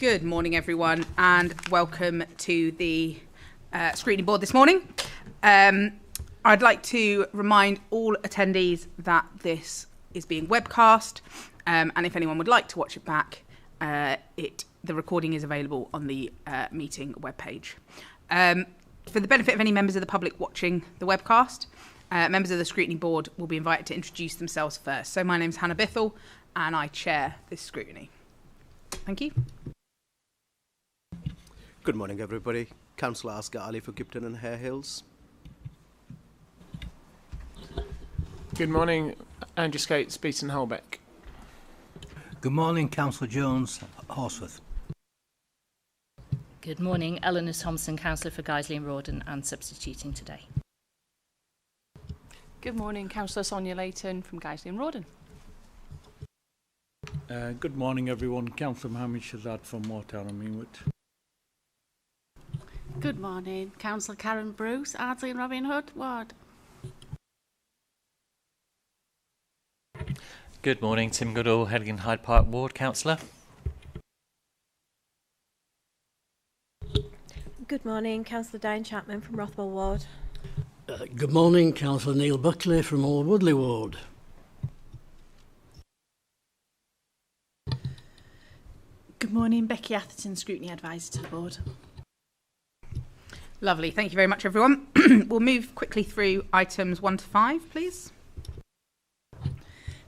Good morning, everyone, and welcome to the Scrutiny Board this morning. I'd like to remind all attendees that this is being webcast, and if anyone would like to watch it back, the recording is available on the meeting webpage. For the benefit of any members of the public watching the webcast, members of the Scrutiny Board will be invited to introduce themselves first. So my name's Hannah Bithell, and I chair this scrutiny. Thank you. Good morning, everybody. Councillor Asghar Ali for Gipton and Hare Hills. Good morning, Andrew Skates, Beaton Holbeck. Good morning, Councillor Jones, Horsworth. Good morning, Eleanor Thompson, Councillor for Guiseley and Rawdon, and substituting today. Good morning, Councillor Sonia Layton from Guiseley and Rawdon. Good morning, everyone. Councillor Mohammed Shazad from Moortown and Meanwood. Good morning, Councillor Karen Bruce, Ardsley and Robin Hood Ward. Good morning, Tim Goodall, Hedley and Hyde Park Ward Councillor. Good morning, Councillor Diane Chapman from Rothwell Ward. Good morning, Councillor Neil Buckley from Old Woodley Ward. Good morning, Becky Atherton, Scrutiny Advisor to the Board. Lovely. Thank you very much, everyone. We'll move quickly through items 1 to 5, please.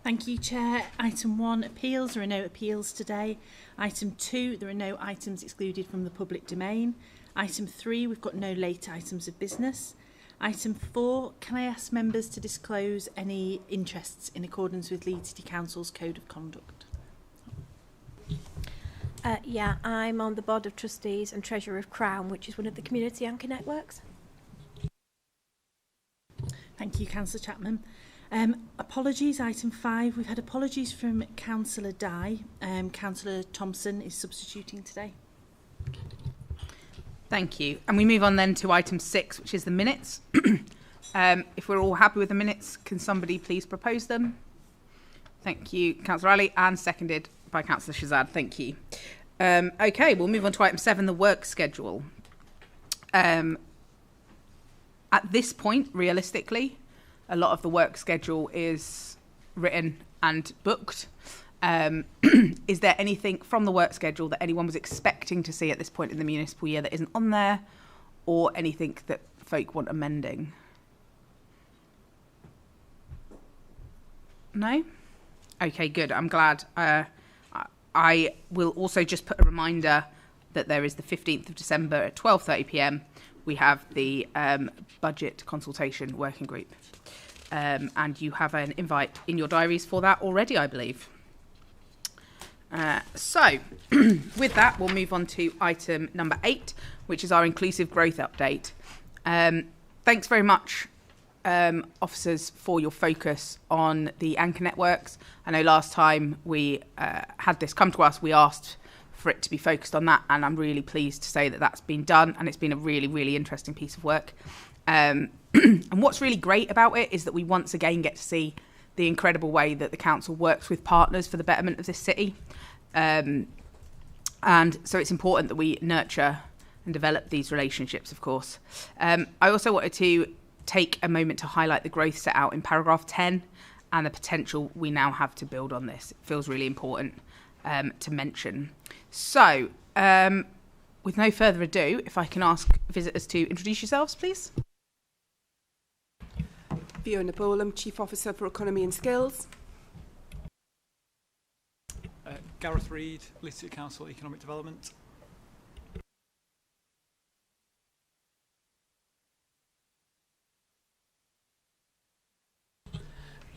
Thank you, Chair. Item 1, appeals. There are no appeals today. Item 2, there are no items excluded from the public domain. Item 3, we've got no late items of business. Item 4, can I ask members to disclose any interests in accordance with Leeds City Council's Code of Conduct? Yeah, I'm on the Board of Trustees and Treasurer of Crown, which is one of the community anchor networks. Thank you, Councillor Chapman. Apologies, item 5. We've had apologies from Councillor Dye. Councillor Thompson is substituting today. Thank you. And we move on then to item 6, which is the minutes. If we're all happy with the minutes, can somebody please propose them? Thank you, Councillor Ali, and seconded by Councillor Shazad. Thank you. Okay, we'll move on to item 7, the work schedule. At this point, realistically, a lot of the work schedule is written and booked. Is there anything from the work schedule that anyone was expecting to see at this point in the municipal year that isn't on there, or anything that folk want amending? No? Okay, good. I'm glad. I will also just put a reminder that there is the 15th of December at 12:30 p.m. We have the budget consultation working group. And you have an invite in your diaries for that already, I believe. So, with that, we'll move on to item number 8, which is our inclusive growth update. Thanks very much, officers, for your focus on the anchor networks. I know last time we had this come to us, we asked for it to be focused on that, and I'm really pleased to say that that's been done, and it's been a really, really interesting piece of work. And what's really great about it is that we once again get to see the incredible way that the council works with partners for the betterment of this city. And so it's important that we nurture and develop these relationships, of course. I also wanted to take a moment to highlight the growth set out in paragraph 10 and the potential we now have to build on this. It feels really important to mention. So, with no further ado, if I can ask visitors to introduce yourselves, please. Fiona Bolam, Chief Officer for Economy and Skills. Gareth Reid, Leeds City Council Economic Development.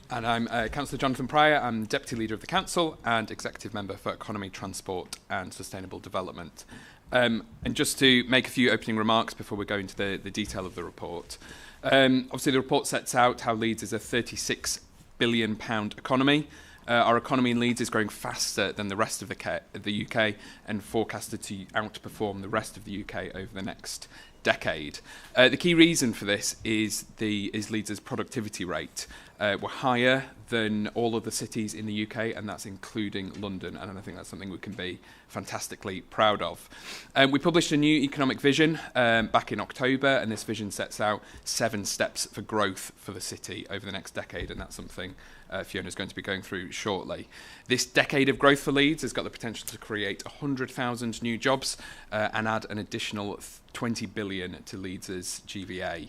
And I'm Councillor Jonathan Pryor. I'm Deputy Leader of the Council and Executive Member for Economy, Transport and Sustainable Development. And just to make a few opening remarks before we go into the detail of the report. Obviously, the report sets out how Leeds is a £36 billion economy. Our economy in Leeds is growing faster than the rest of the UK and forecasted to outperform the rest of the UK over the next decade. The key reason for this is Leeds' productivity rate. We're higher than all of the cities in the UK, and that's including London, and I think that's something we can be fantastically proud of. We published a new economic vision back in October, and this vision sets out 7 steps for growth for the city over the next decade, and that's something Fiona's going to be going through shortly. This decade of growth for Leeds has got the potential to create 100,000 new jobs and add an additional 20 billion to Leeds' GVA.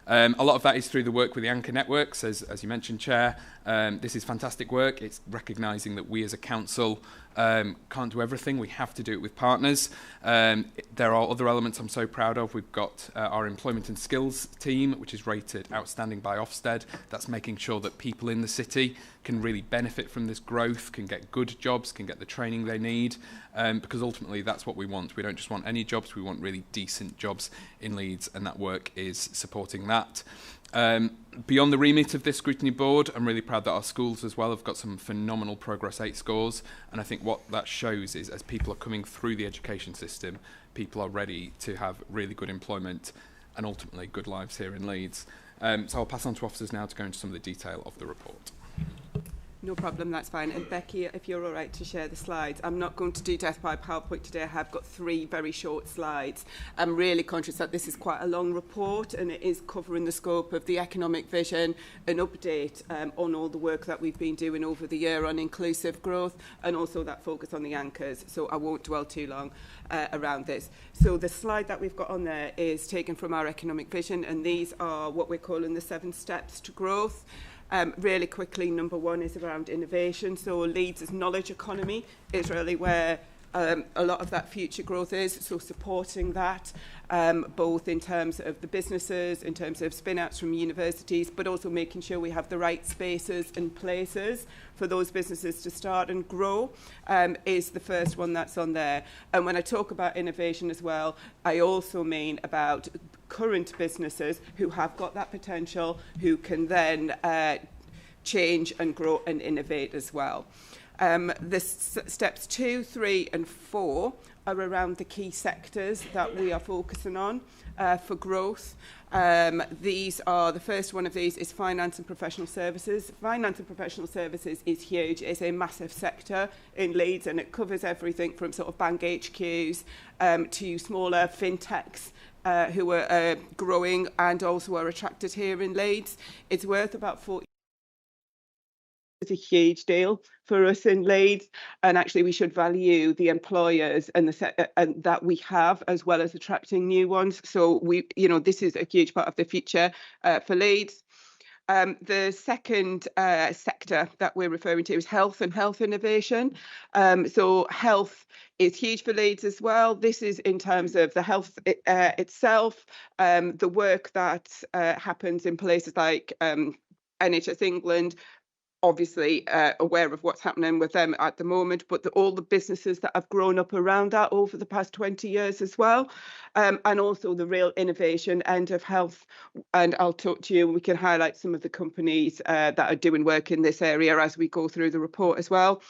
A lot of that is through the work with the anchor networks, as you mentioned, Chair. This is fantastic work. It's recognising that we as a council can't do everything. We have to do it with partners. There are other elements I'm so proud of. We've got our employment and skills team, which is rated outstanding by Ofsted. That's making sure that people in the city can really benefit from this growth, can get good jobs, can get the training they need, because ultimately that's what we want. We don't just want any jobs, we want really decent jobs in Leeds, and that work is supporting that. Beyond the remit of this scrutiny board, I'm really proud that our schools as well have got some phenomenal Progress 8 scores, and I think what that shows is as people are coming through the education system, people are ready to have really good employment and ultimately good lives here in Leeds. So I'll pass on to officers now to go into some of the detail of the report. No problem, that's fine. And Becky, if you're all right to share the slides. I'm not going to do death by PowerPoint today. I have got 3 very short slides. I'm really conscious that this is quite a long report and it is covering the scope of the economic vision, an update on all the work that we've been doing over the year on inclusive growth, and also that focus on the anchors. So I won't dwell too long around this. So the slide that we've got on there is taken from our economic vision, and these are what we're calling the 7 steps to growth. Really quickly, number 1 is around innovation. So Leeds' knowledge economy is really where a lot of that future growth is. So supporting that, both in terms of the businesses, in terms of spin-outs from universities, but also making sure we have the right spaces and places for those businesses to start and grow, is the first one that's on there. And when I talk about innovation as well, I also mean about current businesses who have got that potential, who can then change and grow and innovate as well. The steps 2, 3 and 4 are around the key sectors that we are focusing on for growth. These are, the first one of these is finance and professional services. Finance and professional services is huge. It's a massive sector in Leeds, and it covers everything from sort of bank HQs to smaller fintechs who are growing and also are attracted here in Leeds. It's worth about 40. It's a huge deal for us in Leeds, and actually we should value the employers and and that we have, as well as attracting new ones. So this is a huge part of the future for Leeds. The second sector that we're referring to is health and health innovation. So health is huge for Leeds as well. This is in terms of the health itself, the work that happens in places like NHS England, obviously aware of what's happening with them at the moment, but all the businesses that have grown up around that over the past 20 years as well, and also the real innovation end of health. And I'll talk to you, we can highlight some of the companies that are doing work in this area as we go through the report as well.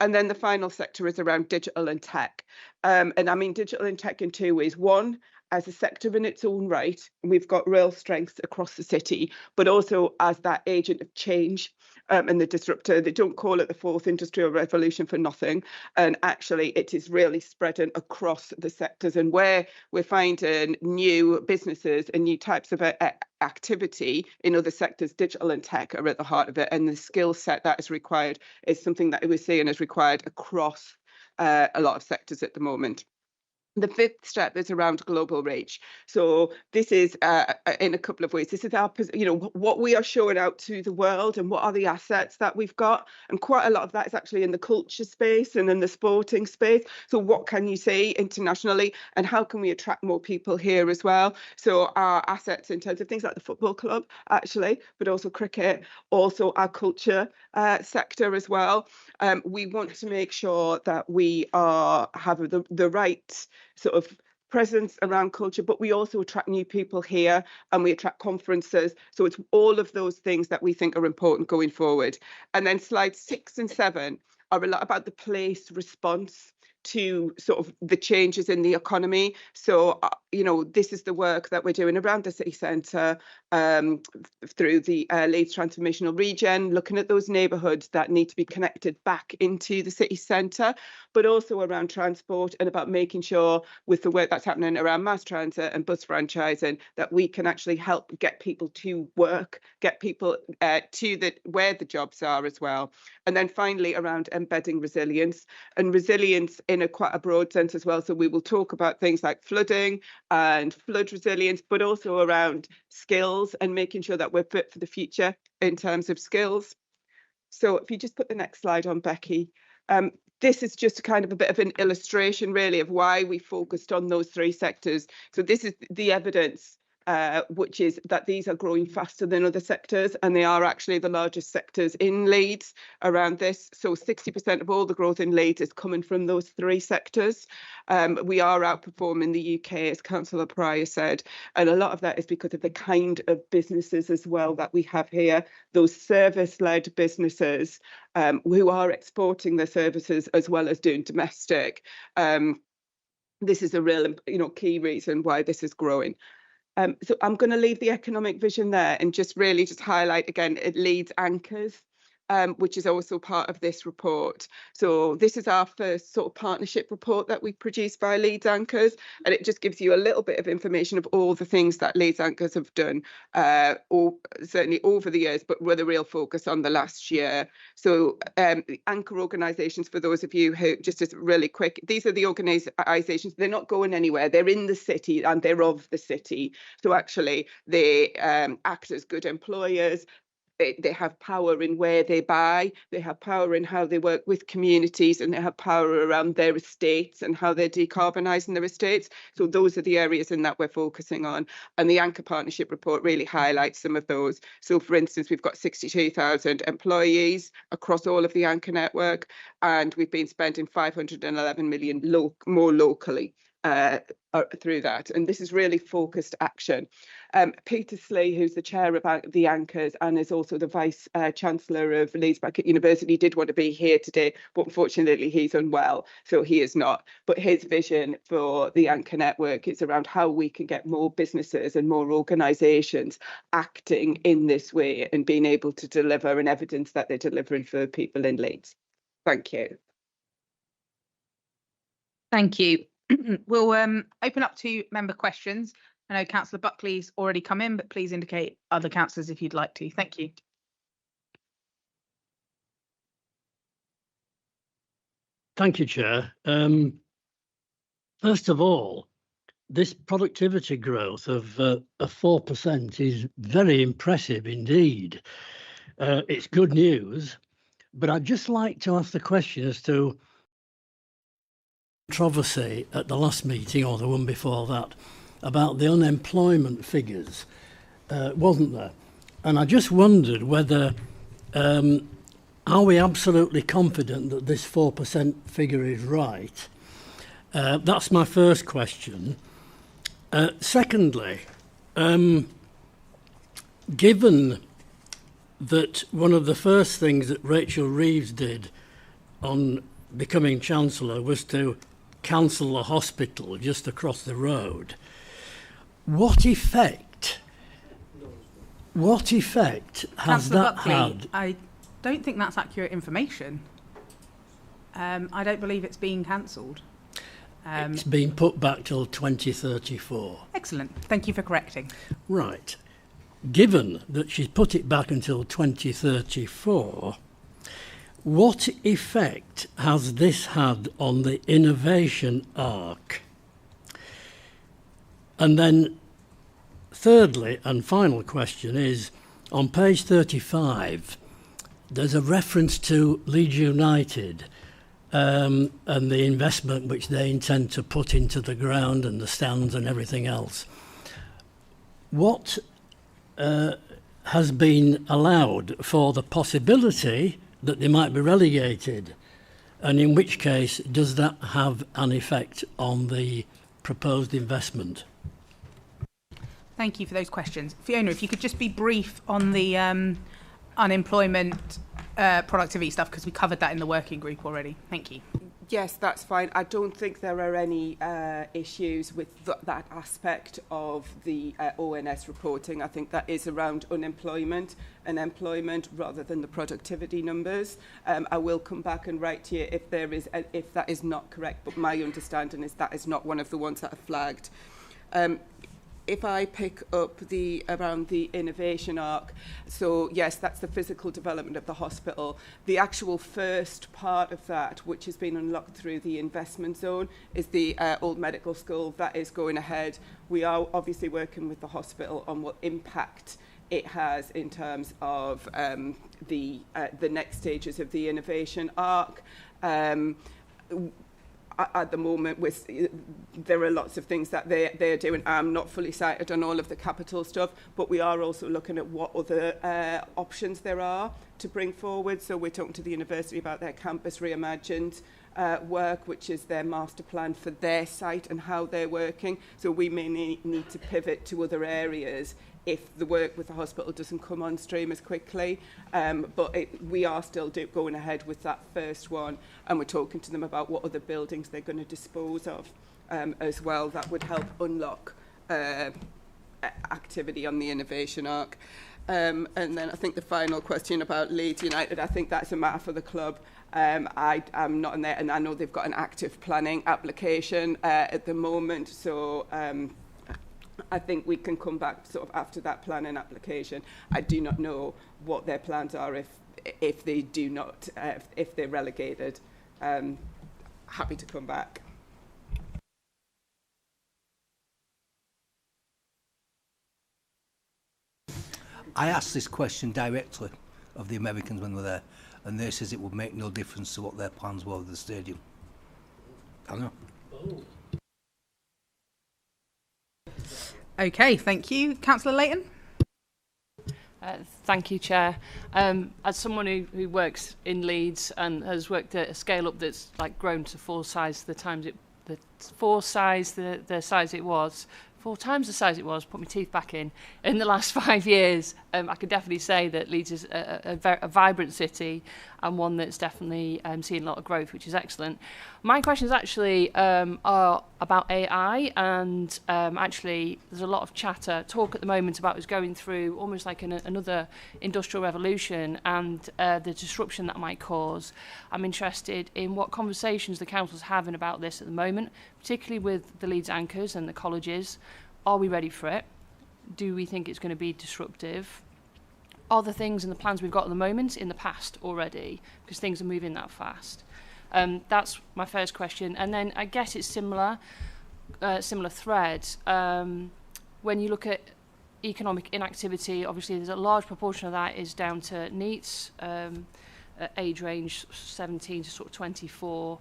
And then the final sector is around digital and tech. And I mean digital and tech in 2 ways. One, as a sector in its own right, we've got real strengths across the city, but also as that agent of change and the disruptor. They don't call it the 4th industrial revolution for nothing. And actually it is really spreading across the sectors, and where we're finding new businesses and new types of activity in other sectors, digital and tech are at the heart of it. And the skill set that is required is something that we're seeing is required across a lot of sectors at the moment. The 5th step is around global reach. So this is in a couple of ways. This is our, what we are showing out to the world and what are the assets that we've got. And quite a lot of that is actually in the culture space and in the sporting space. So what can you say internationally, and how can we attract more people here as well? So our assets in terms of things like the football club, actually, but also cricket, also our culture sector as well. We want to make sure that we have the right sort of presence around culture, but we also attract new people here and we attract conferences. So it's all of those things that we think are important going forward. And then slides 6 and 7 are a lot about the place response to sort of the changes in the economy. So you know, this is the work that we're doing around the city centre through the Leeds Transformational Region, looking at those neighbourhoods that need to be connected back into the city centre, but also around transport and about making sure with the work that's happening around mass transit and bus franchising that we can actually help get people to work, get people to where the jobs are as well. And then finally around embedding resilience, and resilience in quite a broad sense as well. So we will talk about things like flooding and flood resilience, but also around skills and making sure that we're fit for the future in terms of skills. So if you just put the next slide on, Becky. This is just kind of a bit of an illustration really of why we focused on those three sectors. So this is the evidence which is that these are growing faster than other sectors, and they are actually the largest sectors in Leeds around this. So 60% of all the growth in Leeds is coming from those three sectors. We are outperforming the UK, as Councillor Pryor said, and a lot of that is because of the kind of businesses as well that we have here, those service-led businesses who are exporting their services as well as doing domestic. This is a real, key reason why this is growing. So I'm going to leave the economic vision there and just really highlight again, it Leeds anchors, which is also part of this report. So this is our first sort of partnership report that we produced by Leeds Anchors, and it just gives you a little bit of information of all the things that Leeds Anchors have done, or certainly over the years, but with a real focus on the last year. So the anchor organisations, for those of you who, just as really quick, these are the organisations, they're not going anywhere, they're in the city and they're of the city. So actually they act as good employers. They have power in where they buy, they have power in how they work with communities, and they have power around their estates and how they're decarbonising their estates. So those are the areas in that we're focusing on. And the Anchor Partnership Report really highlights some of those. So for instance, we've got 62,000 employees across all of the Anchor network, and we've been spending 511 million more locally through that. And this is really focused action. Peter Slee, who's the chair of the Anchors and is also the Vice Chancellor of Leeds Beckett University, did want to be here today, but unfortunately he's unwell, so he is not. But his vision for the Anchor network is around how we can get more businesses and more organisations acting in this way and being able to deliver and evidence that they're delivering for people in Leeds. Thank you. Thank you. We'll open up to member questions. I know Councillor Buckley's already come in, but please indicate other councillors if you'd like to. Thank you. Thank you, Chair. First of all, this productivity growth of 4% is very impressive indeed. It's good news, but I'd just like to ask the question as to controversy at the last meeting or the one before that about the unemployment figures, wasn't there? And I just wondered whether are we absolutely confident that this 4% figure is right? That's my first question. Secondly, given that one of the first things that Rachel Reeves did on becoming Chancellor was to cancel the hospital just across the road, what effect has that Buckley, had? I don't think that's accurate information. I don't believe it's being cancelled. It's been put back till 2034. Excellent. Thank you for correcting. Right. Given that she's put it back until 2034, what effect has this had on the innovation arc? And then thirdly and final question is, on page 35, there's a reference to Leeds United and the investment which they intend to put into the ground and the stands and everything else. What has been allowed for the possibility that they might be relegated, and in which case does that have an effect on the proposed investment? Thank you for those questions. Fiona, if you could just be brief on the unemployment productivity stuff, because we covered that in the working group already. Thank you. Yes, that's fine. I don't think there are any issues with that aspect of the ONS reporting. I think that is around unemployment and employment rather than the productivity numbers. I will come back and write to you if that is not correct, but my understanding is that is not one of the ones that are flagged. If I pick up around the innovation arc, so yes, that's the physical development of the hospital. The actual first part of that, which has been unlocked through the investment zone, is the old medical school. That is going ahead. We are obviously working with the hospital on what impact it has in terms of the next stages of the innovation arc. At the moment, there are lots of things that they're doing. I'm not fully sighted on all of the capital stuff, but we are also looking at what other options there are to bring forward. So we're talking to the university about their Campus Reimagined work, which is their master plan for their site and how they're working. So we may need to pivot to other areas if the work with the hospital doesn't come on stream as quickly. But we are still going ahead with that first one, and we're talking to them about what other buildings they're going to dispose of as well. That would help unlock activity on the innovation arc. And then I think the final question about Leeds United, I think that's a matter for the club. I'm not in there, and I know they've got an active planning application at the moment, so I think we can come back sort of after that planning application. I do not know what their plans are if they do not, if they're relegated. Happy to come back. I asked this question directly of the Americans when they were there, and they says it would make no difference to what their plans were with the stadium. I don't know. Oh. Okay, thank you. Councillor Layton? Thank you, Chair. As someone who works in Leeds and has worked at a scale up that's like grown to four times the size it was, put my teeth back in the last 5 years, I could definitely say that Leeds is a vibrant city and one that's definitely seeing a lot of growth, which is excellent. My questions actually are about AI, and actually there's a lot of talk at the moment about us going through almost like another industrial revolution and the disruption that might cause. I'm interested in what conversations the council's having about this at the moment, particularly with the Leeds anchors and the colleges. Are we ready for it? Do we think it's going to be disruptive? Are the things and the plans we've got at the moment in the past already? Because things are moving that fast. That's my first question. And then I guess it's similar thread. When you look at economic inactivity, obviously there's a large proportion of that is down to NEETs, age range 17 to sort of 24.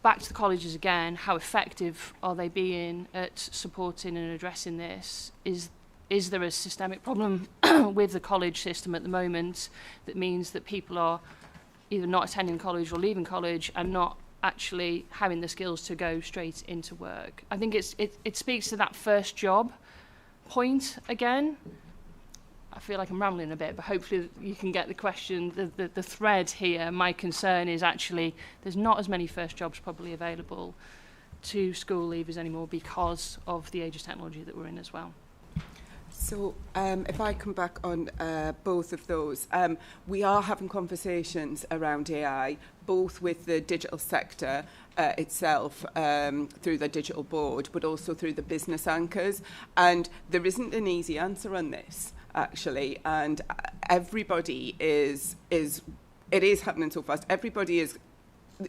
Back to the colleges again, how effective are they being at supporting and addressing this? Is there a systemic problem with the college system at the moment that means that people are either not attending college or leaving college and not actually having the skills to go straight into work? I think it speaks to that first job point again. I feel like I'm rambling a bit, but hopefully you can get the question, the thread here. My concern is actually there's not as many first jobs probably available to school leavers anymore because of the age of technology that we're in as well. So if I come back on both of those, we are having conversations around AI, both with the digital sector itself through the digital board, but also through the business anchors. And there isn't an easy answer on this, actually. And everybody it is happening so fast.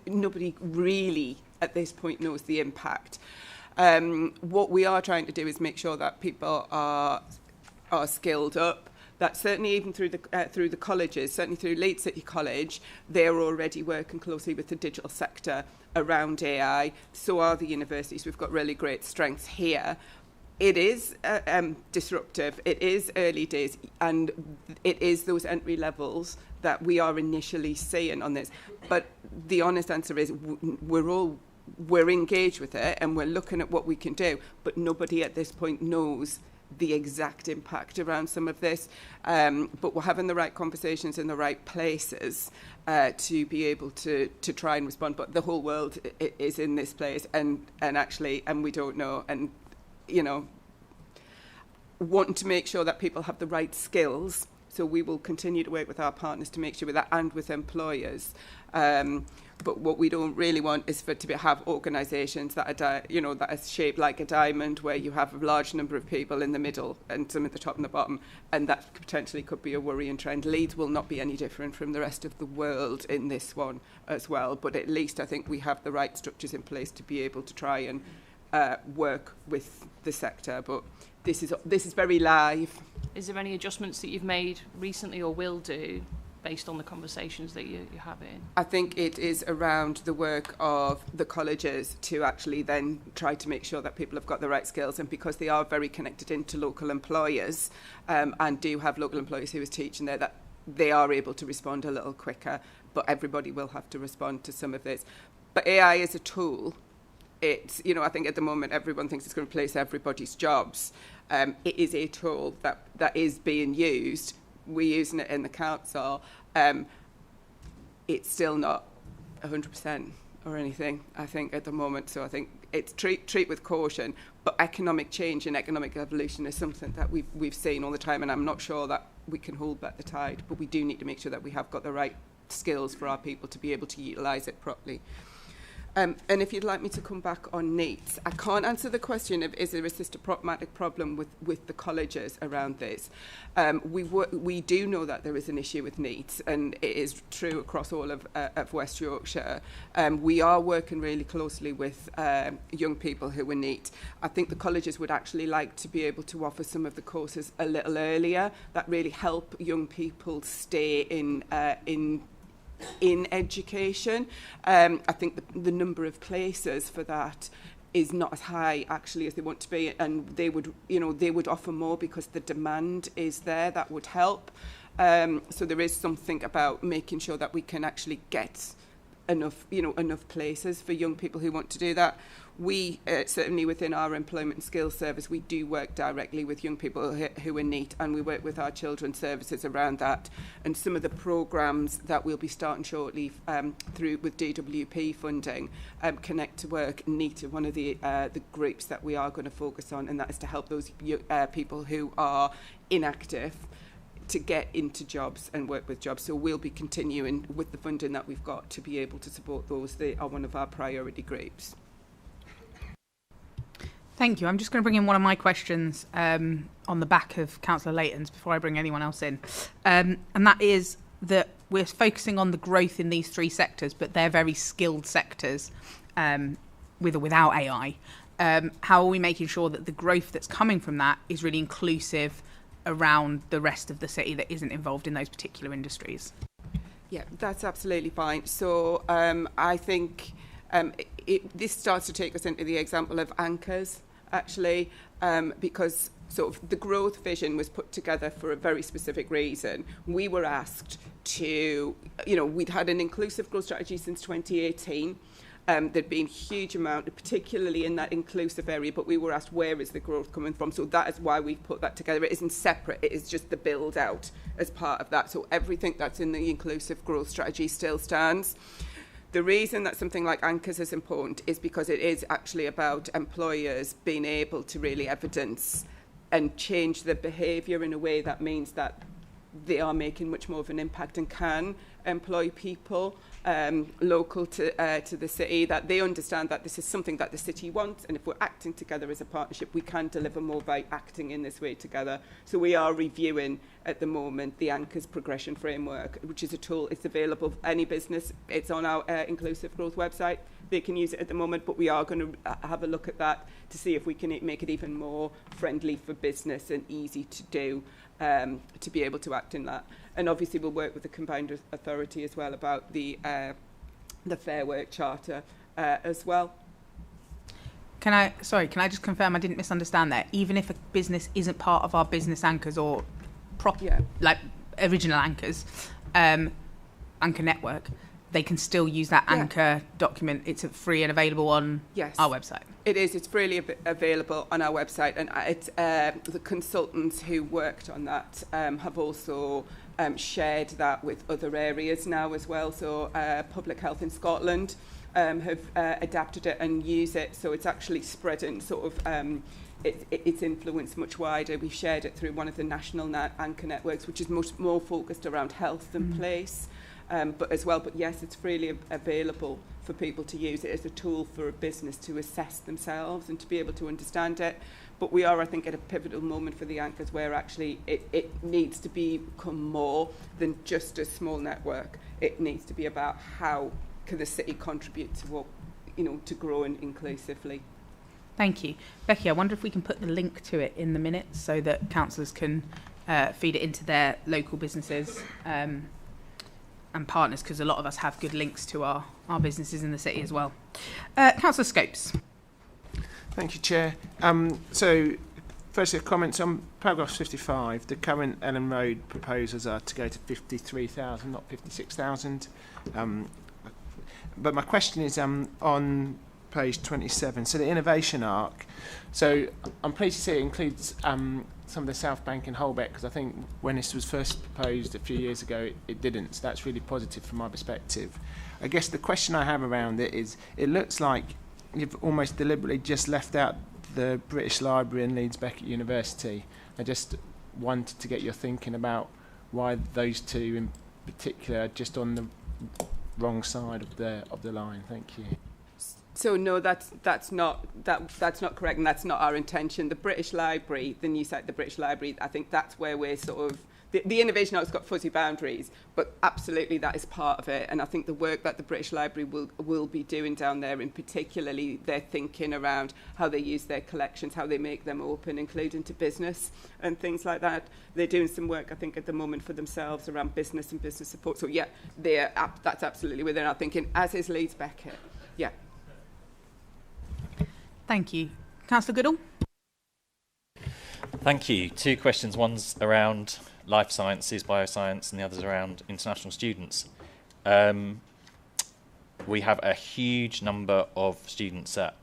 Nobody really at this point knows the impact. What we are trying to do is make sure that people are skilled up. That certainly even through the colleges, certainly through Leeds City College, they're already working closely with the digital sector around AI. So are the universities. We've got really great strengths here. It is disruptive. It is early days, and it is those entry levels that we are initially seeing on this. But the honest answer is we're engaged with it and we're looking at what we can do, but nobody at this point knows the exact impact around some of this, but we're having the right conversations in the right places to be able to try and respond. But the whole world is in this place, and we don't know, and wanting to make sure that people have the right skills. So we will continue to work with our partners to make sure with that, and with employers. But what we don't really want is for to have organisations that are, that are shaped like a diamond, where you have a large number of people in the middle and some at the top and the bottom, and that potentially could be a worrying trend. Leeds will not be any different from the rest of the world in this one as well. But at least I think we have the right structures in place to be able to try and work with the sector. But this is very live. Is there any adjustments that you've made recently or will do based on the conversations that you're having? I think it is around the work of the colleges to actually then try to make sure that people have got the right skills, and because they are very connected into local employers and do have local employers who is teaching there, that they are able to respond a little quicker. But everybody will have to respond to some of this. But AI is a tool. It's, I think at the moment everyone thinks it's going to replace everybody's jobs. It is a tool that is being used. We're using it in the council. It's still not 100% or anything, I think, at the moment. So I think it's treat with caution. But economic change and economic evolution is something that we've seen all the time, and I'm not sure that we can hold back the tide. But we do need to make sure that we have got the right skills for our people to be able to utilise it properly. And if you'd like me to come back on NEETs, I can't answer the question of is there a systematic problem with the colleges around this. We do know that there is an issue with NEETs, and it is true across all of West Yorkshire. We are working really closely with young people who are NEET. I think the colleges would actually like to be able to offer some of the courses a little earlier that really help young people stay in education. I think the number of places for that is not as high actually as they want to be, and they would offer more because the demand is there. That would help. So there is something about making sure that we can actually get enough places for young people who want to do that. We certainly within our employment and skills service, we do work directly with young people who are NEET, and we work with our children's services around that. And some of the programmes that we'll be starting shortly through with DWP funding, Connect to Work, NEET are one of the groups that we are going to focus on, and that is to help those people who are inactive to get into jobs and work with jobs. So we'll be continuing with the funding that we've got to be able to support those. They are one of our priority groups. Thank you. I'm just going to bring in one of my questions on the back of Councillor Layton's before I bring anyone else in. And that is that we're focusing on the growth in these three sectors, but they're very skilled sectors with or without AI. How are we making sure that the growth that's coming from that is really inclusive around the rest of the city that isn't involved in those particular industries? Yeah, that's absolutely fine. So I think this starts to take us into the example of anchors, actually, because sort of the growth vision was put together for a very specific reason. We were asked to, we'd had an inclusive growth strategy since 2018. There'd been a huge amount, particularly in that inclusive area, but we were asked, where is the growth coming from? So that is why we put that together. It isn't separate, it is just the build out as part of that. So everything that's in the inclusive growth strategy still stands. The reason that something like anchors is important is because it is actually about employers being able to really evidence and change their behaviour in a way that means that they are making much more of an impact and can employ people local to the city, that they understand that this is something that the city wants, and if we're acting together as a partnership, we can deliver more by acting in this way together. So we are reviewing at the moment the Anchors Progression Framework, which is a tool. It's available for any business. It's on our Inclusive Growth website. They can use it at the moment, but we are going to have a look at that to see if we can make it even more friendly for business and easy to do, to be able to act in that. And obviously we'll work with the Combined Authority as well about the Fair Work Charter as well. Can I just confirm I didn't misunderstand there? Even if a business isn't part of our business anchors or like original anchors, anchor network, they can still use that anchor document. It's free and available on our website. It is. It's freely available on our website, and it's the consultants who worked on that have also shared that with other areas now as well. So Public Health in Scotland have adapted it and use it, so it's actually spreading sort of its influence much wider. We've shared it through one of the national anchor networks, which is much more focused around health than place. But yes, it's freely available for people to use it as a tool for a business to assess themselves and to be able to understand it. But we are, I think, at a pivotal moment for the anchors where actually it needs to become more than just a small network. It needs to be about how can the city contribute to what, to growing inclusively. Thank you. Becky, I wonder if we can put the link to it in the minutes so that councillors can feed it into their local businesses and partners, because a lot of us have good links to our businesses in the city as well. Councillor Scopes. Thank you, Chair. So, firstly, comments on paragraph 55. The current Ellen Road proposals are to go to 53,000, not 56,000. But my question is on page 27. So the innovation arc. So I'm pleased to see it includes some of the South Bank and Holbeck, because I think when this was first proposed a few years ago, it didn't. So that's really positive from my perspective. I guess the question I have around it is, it looks like you've almost deliberately just left out the British Library and Leeds Beckett University. I just wanted to get your thinking about why those two in particular are just on the wrong side of the line. Thank you. So no, that's not correct, and that's not our intention. The British Library, the new site, the British Library, I think that's where we're sort of the innovation now has got fuzzy boundaries, but absolutely that is part of it. And I think the work that the British Library will be doing down there, in particularly their thinking around how they use their collections, how they make them open, including to business and things like that. They're doing some work, I think, at the moment for themselves around business and business support. So yeah, that's absolutely within our thinking, as is Leeds Beckett. Yeah. Thank you. Councillor Goodall? Thank you. Two questions. One's around life sciences, bioscience, and the other's around international students. We have a huge number of students at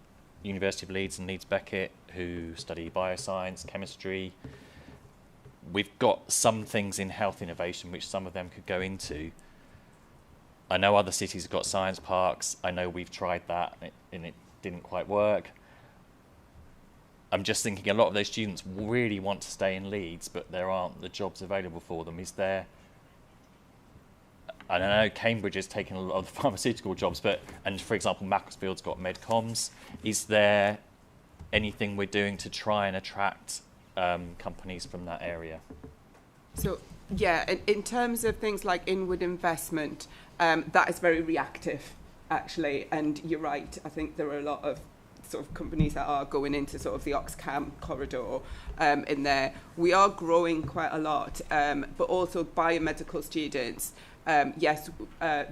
University of Leeds and Leeds Beckett who study bioscience, chemistry. We've got some things in health innovation which some of them could go into. I know other cities have got science parks. I know we've tried that and it didn't quite work. I'm just thinking a lot of those students really want to stay in Leeds, but there aren't the jobs available for them. Is there, I don't know, Cambridge has taken a lot of the pharmaceutical jobs, and for example, Macclesfield's got Medcoms. Is there anything we're doing to try and attract companies from that area? So, yeah, in terms of things like inward investment, that is very reactive, actually, and you're right. I think there are a lot of sort of companies that are going into sort of the Oxcam corridor in there. We are growing quite a lot, but also biomedical students, yes,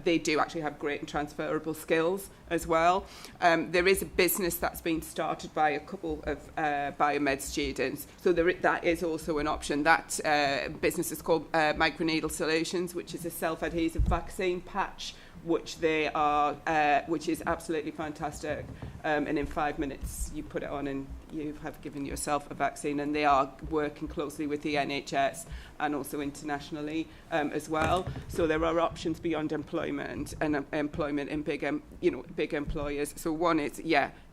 they do actually have great and transferable skills as well. There is a business that's been started by a couple of biomed students, so that is also an option. That business is called Microneedle Solutions, which is a self-adhesive vaccine patch, which is absolutely fantastic, and in 5 minutes you put it on and you have given yourself a vaccine. And they are working closely with the NHS and also internationally as well. So there are options beyond employment and employment in big employers. So one is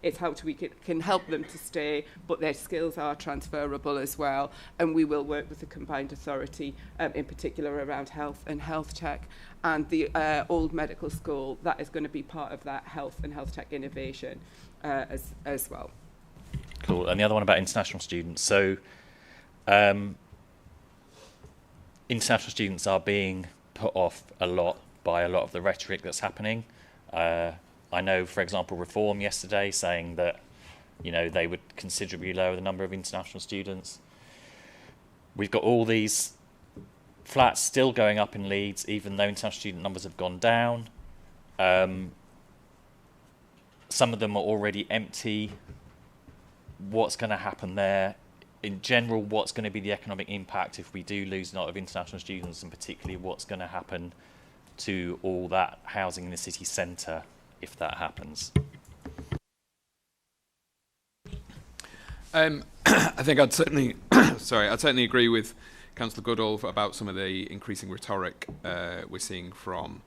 it's how we can help them to stay, but their skills are transferable as well. And we will work with the combined authority in particular around health and health tech. And the old medical school, that is going to be part of that health and health tech innovation as well. Cool. And the other one about international students. So international students are being put off a lot by a lot of the rhetoric that's happening. I know, for example, Reform yesterday saying that, they would considerably lower the number of international students. We've got all these flats still going up in Leeds, even though international student numbers have gone down. Some of them are already empty. What's going to happen there? In general, what's going to be the economic impact if we do lose a lot of international students, and particularly what's going to happen to all that housing in the city centre if that happens? I think I'd certainly, I'd certainly agree with Councillor Goodall about some of the increasing rhetoric we're seeing from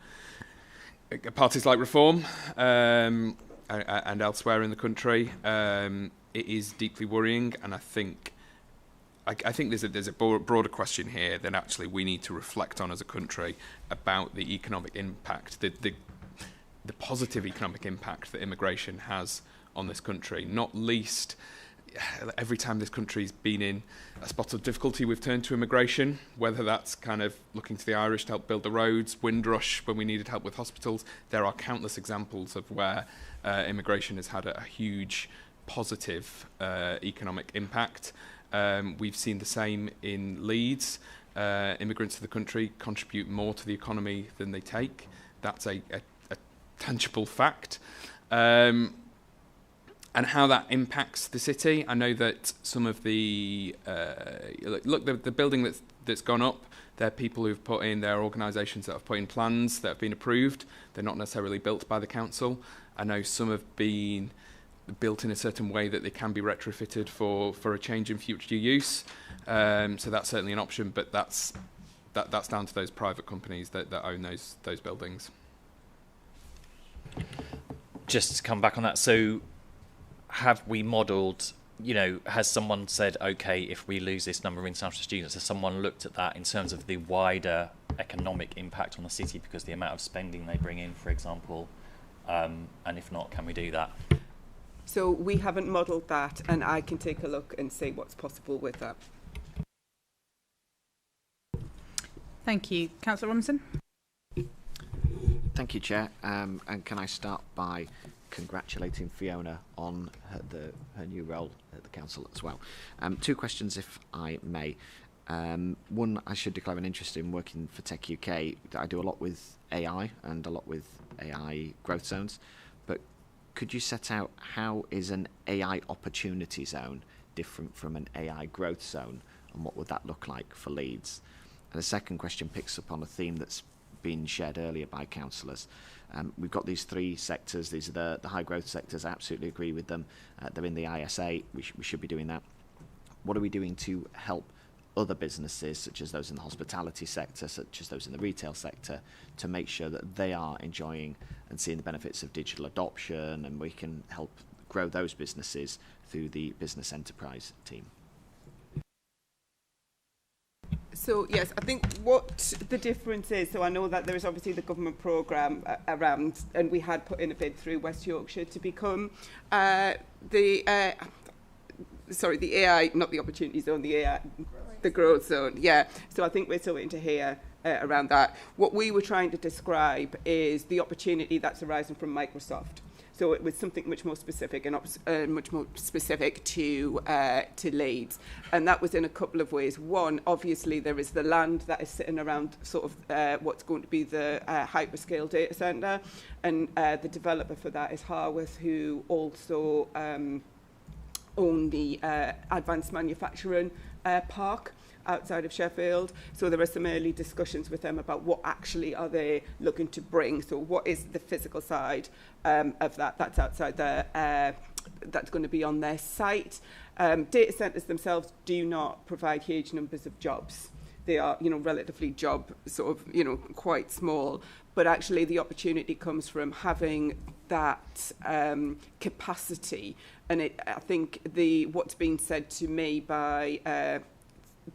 parties like Reform and elsewhere in the country. It is deeply worrying, and I think there's a broader question here that actually we need to reflect on as a country about the economic impact, the positive economic impact that immigration has on this country, not least. Every time this country's been in a spot of difficulty, we've turned to immigration, whether that's kind of looking to the Irish to help build the roads, Windrush when we needed help with hospitals. There are countless examples of where immigration has had a huge positive economic impact. We've seen the same in Leeds. Immigrants to the country contribute more to the economy than they take. That's a tangible fact. And how that impacts the city. I know that some of the the building that's gone up, there are people who've put in, there are organisations that have put in plans that have been approved. They're not necessarily built by the council. I know some have been built in a certain way that they can be retrofitted for a change in future use. So that's certainly an option, but that's down to those private companies that own those buildings. Just to come back on that, so have we modelled, has someone said, okay, if we lose this number of international students, has someone looked at that in terms of the wider economic impact on the city because the amount of spending they bring in, for example, and if not, can we do that? So we haven't modelled that, and I can take a look and see what's possible with that. Thank you. Councillor Robinson. Thank you, Chair. And can I start by congratulating Fiona on her new role at the council as well. 2 questions, if I may. One, I should declare an interest in working for Tech UK. I do a lot with AI and a lot with AI growth zones, but could you set out how is an AI opportunity zone different from an AI growth zone, and what would that look like for Leeds? And the second question picks up on a theme that's been shared earlier by councillors. We've got these 3 sectors. These are the high growth sectors. I absolutely agree with them. They're in the ISA. We should be doing that. What are we doing to help other businesses, such as those in the hospitality sector, such as those in the retail sector, to make sure that they are enjoying and seeing the benefits of digital adoption, and we can help grow those businesses through the business enterprise team? So yes, I think what the difference is, so I know that there is obviously the government programme around, and we had put in a bid through West Yorkshire to become the AI, not the opportunity zone, the AI, the growth zone. Yeah, so I think we're still waiting to hear around that. What we were trying to describe is the opportunity that's arising from Microsoft. So it was something much more specific and much more specific to Leeds. And that was in a couple of ways. One, obviously, there is the land that is sitting around sort of what's going to be the hyperscale data centre. And the developer for that is Harworth, who also own the advanced manufacturing park outside of Sheffield. So there are some early discussions with them about what actually are they looking to bring. So what is the physical side of that that's outside there, that's going to be on their site. Data centres themselves do not provide huge numbers of jobs. They are, relatively job sort of, quite small. But actually the opportunity comes from having that capacity. And I think what's been said to me by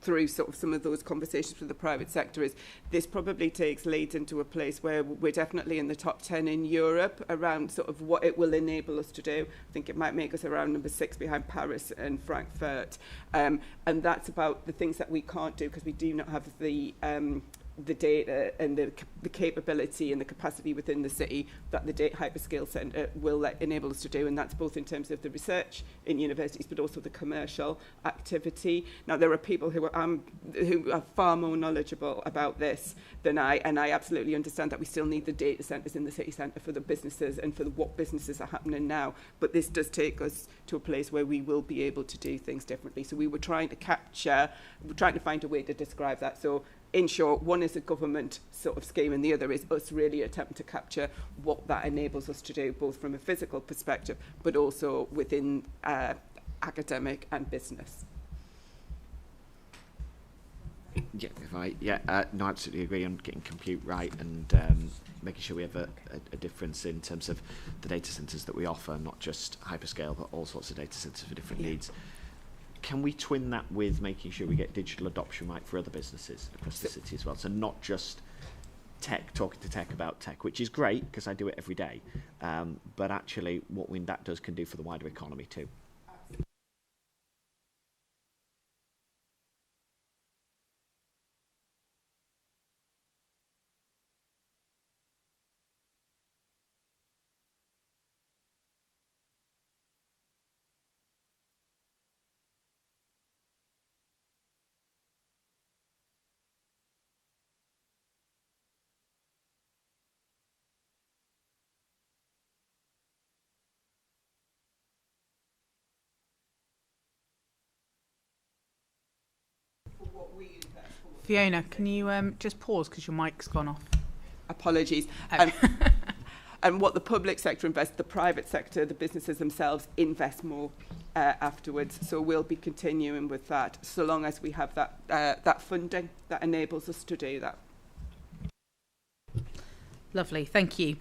through sort of some of those conversations with the private sector is this probably takes Leeds into a place where we're definitely in the top 10 in Europe around sort of what it will enable us to do. I think it might make us around number 6 behind Paris and Frankfurt. And that's about the things that we can't do because we do not have the data and the capability and the capacity within the city that the data hyperscale centre will enable us to do, and that's both in terms of the research in universities but also the commercial activity. Now there are people who are far more knowledgeable about this than I, and I absolutely understand that we still need the data centres in the city centre for the businesses and for what businesses are happening now, but this does take us to a place where we will be able to do things differently. So we're trying to find a way to describe that. So in short, one is a government sort of scheme and the other is us really attempting to capture what that enables us to do, both from a physical perspective, but also within academic and business. Yeah, no, I absolutely agree on getting compute right and making sure we have a difference in terms of the data centres that we offer, not just hyperscale, but all sorts of data centres for different needs. Can we twin that with making sure we get digital adoption right for other businesses across the city as well? So not just tech, talking to tech about tech, which is great because I do it every day, but actually what that does can do for the wider economy too. Fiona, can you just pause because your mic's gone off? Apologies. And what the public sector invests, the private sector, the businesses themselves invest more afterwards. So we'll be continuing with that so long as we have that funding that enables us to do that. Lovely, thank you.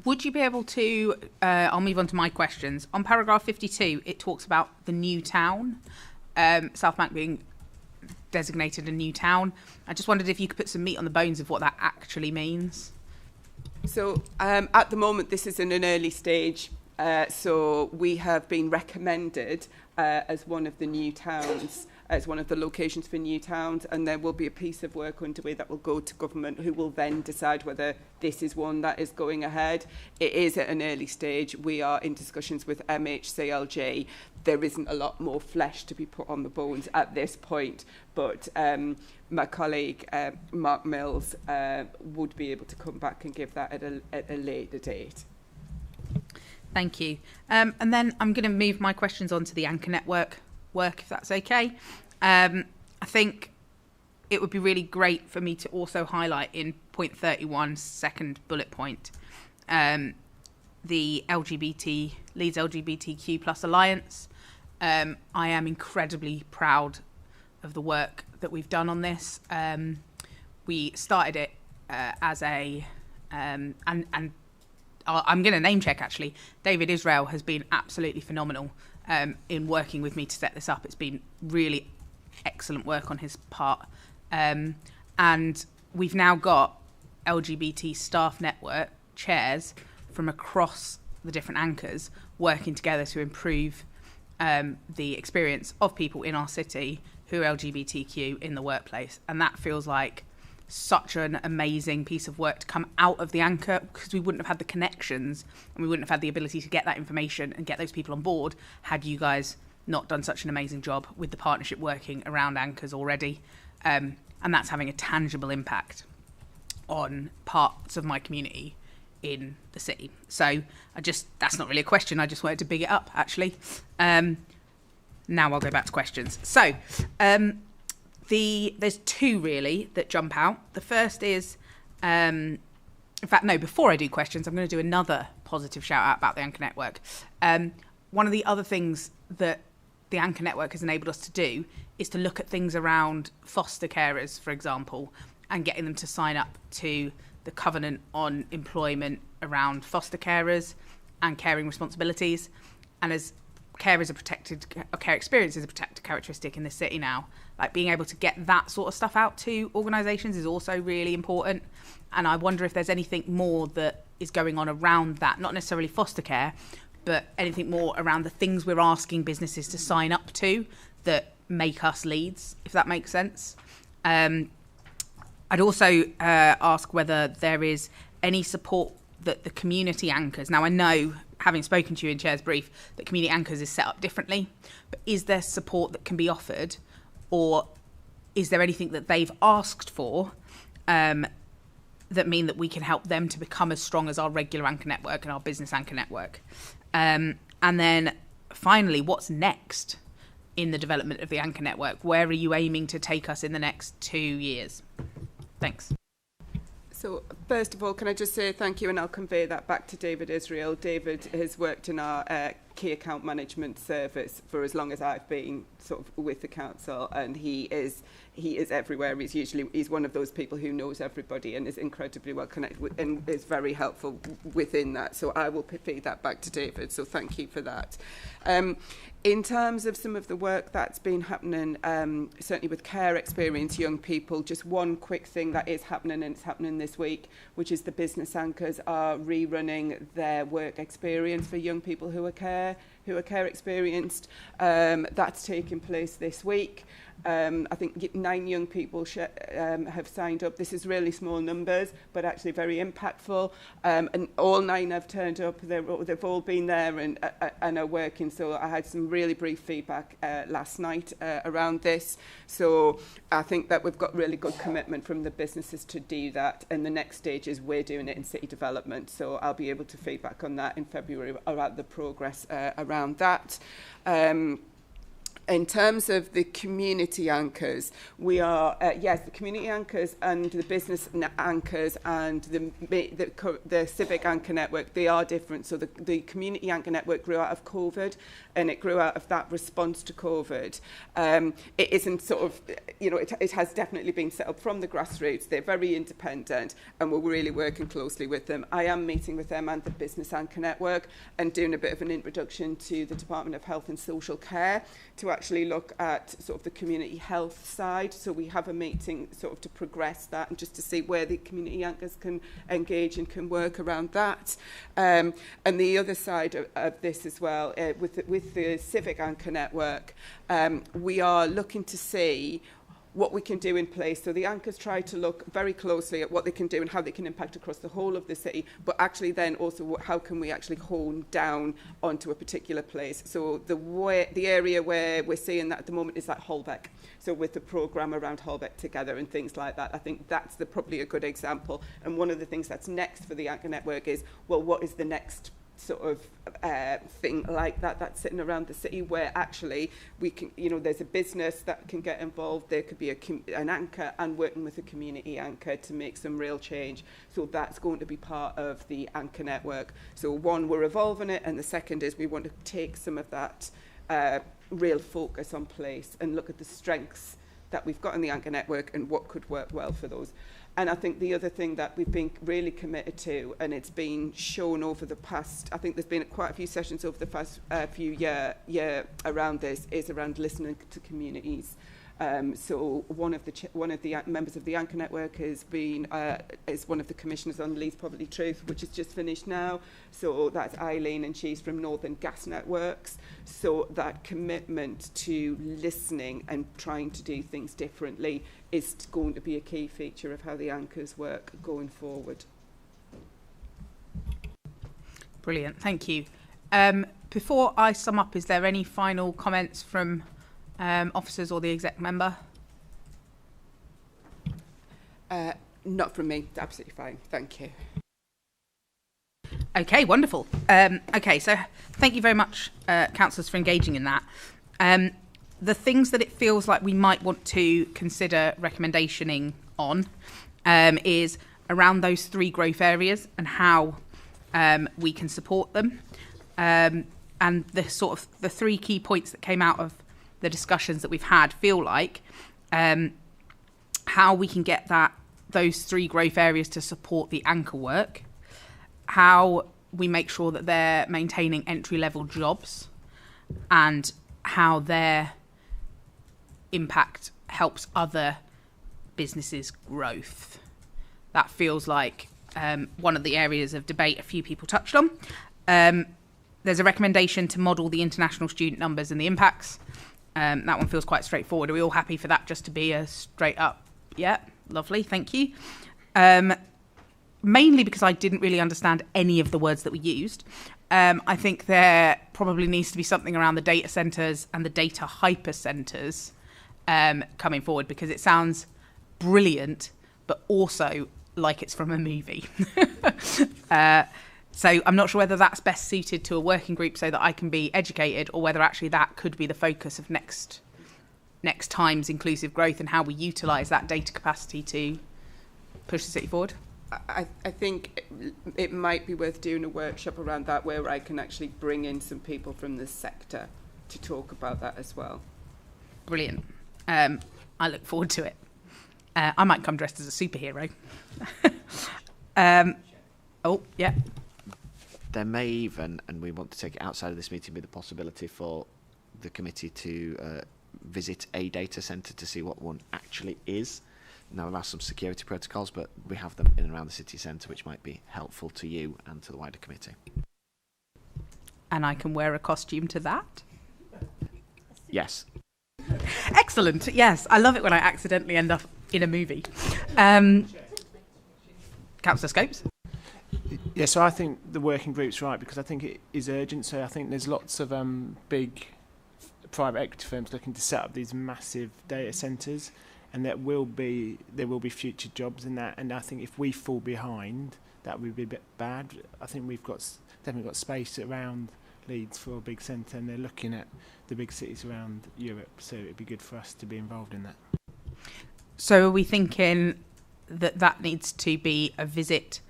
Would you be able to, I'll move on to my questions. On paragraph 52, it talks about the new town, South Bank being designated a new town. I just wondered if you could put some meat on the bones of what that actually means. So at the moment, this is in an early stage. So we have been recommended as one of the new towns, as one of the locations for new towns, and there will be a piece of work underway that will go to government, who will then decide whether this is one that is going ahead. It is at an early stage. We are in discussions with MHCLG. There isn't a lot more flesh to be put on the bones at this point, but my colleague Mark Mills would be able to come back and give that at a later date. Thank you. And then I'm going to move my questions on to the Anchor Network work, if that's okay. I think it would be really great for me to also highlight in point 31, second bullet point, the Leeds LGBTQ plus Alliance. I am incredibly proud of the work that we've done on this. We started it as a, and I'm going to name check actually. David Israel has been absolutely phenomenal in working with me to set this up. It's been really excellent work on his part. And we've now got LGBT staff network chairs from across the different anchors working together to improve the experience of people in our city who are LGBTQ in the workplace. And that feels like such an amazing piece of work to come out of the anchor, because we wouldn't have had the connections and we wouldn't have had the ability to get that information and get those people on board had you guys not done such an amazing job with the partnership working around anchors already. And that's having a tangible impact on parts of my community in the city. So that's not really a question, I just wanted to big it up actually. Now I'll go back to questions. So there's two really that jump out. The first is, in fact, no, before I do questions, I'm going to do another positive shout out about the Anchor Network. One of the other things that the Anchor Network has enabled us to do is to look at things around foster carers, for example, and getting them to sign up to the covenant on employment around foster carers and caring responsibilities. And as care is a protected, care experience is a protected characteristic in the city now, like being able to get that sort of stuff out to organisations is also really important. And I wonder if there's anything more that is going on around that, not necessarily foster care, but anything more around the things we're asking businesses to sign up to that make us Leeds, if that makes sense. I'd also ask whether there is any support that the community anchors, now I know, having spoken to you in Chair's brief, that community anchors is set up differently, but is there support that can be offered, or is there anything that they've asked for that mean that we can help them to become as strong as our regular anchor network and our business anchor network? And then finally, what's next? in the development of the anchor network? Where are you aiming to take us in the next 2 years? Thanks. So first of all, can I just say thank you, and I'll convey that back to David Israel. David has worked in our key account management service for as long as I've been sort of with the council, and he is everywhere. He's one of those people who knows everybody and is incredibly well connected with, and is very helpful within that. So I will feed that back to David. So thank you for that. In terms of some of the work that's been happening, certainly with care experience young people, just one quick thing that is happening, and it's happening this week, which is the business anchors are rerunning their work experience for young people who are care experienced. That's taking place this week. I think 9 young people have signed up. This is really small numbers, but actually very impactful. And all 9 have turned up. They've all been there and are working. So I had some really brief feedback last night around this. So I think that we've got really good commitment from the businesses to do that. And the next stage is we're doing it in city development. So I'll be able to feedback on that in February about the progress around that. In terms of the community anchors, we are, yes, the community anchors and the business anchors and the civic anchor network, they are different. So the community anchor network grew out of COVID, and it grew out of that response to COVID. It isn't sort of, it has definitely been set up from the grassroots. They're very independent, and we're really working closely with them. I am meeting with them and the business anchor network and doing a bit of an introduction to the Department of Health and Social Care to actually look at sort of the community health side. So we have a meeting sort of to progress that and just to see where the community anchors can engage and can work around that. And the other side of this as well, with the civic anchor network, we are looking to see what we can do in place. So the anchors try to look very closely at what they can do and how they can impact across the whole of the city, but actually then also how can we actually hone down onto a particular place. So the area where we're seeing that at the moment is like Holbeck. So with the programme around Holbeck Together and things like that, I think that's probably a good example. And one of the things that's next for the anchor network is, well, what is the next sort of thing like that's sitting around the city where actually we can, there's a business that can get involved, there could be an anchor and working with a community anchor to make some real change. So that's going to be part of the anchor network. So one, we're evolving it, and the second is we want to take some of that real focus on place and look at the strengths that we've got in the anchor network and what could work well for those. And I think the other thing that we've been really committed to, and it's been shown over the past, I think there's been quite a few sessions over the past few year around this, is around listening to communities. So one of the members of the Anchor Network is one of the commissioners on Leeds Poverty Truth, which is just finished now. So that's Eileen, and she's from Northern Gas Networks. So that commitment to listening and trying to do things differently is going to be a key feature of how the anchors work going forward. Brilliant, thank you. Before I sum up, is there any final comments from officers or the exec member? Not from me, absolutely fine, thank you. Okay, wonderful. Okay, so thank you very much, councillors, for engaging in that. The things that it feels like we might want to consider recommendationing on is around those 3 growth areas and how we can support them. And the sort of the 3 key points that came out of the discussions that we've had feel like how we can get those 3 growth areas to support the anchor work, how we make sure that they're maintaining entry-level jobs, and how their impact helps other businesses' growth. That feels like one of the areas of debate a few people touched on. There's a recommendation to model the international student numbers and the impacts. That one feels quite straightforward. Are we all happy for that just to be a straight up, yeah, lovely, thank you. Mainly because I didn't really understand any of the words that we used. I think there probably needs to be something around the data centres and the data hypercentres coming forward, because it sounds brilliant, but also like it's from a movie. So I'm not sure whether that's best suited to a working group so that I can be educated, or whether actually that could be the focus of next time's inclusive growth and how we utilise that data capacity to push the city forward. I think it might be worth doing a workshop around that where I can actually bring in some people from the sector to talk about that as well. Brilliant. I look forward to it. I might come dressed as a superhero. Oh, yeah. There may even, and we want to take it outside of this meeting, be the possibility for the committee to visit a data centre to see what one actually is. Now, there are some security protocols, but we have them in and around the city centre, which might be helpful to you and to the wider committee. And I can wear a costume to that? Yes. Excellent. Yes, I love it when I accidentally end up in a movie. Councillor Scopes? Yeah, so I think the working group's right, because I think it is urgent. So I think there's lots of big private equity firms looking to set up these massive data centres, and there will be future jobs in that. And I think if we fall behind, that would be a bit bad. I think we've definitely got space around Leeds for a big centre, and they're looking at the big cities around Europe, so it'd be good for us to be involved in that. So are we thinking that needs to be a visit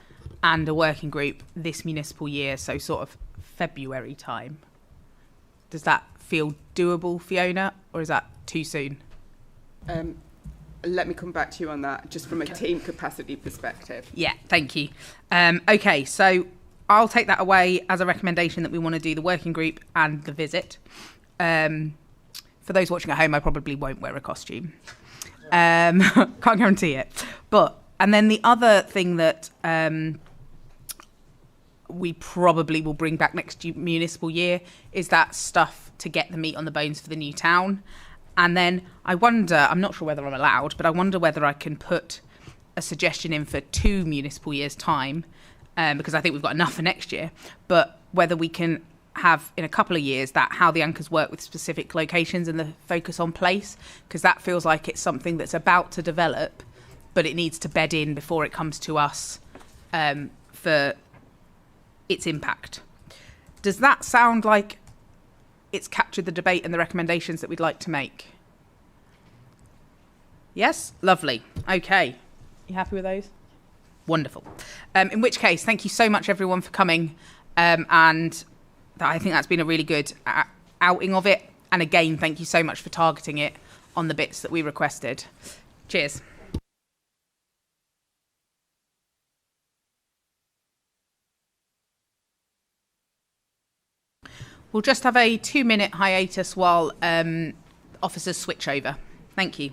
and a working group this municipal year, so sort of February time? Does that feel doable, Fiona, or is that too soon? Let me come back to you on that, just from a team capacity perspective. Yeah, thank you. Okay, so I'll take that away as a recommendation that we want to do the working group and the visit. For those watching at home, I probably won't wear a costume. Can't guarantee it. And then the other thing that we probably will bring back next municipal year is that stuff to get the meat on the bones for the new town. And then I wonder, I'm not sure whether I'm allowed, but I wonder whether I can put a suggestion in for 2 municipal years' time, because I think we've got enough for next year, but whether we can have in a couple of years that how the anchors work with specific locations and the focus on place, because that feels like it's something that's about to develop, but it needs to bed in before it comes to us for its impact. Does that sound like it's captured the debate and the recommendations that we'd like to make? Yes? Lovely. Okay. You happy with those? Wonderful. In which case, thank you so much, everyone, for coming. And I think that's been a really good outing of it. And again, thank you so much for targeting it on the bits that we requested. Cheers. We'll just have a 2-minute hiatus while officers switch over. Thank you.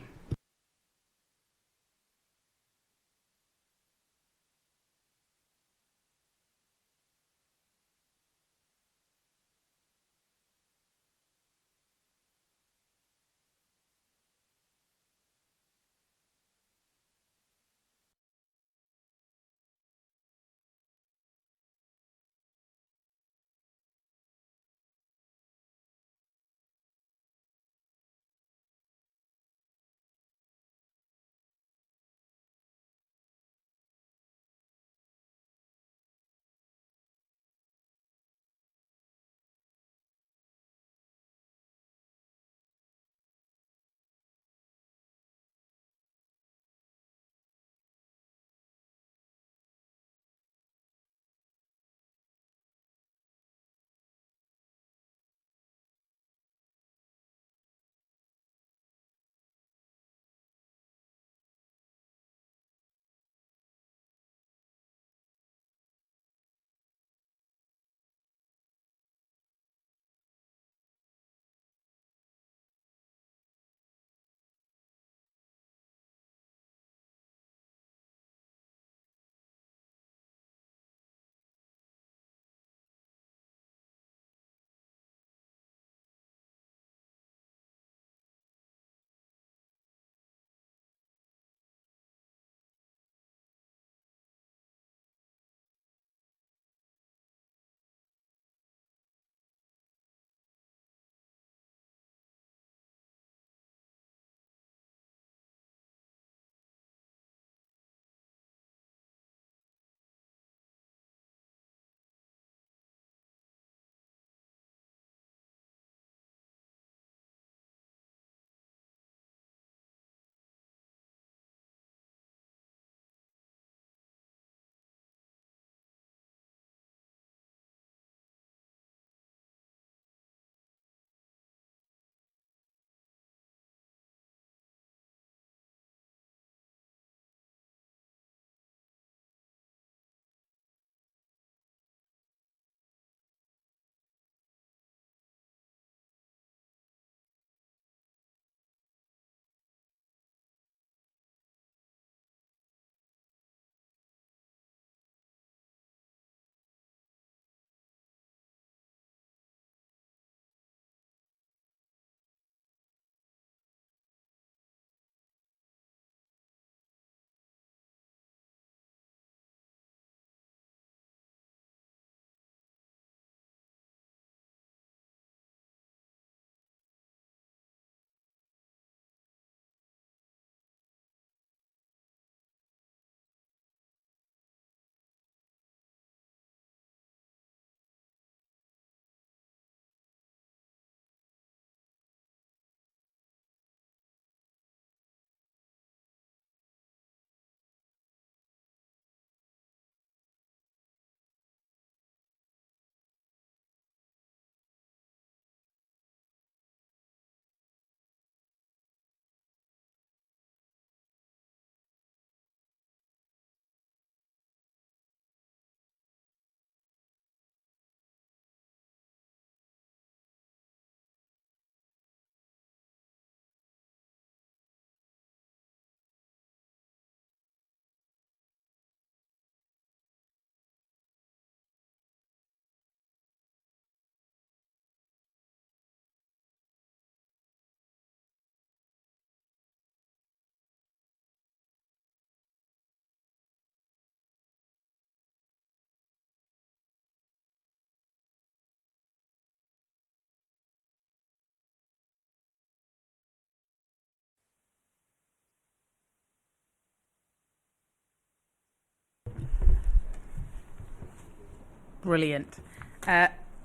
Brilliant.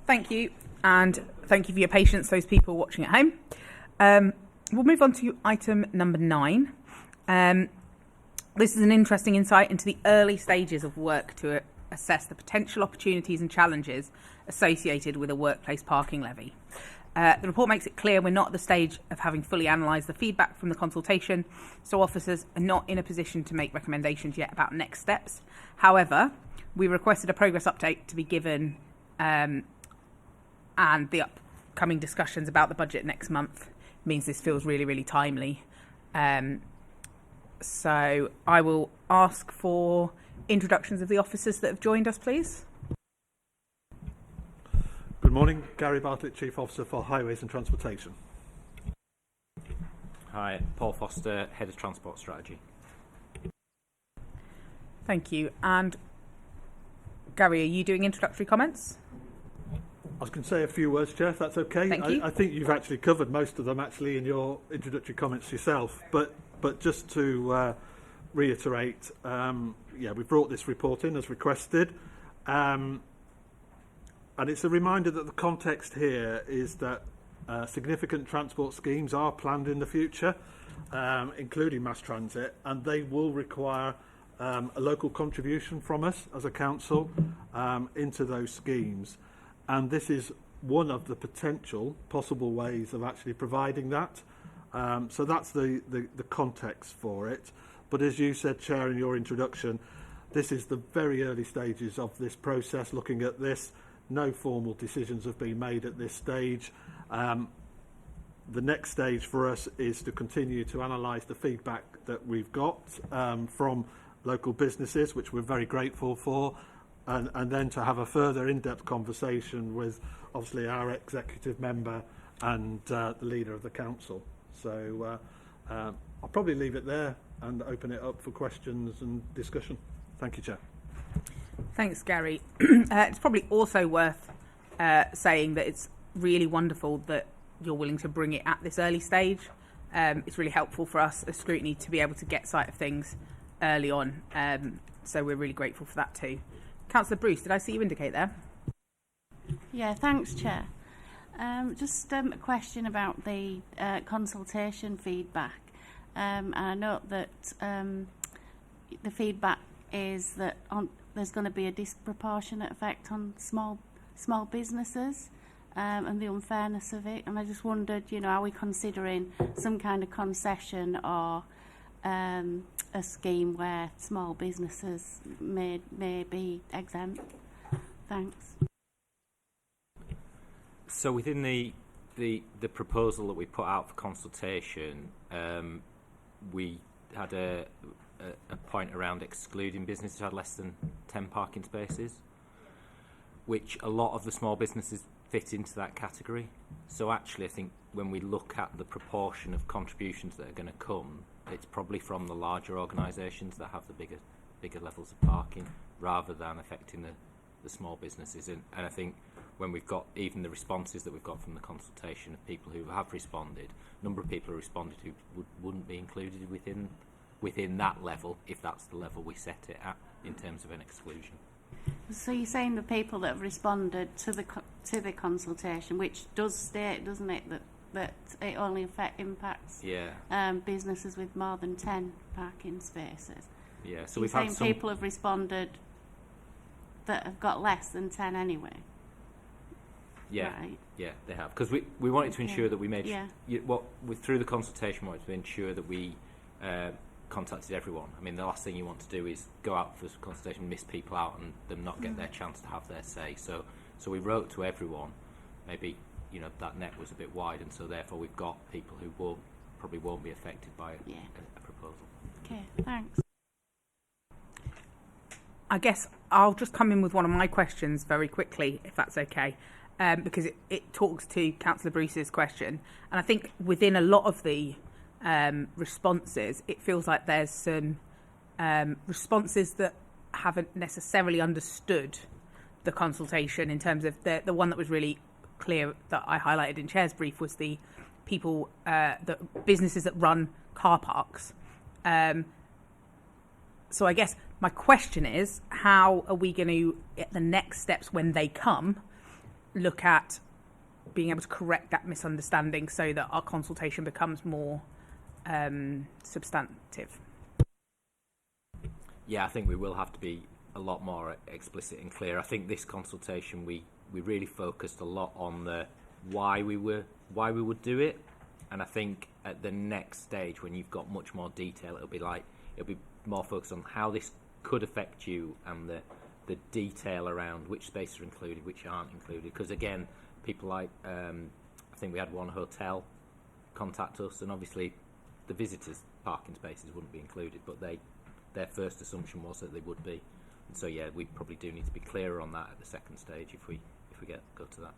Thank you, and thank you for your patience, those people watching at home. We'll move on to item number 9. This is an interesting insight into the early stages of work to assess the potential opportunities and challenges associated with a workplace parking levy. The report makes it clear we're not at the stage of having fully analysed the feedback from the consultation, so officers are not in a position to make recommendations yet about next steps. However, we requested a progress update to be given, and the upcoming discussions about the budget next month means this feels really, really timely. So I will ask for introductions of the officers that have joined us, please. Good morning, Gary Bartlett, Chief Officer for Highways and Transportation. Hi, Paul Foster, Head of Transport Strategy. Thank you. And Gary, are you doing introductory comments? I was going to say a few words, Chair, if that's okay. Thank you. I think you've actually covered most of them actually in your introductory comments yourself, but just to reiterate, we brought this report in as requested. And it's a reminder that the context here is that significant transport schemes are planned in the future, including mass transit, and they will require a local contribution from us as a council into those schemes. And this is one of the possible ways of actually providing that. So that's the context for it. But as you said, Chair, in your introduction, this is the very early stages of this process, looking at this. No formal decisions have been made at this stage. The next stage for us is to continue to analyse the feedback that we've got from local businesses, which we're very grateful for, and then to have a further in-depth conversation with, obviously, our executive member and the leader of the council. So I'll probably leave it there and open it up for questions and discussion. Thank you, Chair. Thanks, Gary. It's probably also worth saying that it's really wonderful that you're willing to bring it at this early stage. It's really helpful for us as Scrutiny to be able to get sight of things early on. So we're really grateful for that too. Councillor Bruce, did I see you indicate there? Yeah, thanks, Chair. Just a question about the consultation feedback. And I note that the feedback is that there's going to be a disproportionate effect on small businesses and the unfairness of it. And I just wondered, are we considering some kind of concession or a scheme where small businesses may be exempt? Thanks. So within the proposal that we put out for consultation, we had a point around excluding businesses who had less than 10 parking spaces, which a lot of the small businesses fit into that category. So actually, I think when we look at the proportion of contributions that are going to come, it's probably from the larger organisations that have the bigger levels of parking, rather than affecting the small businesses. And I think when we've got even the responses that we've got from the consultation of people who have responded, a number of people who responded who wouldn't be included within that level, if that's the level we set it at in terms of an exclusion. So you're saying the people that have responded to the consultation, which does state, doesn't it, that it only impacts businesses with more than 10 parking spaces. Yeah. So we've had some people have responded that have got less than 10 anyway. Yeah, right. Yeah, they have, because we wanted to ensure that we made through the consultation, we wanted to ensure that we contacted everyone. I mean, the last thing you want to do is go out for consultation, miss people out, and them not get their chance to have their say. So we wrote to everyone. Maybe that net was a bit wide, and so therefore we've got people who probably won't be affected by a proposal. Okay, thanks. I guess I'll just come in with one of my questions very quickly, if that's okay, because it talks to Councillor Bruce's question. And I think within a lot of the responses, it feels like there's some responses that haven't necessarily understood the consultation, in terms of the one that was really clear that I highlighted in Chair's brief was the people, the businesses that run car parks. So I guess My question is, how are we going to, at the next steps when they come, look at being able to correct that misunderstanding so that our consultation becomes more substantive? Yeah, I think we will have to be a lot more explicit and clear. I think this consultation we really focused a lot on the why we would do it, and I think at the next stage when you've got much more detail, it'll be more focused on how this could affect you and the detail around which spaces are included, which aren't included. Because again, people like I think we had one hotel contact us, and obviously the visitors' parking spaces wouldn't be included, but their first assumption was that they would be. And so yeah, we probably do need to be clearer on that at the second stage if we go to that.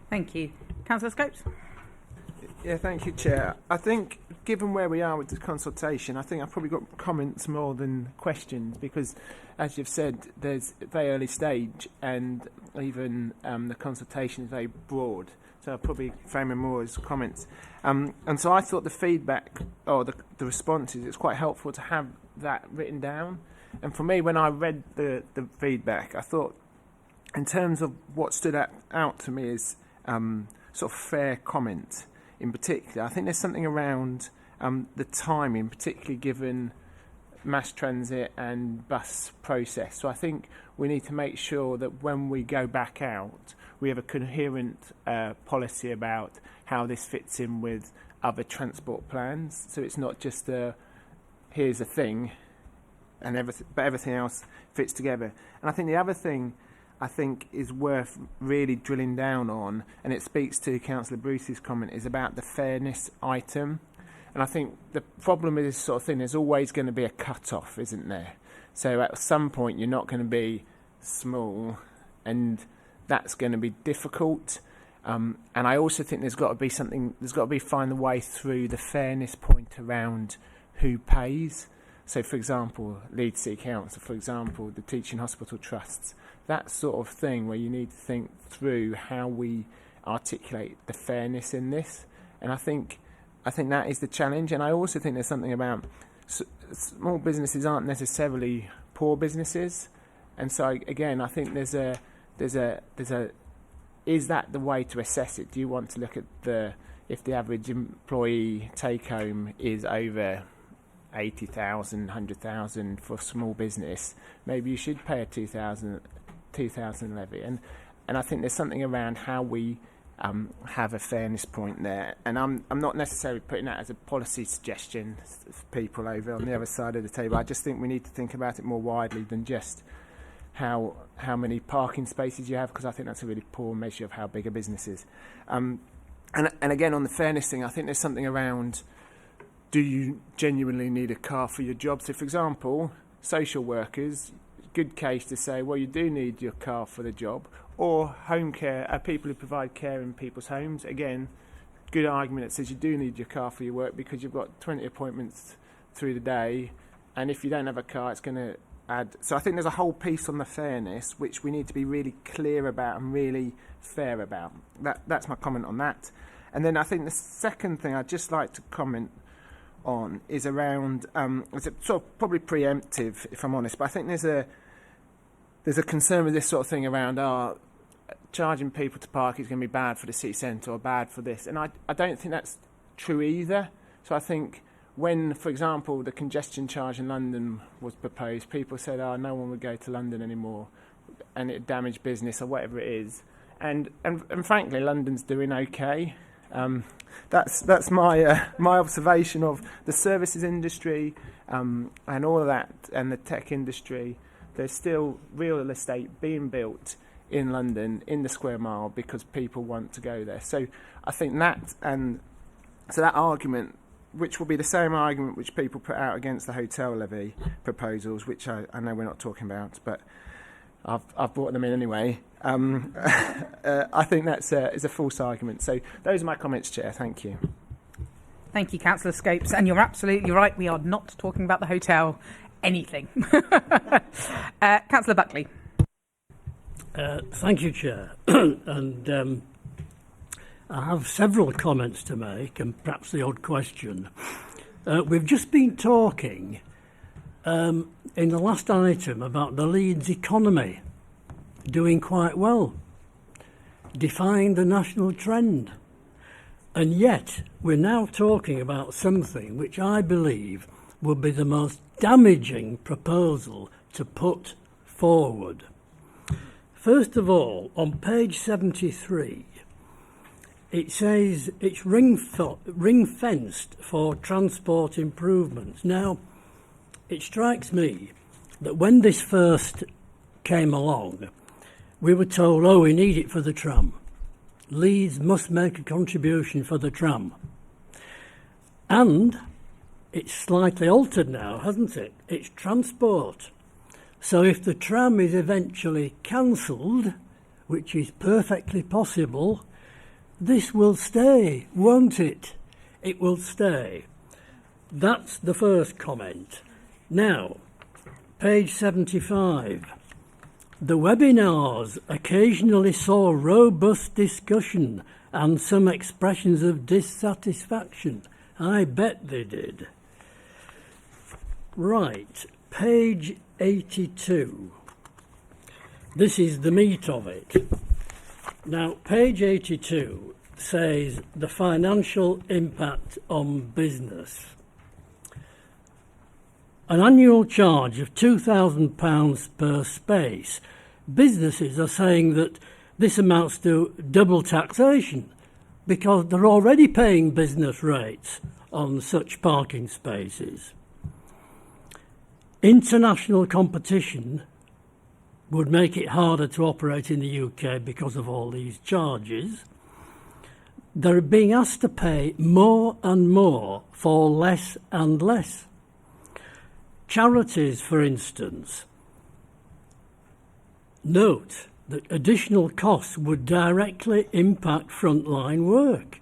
Thank you. Councillor Scopes? Yeah, thank you, Chair. I think, given where we are with the consultation, I think I've probably got comments more than questions because, as you've said, there's a very early stage and even the consultation is very broad. So I'll probably frame it more as comments. And so I thought the feedback or the responses, it's quite helpful to have that written down. And for me, when I read the feedback, I thought, in terms of what stood out to me is sort of fair comment in particular. I think there's something around the timing, particularly given mass transit and bus process. So I think we need to make sure that when we go back out, we have a coherent policy about how this fits in with other transport plans. So it's not just here's a thing, and everything else fits together. And I think the other thing I think is worth really drilling down on, and it speaks to Councillor Bruce's comment, is about the fairness item. And I think the problem with this sort of thing, there's always going to be a cut-off, isn't there? So at some point you're not going to be small, and that's going to be difficult. And I also think there's got to be find a way through the fairness point around who pays. So, for example, Leeds City Council, for example, the Teaching Hospital Trusts, that sort of thing where you need to think through how we articulate the fairness in this. And I think that is the challenge. And I also think there's something about small businesses aren't necessarily poor businesses. And so, again, I think there's a is that the way to assess it? Do you want to look at if the average employee take home is over 80,000, 100,000 for a small business? Maybe you should pay a 2,000 levy. And I think there's something around how we have a fairness point there. And I'm not necessarily putting that as a policy suggestion for people over on the other side of the table. I just think we need to think about it more widely than just how many parking spaces you have, because I think that's a really poor measure of how big a business is. And again, on the fairness thing, I think there's something around, do you genuinely need a car for your job? So, for example, social workers, good case to say, well, you do need your car for the job. Or home care, people who provide care in people's homes, again, good argument that says you do need your car for your work because you've got 20 appointments through the day, and if you don't have a car, it's going to add. So I think there's a whole piece on the fairness which we need to be really clear about and really fair about. That's my comment on that. And then I think the second thing I'd just like to comment on is around, it's sort of probably preemptive if I'm honest, but I think there's a concern with this sort of thing around charging people to park is going to be bad for the city centre or bad for this, and I don't think that's true either. So I think when, for example, the congestion charge in London was proposed, people said, no one would go to London anymore and it damaged business or whatever it is, and frankly London's doing okay. That's my observation of the services industry and all of that, and the tech industry. There's still real estate being built in London in the square mile because people want to go there. So I think that argument, which will be the same argument which people put out against the hotel levy proposals, which I know we're not talking about, but I've brought them in anyway. I think that's is a false argument. So those are my comments, Chair. Thank you. Thank you, Councillor Scopes. And you're absolutely right. We are not talking about the hotel anything. Councillor Buckley. Thank you, Chair. And I have several comments to make and perhaps the odd question. We've just been talking in the last item about the Leeds economy doing quite well, defying the national trend. And yet, we're now talking about something which I believe would be the most damaging proposal to put forward. First of all, on page 73, it says it's ring-fenced for transport improvements. Now, it strikes me that when this first came along, we were told, oh, we need it for the tram. Leeds must make a contribution for the tram. And it's slightly altered now, hasn't it? It's transport. So if the tram is eventually cancelled, which is perfectly possible, this will stay, won't it? It will stay. That's the first comment. Now, page 75. The webinars occasionally saw robust discussion and some expressions of dissatisfaction. I bet they did. Right, page 82. This is the meat of it. Now, page 82 says the financial impact on business. An annual charge of £2,000 per space. Businesses are saying that this amounts to double taxation because they're already paying business rates on such parking spaces. International competition would make it harder to operate in the UK because of all these charges. They're being asked to pay more and more for less and less. Charities, for instance, note that additional costs would directly impact frontline work.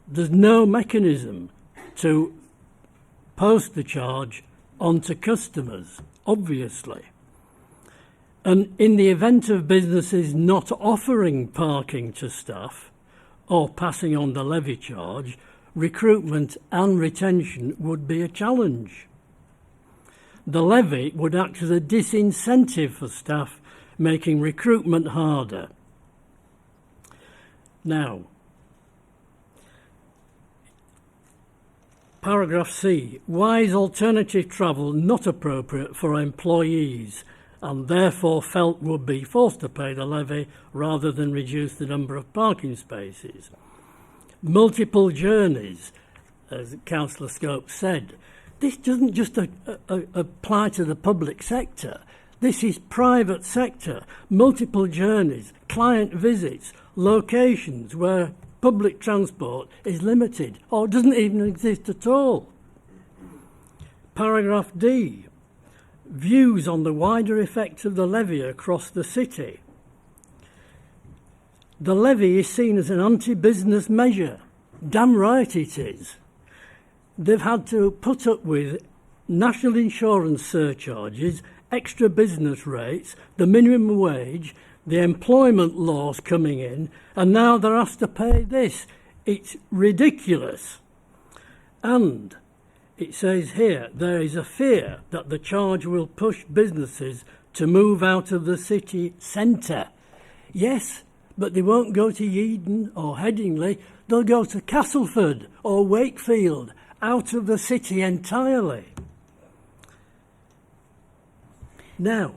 There's no mechanism to post the charge onto customers, obviously. And in the event of businesses not offering parking to staff or passing on the levy charge, recruitment and retention would be a challenge. The levy would act as a disincentive for staff, making recruitment harder. Now, paragraph C. Why is alternative travel not appropriate for employees and therefore felt would be forced to pay the levy rather than reduce the number of parking spaces? Multiple journeys, as Councillor Scopes said. This doesn't just apply to the public sector. This is private sector, multiple journeys, client visits, locations where public transport is limited or doesn't even exist at all. Paragraph D. Views on the wider effects of the levy across the city. The levy is seen as an anti-business measure. Damn right it is. They've had to put up with national insurance surcharges, extra business rates, the minimum wage, the employment laws coming in, and now they're asked to pay this. It's ridiculous. And it says here, there is a fear that the charge will push businesses to move out of the city centre. Yes, but they won't go to Yeadon or Headingley, they'll go to Castleford or Wakefield, out of the city entirely. Now,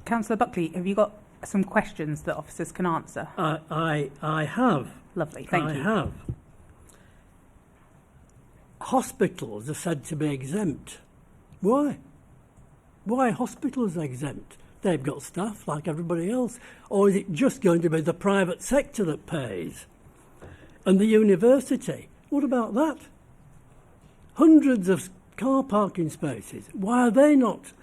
Councillor Buckley, have you got some questions that officers can answer? I have. Lovely, thank you. I have. Hospitals are said to be exempt. Why? Why hospitals exempt? They've got staff like everybody else. Or is it just going to be the private sector that pays? And the university, what about that? Hundreds of car parking spaces. Why are they not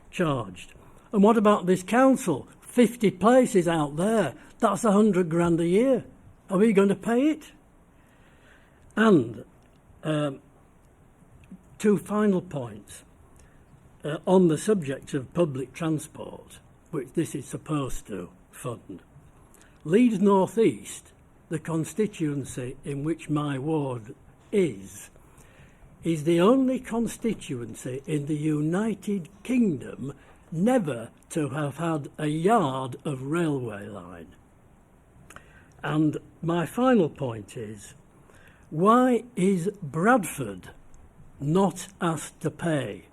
charged? And what about this council? 50 places out there. That's £100,000 a year. Are we going to pay it? And two final points on the subject of public transport, which this is supposed to fund. Leeds North East, the constituency in which my ward is is the only constituency in the United Kingdom never to have had a yard of railway line. And my final point is, why is Bradford not asked to pay?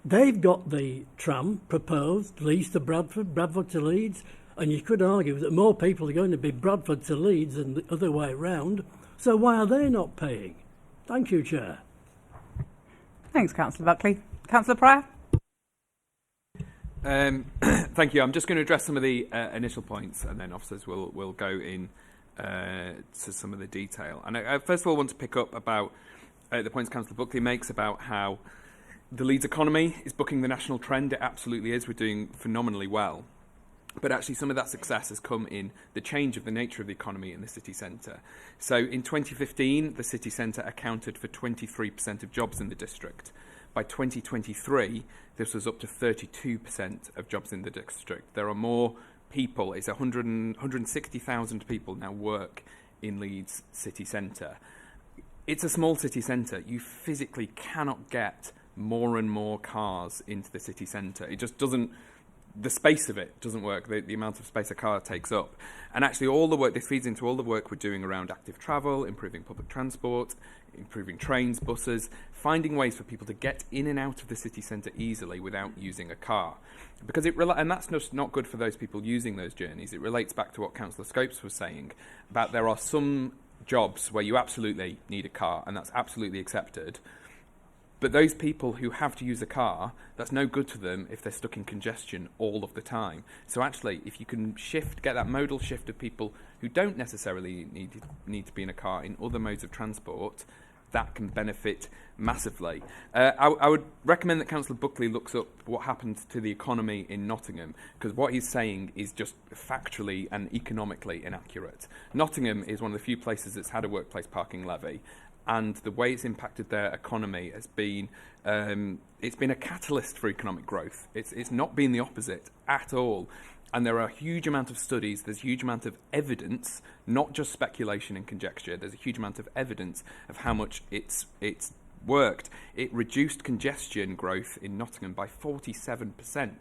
They've got the tram proposed, Leeds to Bradford, Bradford to Leeds, and you could argue that more people are going to be Bradford to Leeds than the other way round. So why are they not paying? Thank you, Chair. Thanks, Councillor Buckley. Councillor Pryor? Thank you. I'm just going to address some of the initial points, and then officers will go in to some of the detail. And I first of all want to pick up about the points Councillor Buckley makes about how the Leeds economy is bucking the national trend. It absolutely is. We're doing phenomenally well. But actually some of that success has come in the change of the nature of the economy in the city centre. So in 2015, the city centre accounted for 23% of jobs in the district. By 2023, this was up to 32% of jobs in the district. There are more people, it's 160,000 people now work in Leeds city centre. It's a small city centre. You physically cannot get more and more cars into the city centre. It just doesn't, the space of it doesn't work, the amount of space a car takes up. And actually all the work, this feeds into all the work we're doing around active travel, improving public transport, improving trains, buses, finding ways for people to get in and out of the city centre easily without using a car. Because and that's just not good for those people using those journeys. It relates back to what Councillor Scopes was saying about there are some jobs where you absolutely need a car, and that's absolutely accepted. But those people who have to use a car, that's no good to them if they're stuck in congestion all of the time. So actually, if you can get that modal shift of people who don't necessarily need to be in a car in other modes of transport, that can benefit massively. I would recommend that Councillor Buckley looks up what happened to the economy in Nottingham, because what he's saying is just factually and economically inaccurate. Nottingham is one of the few places that's had a workplace parking levy, and the way it's impacted their economy has been, it's been a catalyst for economic growth. It's not been the opposite at all. And there are a huge amount of studies, there's a huge amount of evidence, not just speculation and conjecture, there's a huge amount of evidence of how much it's worked. It reduced congestion growth in Nottingham by 47%.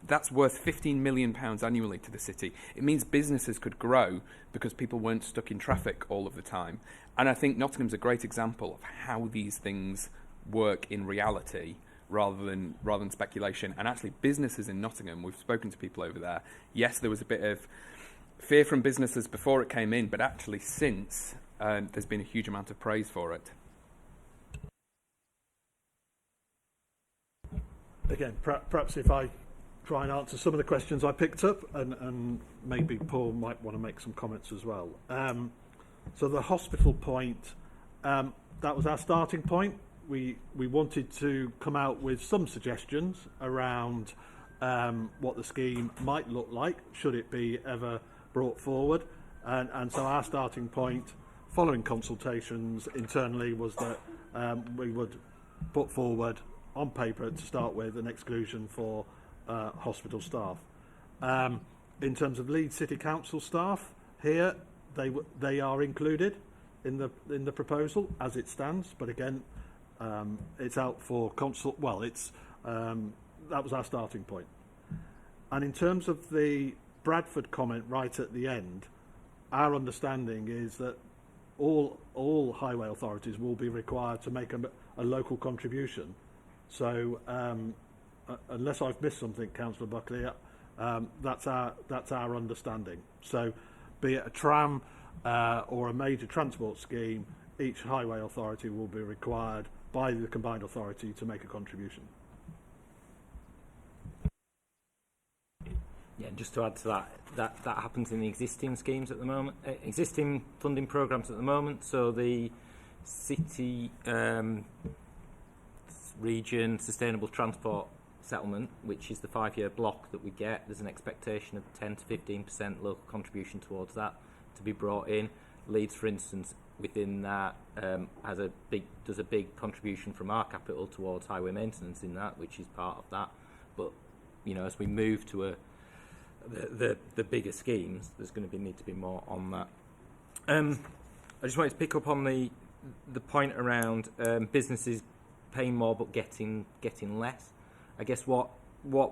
That's worth £15 million annually to the city. It means businesses could grow because people weren't stuck in traffic all of the time. And I think Nottingham's a great example of how these things work in reality rather than speculation. And actually businesses in Nottingham, we've spoken to people over there. Yes, there was a bit of fear from businesses before it came in, but actually since, there's been a huge amount of praise for it. Again, perhaps if I try and answer some of the questions I picked up, and maybe Paul might want to make some comments as well. So the hospital point, that was our starting point. We wanted to come out with some suggestions around what the scheme might look like, should it be ever brought forward. And so our starting point, following consultations internally, was that we would put forward on paper to start with an exclusion for hospital staff. In terms of Leeds City Council staff, here they are included in the proposal as it stands. But again, it's out for consult. Well, that was our starting point. And in terms of the Bradford comment right at the end, our understanding is that all highway authorities will be required to make a local contribution. So unless I've missed something, Councillor Buckley, that's our understanding. So be it a tram or a major transport scheme, each highway authority will be required by the combined authority to make a contribution. Yeah, just to add to that happens in the existing schemes at the moment, existing funding programmes at the moment. So the city region sustainable transport settlement, which is the 5-year block that we get, there's an expectation of 10 to 15% local contribution towards that to be brought in. Leeds, for instance, within that does a big contribution from our capital towards highway maintenance in that, which is part of that. But as we move to the bigger schemes, there's going to need to be more on that. I just wanted to pick up on the the point around businesses paying more but getting less. I guess what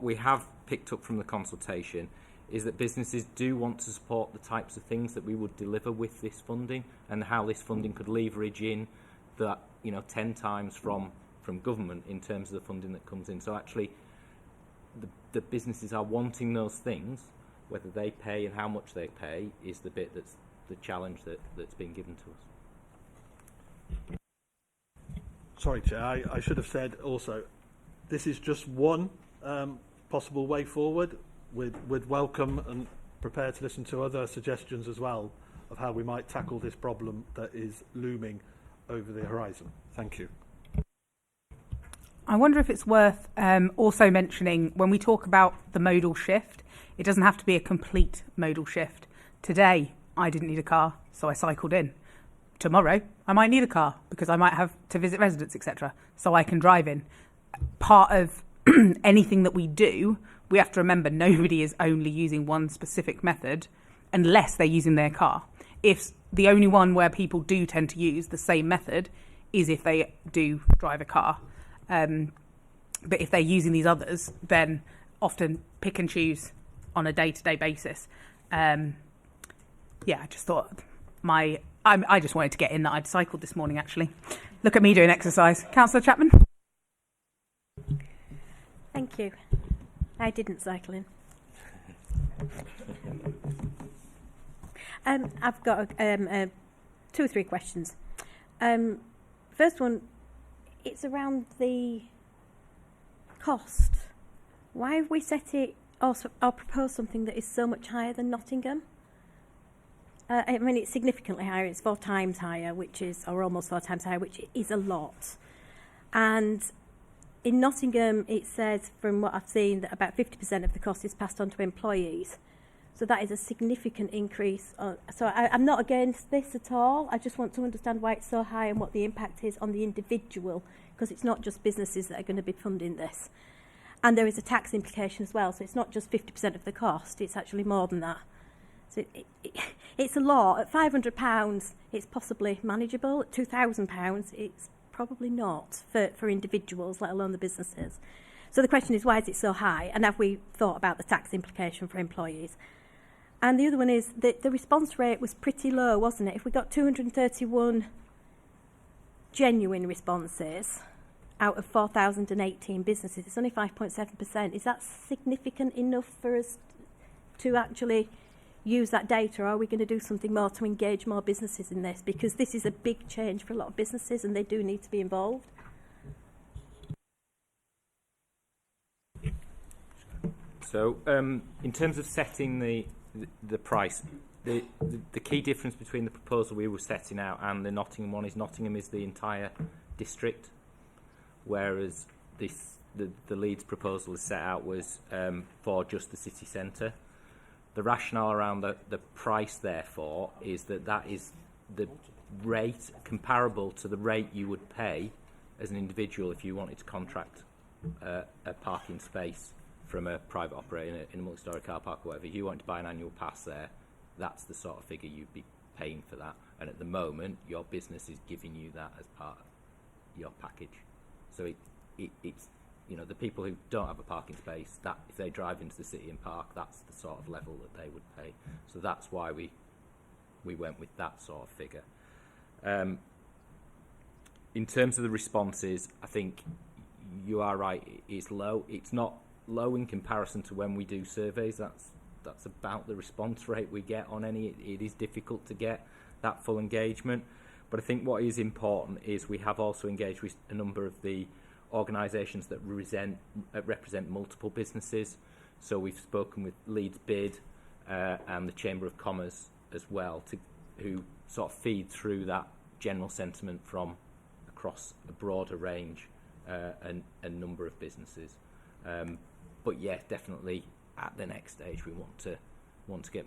we have picked up from the consultation is that businesses do want to support the types of things that we would deliver with this funding, and how this funding could leverage in that 10 times from government in terms of the funding that comes in. So actually the businesses are wanting those things. Whether they pay and how much they pay is the bit that's the challenge that's been given to us. Sorry, Chair, I should have said also, this is just one possible way forward. We'd welcome and prepared to listen to other suggestions as well of how we might tackle this problem that is looming over the horizon. Thank you. I wonder if it's worth also mentioning, when we talk about the modal shift, it doesn't have to be a complete modal shift. Today, I didn't need a car, so I cycled in. Tomorrow, I might need a car because I might have to visit residents, etc., so I can drive in. Part of anything that we do, we have to remember nobody is only using one specific method unless they're using their car. If the only one where people do tend to use the same method is if they do drive a car. But if they're using these others, then often pick and choose on a day-to-day basis. I just thought I just wanted to get in that I'd cycled this morning, actually. Look at me doing exercise. Councillor Chapman? Thank you. I didn't cycle in. I've got 2 or 3 questions. First one, it's around the cost. Why have we set it or proposed something that is so much higher than Nottingham? I mean, it's significantly higher. It's 4 times higher, or almost 4 times higher, which is a lot. And in Nottingham, it says, from what I've seen, that about 50% of the cost is passed on to employees. So that is a significant increase. So I'm not against this at all. I just want to understand why it's so high and what the impact is on the individual, because it's not just businesses that are going to be funding this. And there is a tax implication as well. So it's not just 50% of the cost. It's actually more than that. So it's a lot. At £500, it's possibly manageable. At £2,000, it's probably not for individuals, let alone the businesses. So the question is, why is it so high? And have we thought about the tax implication for employees? And the other one is that the response rate was pretty low, wasn't it? If we got 231 genuine responses out of 4,018 businesses, it's only 5.7%. Is that significant enough for us to actually use that data, or are we going to do something more to engage more businesses in this? Because this is a big change for a lot of businesses and they do need to be involved. So in terms of setting the price, the key difference between the proposal we were setting out and the Nottingham one is Nottingham is the entire district, whereas the Leeds proposal is set out was for just the city centre. The rationale around the price, therefore, is that is the rate comparable to the rate you would pay as an individual if you wanted to contract a parking space from a private operator in a multi-storey car park or whatever. If you wanted to buy an annual pass there, that's the sort of figure you'd be paying for that. And at the moment, your business is giving you that as part of your package. So it's the people who don't have a parking space, that if they drive into the city and park, that's the sort of level that they would pay. So that's why we went with that sort of figure. In terms of the responses, I think you are right, it's low. It's not low in comparison to when we do surveys. That's about the response rate we get on any. It is difficult to get that full engagement. But I think what is important is we have also engaged with a number of the organisations that represent multiple businesses. So we've spoken with Leeds Bid and the Chamber of Commerce as well, who sort of feed through that general sentiment from across a broader range and a number of businesses. But yeah, definitely at the next stage we want to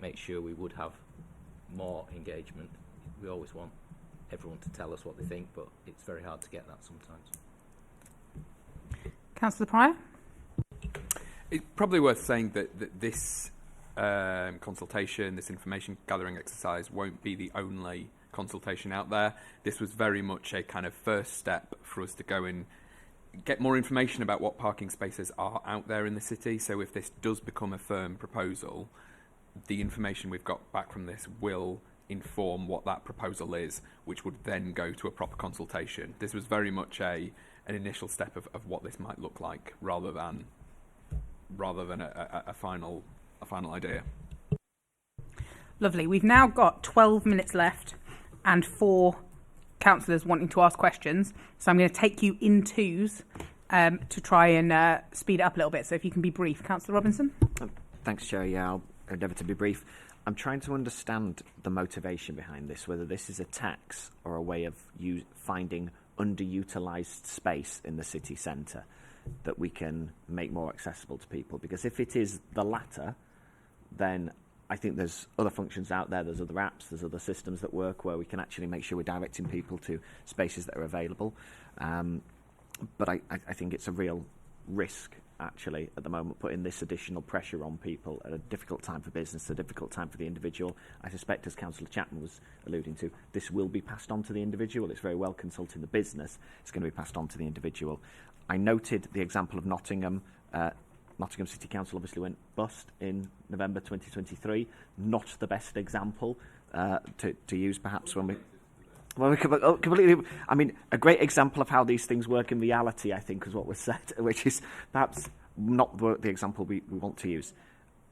make sure we would have more engagement. We always want everyone to tell us what they think, but it's very hard to get that sometimes. Councillor Pryor? It's probably worth saying that this consultation, this information gathering exercise won't be the only consultation out there. This was very much a kind of first step for us to go and get more information about what parking spaces are out there in the city. So if this does become a firm proposal, the information we've got back from this will inform what that proposal is, which would then go to a proper consultation. This was very much an initial step of what this might look like, rather than a final idea. Lovely. We've now got 12 minutes left and 4 councillors wanting to ask questions. So I'm going to take you in twos to try and speed it up a little bit. So if you can be brief. Councillor Robinson. Thanks, Chair. Yeah, I'll endeavour to be brief. I'm trying to understand the motivation behind this, whether this is a tax or a way of finding underutilised space in the city centre that we can make more accessible to people. Because if it is the latter, then I think there's other functions out there, there's other apps, there's other systems that work where we can actually make sure we're directing people to spaces that are available. But I think it's a real risk, actually, at the moment, putting this additional pressure on people at a difficult time for business, a difficult time for the individual. I suspect, as Councillor Chapman was alluding to, this will be passed on to the individual. It's very well consulting the business. It's going to be passed on to the individual. I noted the example of Nottingham. Nottingham City Council obviously went bust in November 2023. Not the best example to use, perhaps, when we completely. I mean, a great example of how these things work in reality, I think, is what was said, which is perhaps not the example we want to use.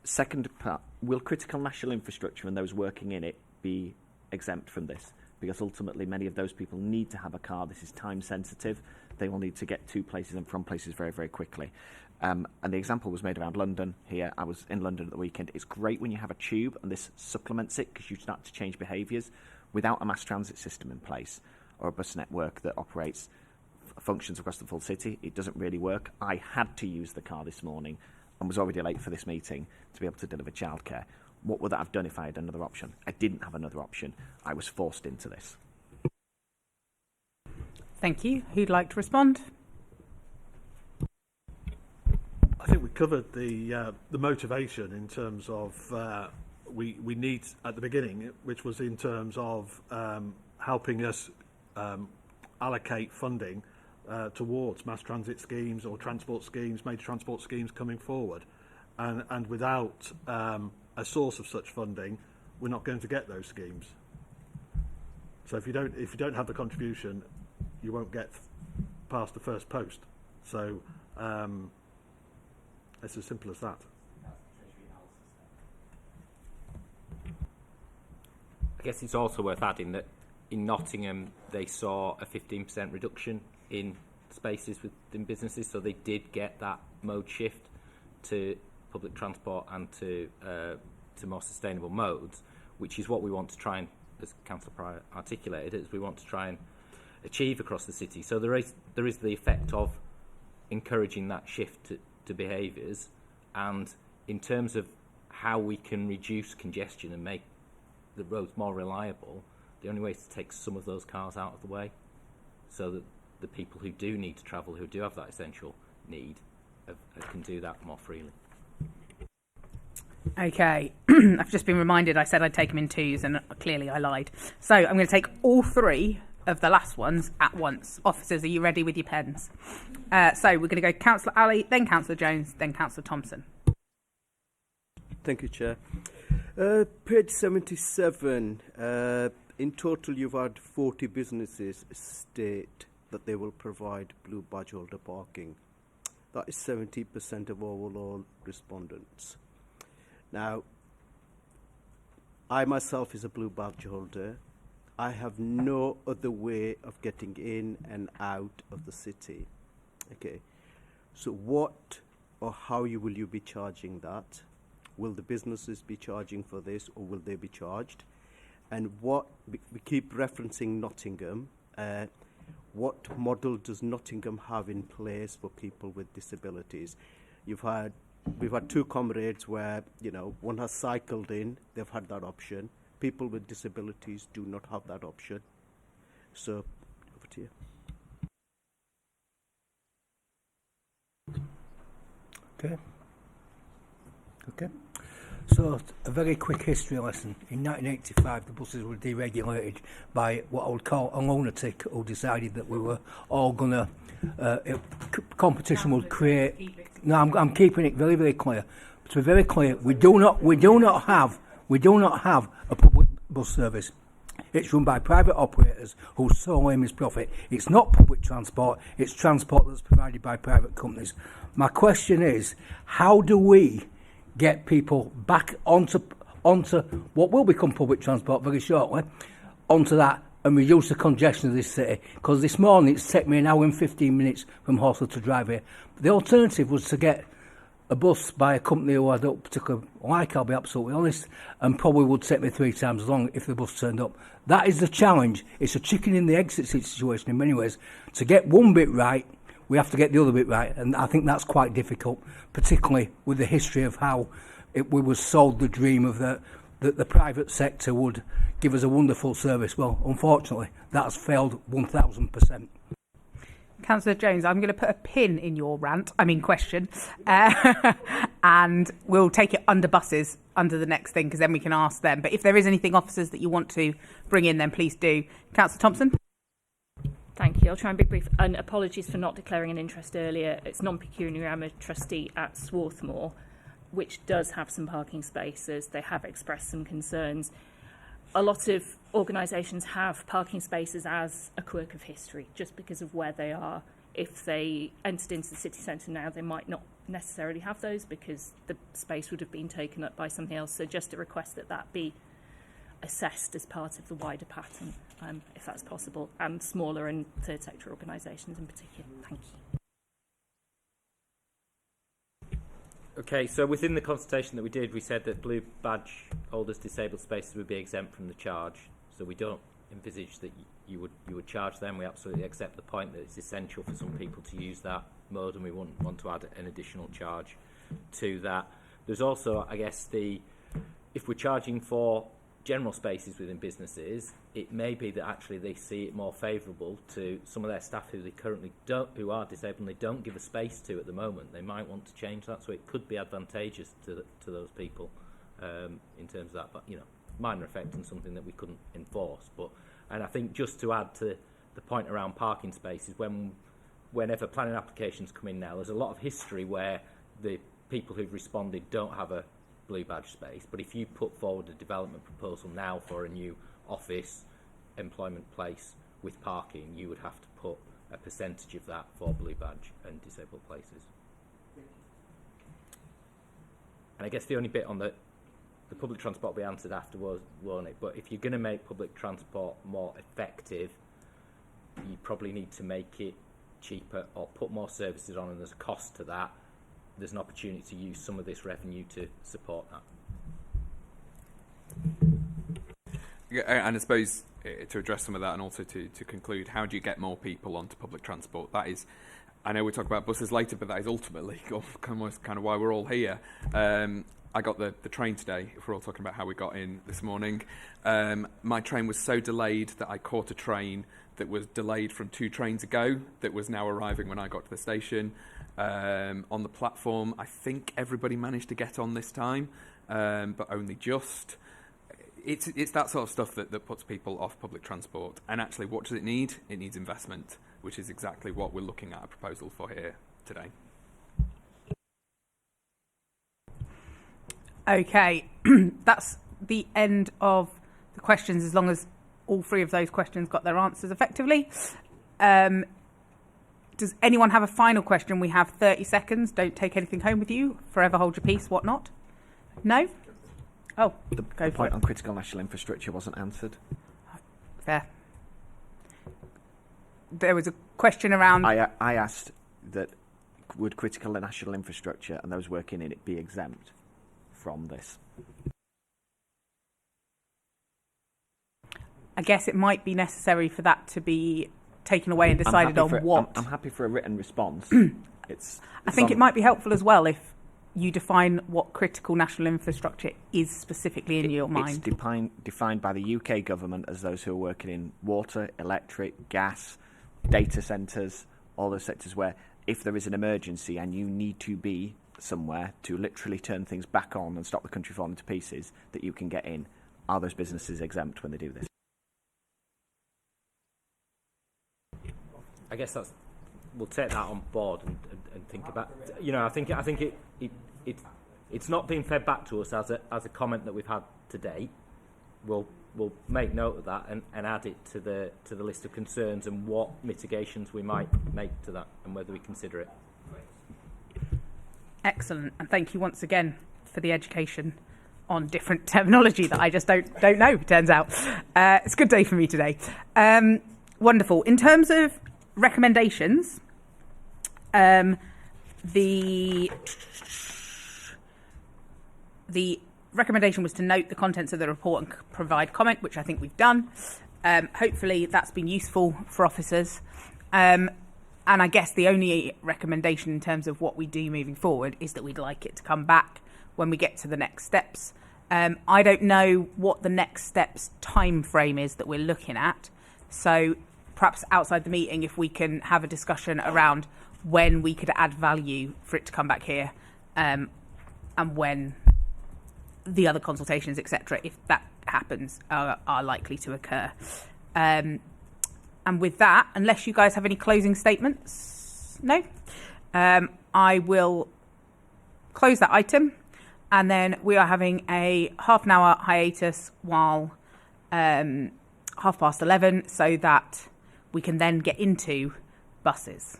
Second part: will critical national infrastructure and those working in it be exempt from this? Because ultimately, many of those people need to have a car. This is time sensitive. They will need to get to places and from places very, very quickly. And the example was made around London here. I was in London at the weekend. It's great when you have a tube and this supplements it, because you start to change behaviours. Without a mass transit system in place or a bus network that operates functions across the full city, it doesn't really work. I had to use the car this morning and was already late for this meeting to be able to deliver childcare. What would that have done if I had another option? I didn't have another option. I was forced into this. Thank you. Who'd like to respond? I think we covered the motivation in terms of we need at the beginning, which was in terms of helping us allocate funding towards mass transit schemes or transport schemes, major transport schemes coming forward, and without a source of such funding, we're not going to get those schemes. So if you don't have the contribution, you won't get past the first post. So it's as simple as that. I guess it's also worth adding that in Nottingham they saw a 15% reduction in spaces within businesses, so they did get that mode shift to public transport and to more sustainable modes, which is what we want to try and, as Councillor Pryor articulated, is we want to try and achieve across the city. So there is the effect of encouraging that shift to behaviours, and in terms of how we can reduce congestion and make the roads more reliable, the only way is to take some of those cars out of the way, so that the people who do need to travel, who do have that essential need, can do that more freely. Okay, I've just been reminded I said I'd take them in twos, and clearly I lied. So I'm going to take all 3 of the last ones at once. Officers, are you ready with your pens? So we're going to go Councillor Ali, then Councillor Jones, then Councillor Thompson. Thank you, Chair. Page 77, in total you've had 40 businesses state that they will provide blue badge holder parking. That is 70% of overall respondents. Now, I myself is a blue badge holder. I have no other way of getting in and out of the city. Okay, so what or how will you be charging that? Will the businesses be charging for this, or will they be charged? And what we keep referencing Nottingham. What model does Nottingham have in place for people with disabilities? We've had 2 comrades where, one has cycled in, they've had that option. People with disabilities do not have that option. So, over to you. So, a very quick history lesson. In 1985, the buses were deregulated by what I would call a lunatic who decided that we were all going to... competition would create... No, I'm keeping it very, very clear. To be very clear, we do not have a public bus service. It's run by private operators whose sole aim is profit. It's not public transport, it's transport that's provided by private companies. My question is, how do we get people back onto what will become public transport very shortly, onto that, and reduce the congestion of this city? Because this morning it's taken me an hour and 15 minutes from Horsell to drive here. The alternative was to get a bus by a company who I don't particularly like, I'll be absolutely honest, and probably would take me 3 times as long if the bus turned up. That is the challenge. It's a chicken in the egg situation in many ways. To get one bit right, we have to get the other bit right, and I think that's quite difficult, particularly with the history of how we was sold the dream of that the private sector would give us a wonderful service. Well, unfortunately, that has failed 1,000%. Councillor Jones, I'm going to put a pin in your question, and we'll take it under buses, under the next thing, because then we can ask them. But if there is anything, officers, that you want to bring in, then please do. Councillor Thompson? Thank you. I'll try and be brief. And apologies for not declaring an interest earlier. It's non-pecuniary. I'm a trustee at Swarthmore, which does have some parking spaces. They have expressed some concerns. A lot of organisations have parking spaces as a quirk of history, just because of where they are. If they entered into the city centre now, they might not necessarily have those because the space would have been taken up by something else. So just a request that be assessed as part of the wider pattern, if that's possible, and smaller and third sector organisations in particular. Thank you. Okay, so within the consultation that we did, we said that blue badge holders' disabled spaces would be exempt from the charge. So we don't envisage that you would charge them. We absolutely accept the point that it's essential for some people to use that mode, and we wouldn't want to add an additional charge to that. There's also, I guess, if we're charging for general spaces within businesses, it may be that actually they see it more favourable to some of their staff who they currently don't, who are disabled and they don't give a space to at the moment. They might want to change that, so it could be advantageous to those people in terms of that. But minor effect and something that we couldn't enforce. And I think just to add to the point around parking spaces, whenever planning applications come in now, there's a lot of history where the people who've responded don't have a blue badge space, but if you put forward a development proposal now for a new office employment place with parking, you would have to put a percentage of that for blue badge and disabled places. And I guess the only bit on the public transport will be answered afterwards, won't it? But if you're going to make public transport more effective, you probably need to make it cheaper or put more services on, and there's a cost to that. There's an opportunity to use some of this revenue to support that. Yeah, and I suppose to address some of that and also to conclude, how do you get more people onto public transport? That is, I know we'll talk about buses later, but that is ultimately kind of why we're all here. I got the train today, if we're all talking about how we got in this morning. My train was so delayed that I caught a train that was delayed from 2 trains ago that was now arriving when I got to the station. On the platform, I think everybody managed to get on this time, but only just. It's that sort of stuff that puts people off public transport. And actually, what does it need? It needs investment, which is exactly what we're looking at a proposal for here today. Okay, that's the end of the questions, as long as all 3 of those questions got their answers effectively. Does anyone have a final question? We have 30 seconds. Don't take anything home with you. Forever hold your peace, whatnot. No? Oh, the point on critical national infrastructure wasn't answered. Fair. There was a question around... I asked that would critical national infrastructure and those working in it be exempt from this? I guess it might be necessary for that to be taken away and decided on what. I'm happy for a written response. I think it might be helpful as well if you define what critical national infrastructure is specifically in your mind. It's defined by the UK government as those who are working in water, electric, gas, data centres, all those sectors where if there is an emergency and you need to be somewhere to literally turn things back on and stop the country falling to pieces that you can get in, are those businesses exempt when they do this? I guess we'll take that on board and think about. I think it's not been fed back to us as a comment that we've had to date. We'll make note of that and add it to the list of concerns and what mitigations we might make to that and whether we consider it. Excellent, and thank you once again for the education on different terminology that I just don't know. Turns out, it's a good day for me today. Wonderful. In terms of recommendations, the recommendation was to note the contents of the report and provide comment, which I think we've done. Hopefully that's been useful for officers. And I guess the only recommendation in terms of what we do moving forward is that we'd like it to come back when we get to the next steps. I don't know what the next steps time frame is that we're looking at. So perhaps outside the meeting, if we can have a discussion around when we could add value for it to come back here, and when the other consultations, etc., if that happens, are likely to occur. And with that, unless you guys have any closing statements, no, I will close that item, and then we are having a half-an-hour hiatus while 11:30, so that we can then get into buses.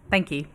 Thank you.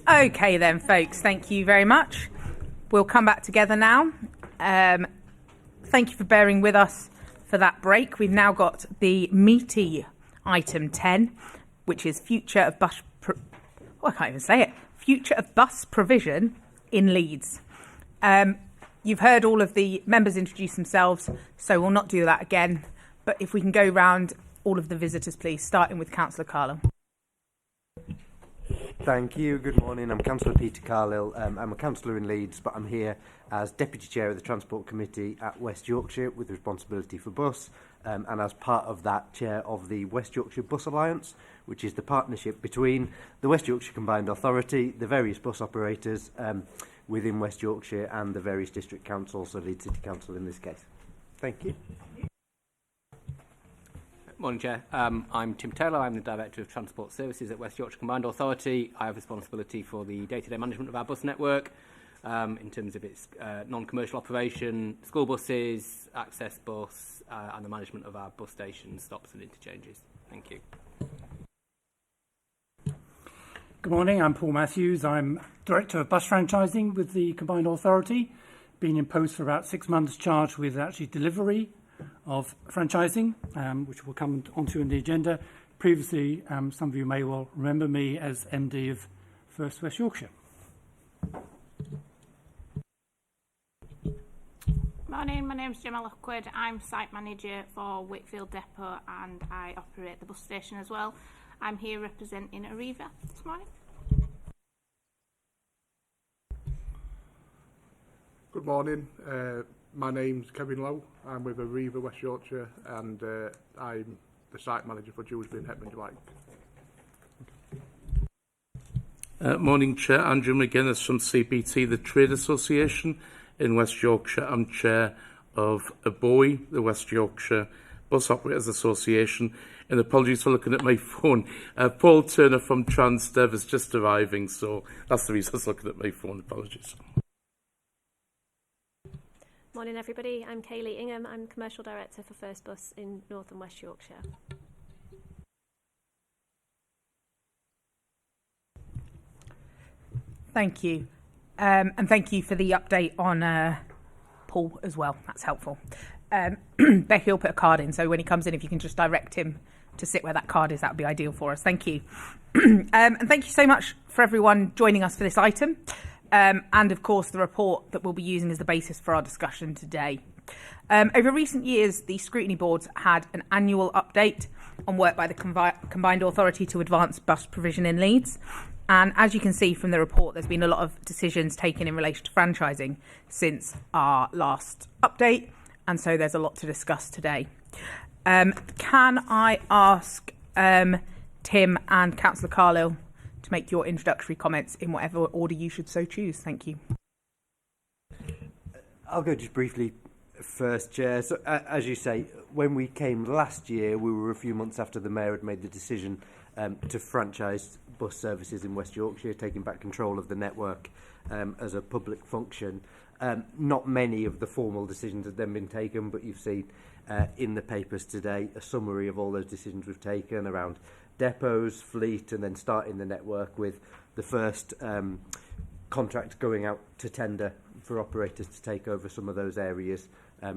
Okay then, folks, thank you very much. We'll come back together now. Thank you for bearing with us for that break. We've now got the meaty item 10, which is future of bus... I can't even say it. Future of bus provision in Leeds. You've heard all of the members introduce themselves, so we'll not do that again. But if we can go round all of the visitors, please, starting with Councillor Carlisle. Thank you. Good morning. I'm Councillor Peter Carlisle. I'm a councillor in Leeds, but I'm here as Deputy Chair of the Transport Committee at West Yorkshire with responsibility for bus, and as part of that, Chair of the West Yorkshire Bus Alliance, which is the partnership between the West Yorkshire Combined Authority, the various bus operators within West Yorkshire, and the various district councils, so Leeds City Council in this case. Thank you. Morning, Chair. I'm Tim Taylor. I'm the Director of Transport Services at West Yorkshire Combined Authority. I have responsibility for the day-to-day management of our bus network in terms of its non-commercial operation, school buses, access bus, and the management of our bus stations, stops and interchanges. Thank you. Good morning. I'm Paul Matthews. I'm Director of Bus Franchising with the Combined Authority. Been in post for about 6 months, charged with actually delivery of franchising, which we'll come onto in the agenda. Previously, some of you may well remember me as MD of First West Yorkshire. Morning, my name's Gemma Lockwood. I'm Site Manager for Wakefield Depot and I operate the bus station as well. I'm here representing Arriva this morning. Good morning. My name's Kevin Lowe. I'm with Arriva West Yorkshire and I'm the site manager for Dewsbury and Hetman Delight. Morning, Chair. Andrew McGuinness from CBT, the Trade Association in West Yorkshire. I'm Chair of ABOI, the West Yorkshire Bus Operators Association. And apologies for looking at my phone. Paul Turner from Transdev is just arriving, so that's the reason I was looking at my phone. Apologies. Morning everybody, I'm Kaylee Ingham, I'm Commercial Director for First Bus in North and West Yorkshire. Thank you. And thank you for the update on Paul as well, that's helpful. Becky will put a card in, so when he comes in, if you can just direct him to sit where that card is, that would be ideal for us. Thank you. And thank you so much for everyone joining us for this item. And of course the report that we'll be using as the basis for our discussion today. Over recent years, the Scrutiny Boards had an annual update on work by the Combined Authority to advance bus provision in Leeds. And as you can see from the report, there's been a lot of decisions taken in relation to franchising since our last update. And so there's a lot to discuss today. Can I ask Tim and Councillor Carlisle to make your introductory comments in whatever order you should so choose? Thank you. I'll go just briefly first, Chair. So, as you say, when we came last year, we were a few months after the Mayor had made the decision to franchise bus services in West Yorkshire, taking back control of the network as a public function. Not many of the formal decisions have then been taken, but you've seen in the papers today a summary of all those decisions we've taken around depots, fleet, and then starting the network with the first contract going out to tender for operators to take over some of those areas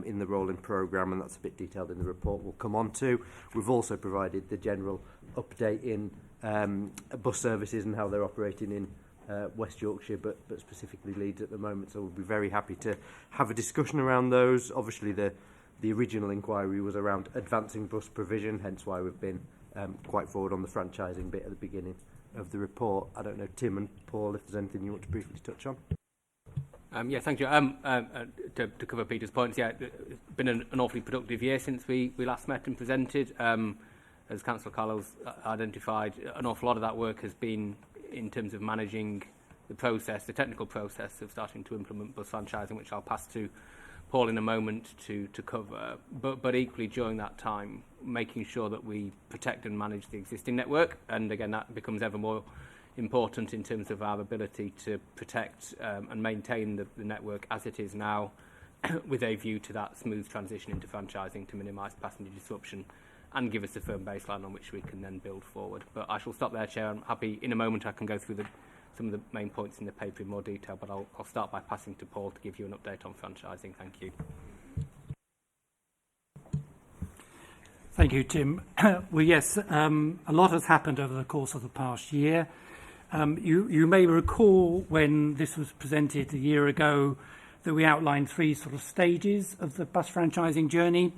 in the rolling programme, and that's a bit detailed in the report we'll come on to. We've also provided the general update in bus services and how they're operating in West Yorkshire, but specifically Leeds at the moment, so we'll be very happy to have a discussion around those. Obviously the original inquiry was around advancing bus provision, hence why we've been quite forward on the franchising bit at the beginning of the report. I don't know, Tim and Paul, if there's anything you want to briefly touch on. Yeah, thank you. To cover Peter's points, yeah, it's been an awfully productive year since we last met and presented. As Councillor Carlisle's identified, an awful lot of that work has been in terms of managing the process, the technical process of starting to implement bus franchising, which I'll pass to Paul in a moment to cover. But equally during that time, making sure that we protect and manage the existing network, and again that becomes ever more important in terms of our ability to protect and maintain the network as it is now, with a view to that smooth transition into franchising to minimise passenger disruption and give us a firm baseline on which we can then build forward. But I shall stop there, Chair. I'm happy in a moment I can go through some of the main points in the paper in more detail, but I'll start by passing to Paul to give you an update on franchising. Thank you. Thank you, Tim. Well, yes, a lot has happened over the course of the past year. You may recall when this was presented a year ago that we outlined 3 sort of stages of the bus franchising journey,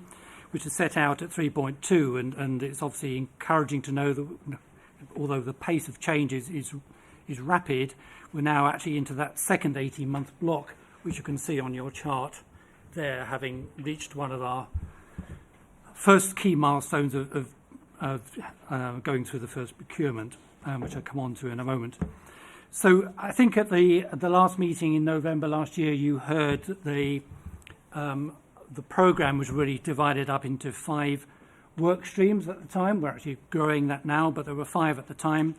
which is set out at 3.2, and it's obviously encouraging to know that although the pace of change is rapid, we're now actually into that second 18-month block, which you can see on your chart there, having reached one of our first key milestones of going through the first procurement, which I'll come on to in a moment. So I think at the last meeting in November last year, you heard that the programme was really divided up into 5 work streams at the time. We're actually growing that now, but there were 5 at the time,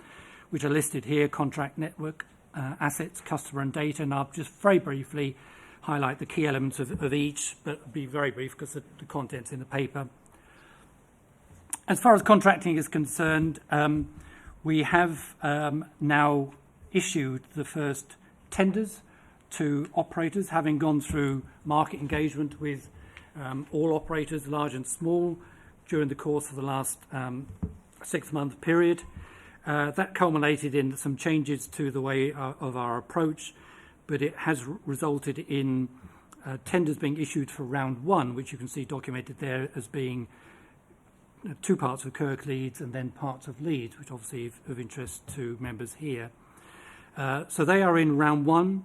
which are listed here: contract, network, assets, customer and data. And I'll just very briefly highlight the key elements of each, but be very brief because the content's in the paper. As far as contracting is concerned, we have now issued the first tenders to operators, having gone through market engagement with all operators, large and small, during the course of the last 6-month period. That culminated in some changes to the way of our approach, but it has resulted in tenders being issued for round 1, which you can see documented there as being 2 parts of Kirk Leeds and then parts of Leeds, which obviously is of interest to members here. So they are in round 1,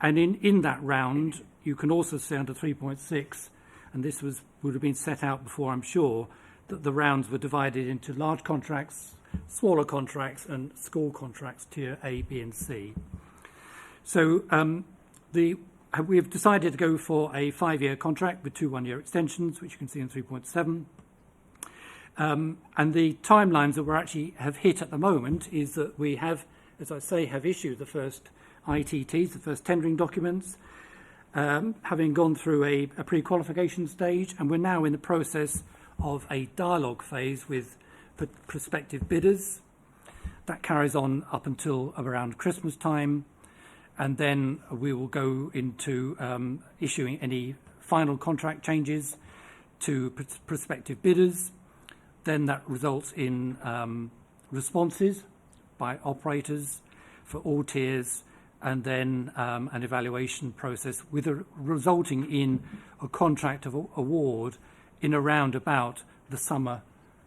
and in that round, you can also see under 3.6, and this would have been set out before, I'm sure, that the rounds were divided into large contracts, smaller contracts, and school contracts, tier A, B, and C. So we have decided to go for a 5-year contract with 2 1-year extensions, which you can see in 3.7. And the timelines that we actually have hit at the moment is that we have, as I say, have issued the first ITTs, the first tendering documents, having gone through a pre-qualification stage, and we're now in the process of a dialogue phase with prospective bidders. That carries on up until around Christmas time, and then we will go into issuing any final contract changes to prospective bidders. Then that results in responses by operators for all tiers, and then an evaluation process resulting in a contract of award in around about the summer,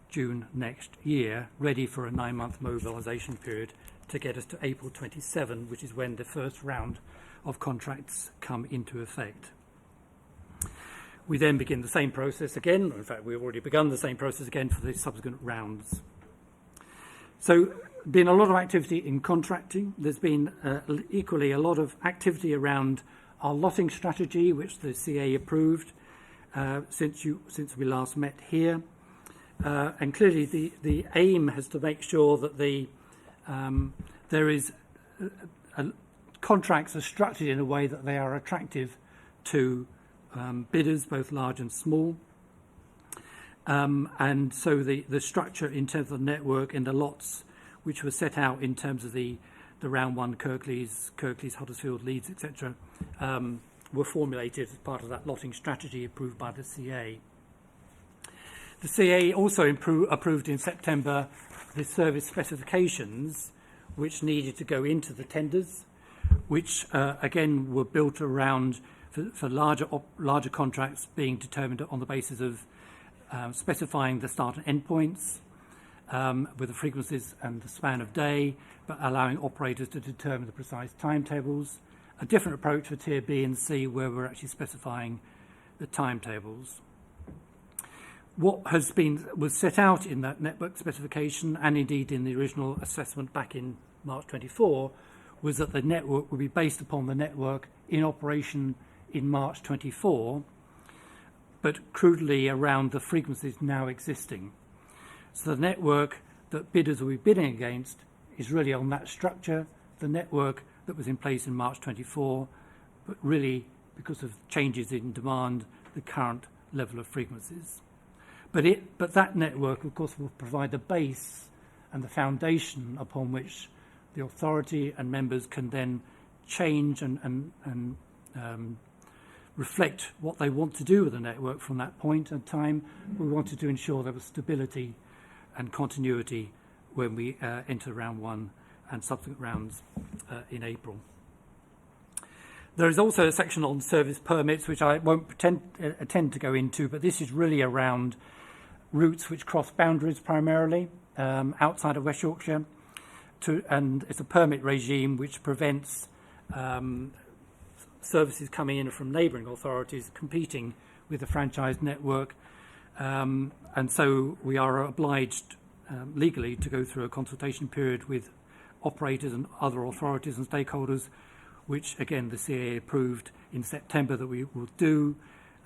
June next year, ready for a 9-month mobilisation period to get us to April 27, which is when the first round of contracts come into effect. We then begin the same process again. In fact, we've already begun the same process again for the subsequent rounds. So, been a lot of activity in contracting. There's been equally a lot of activity around our lotting strategy, which the CA approved since we last met here. And clearly, the aim has to make sure that there is contracts are structured in a way that they are attractive to bidders, both large and small. And so the structure in terms of the network and the lots, which were set out in terms of the round 1, Kirklees, Huddersfield, Leeds, etc., were formulated as part of that lotting strategy approved by the CA. The CA also approved in September the service specifications, which needed to go into the tenders, which again were built around for larger contracts being determined on the basis of specifying the start and end points with the frequencies and the span of day, but allowing operators to determine the precise timetables. A different approach for tier B and C, where we're actually specifying the timetables. What was set out in that network specification, and indeed in the original assessment back in March 24, was that the network would be based upon the network in operation in March 24, but crudely around the frequencies now existing. So the network that bidders will be bidding against is really on that structure, the network that was in place in March 24, but really, because of changes in demand, the current level of frequencies. But that network, of course, will provide the base and the foundation upon which the authority and members can then change and reflect what they want to do with the network from that point in time. We wanted to ensure there was stability and continuity when we enter round one and subsequent rounds in April. There is also a section on service permits, which I won't attend to go into, but this is really around routes which cross boundaries primarily outside of West Yorkshire, and it's a permit regime which prevents services coming in from neighbouring authorities competing with the franchise network, and so we are obliged legally to go through a consultation period with operators and other authorities and stakeholders, which again the CAA approved in September that we will do,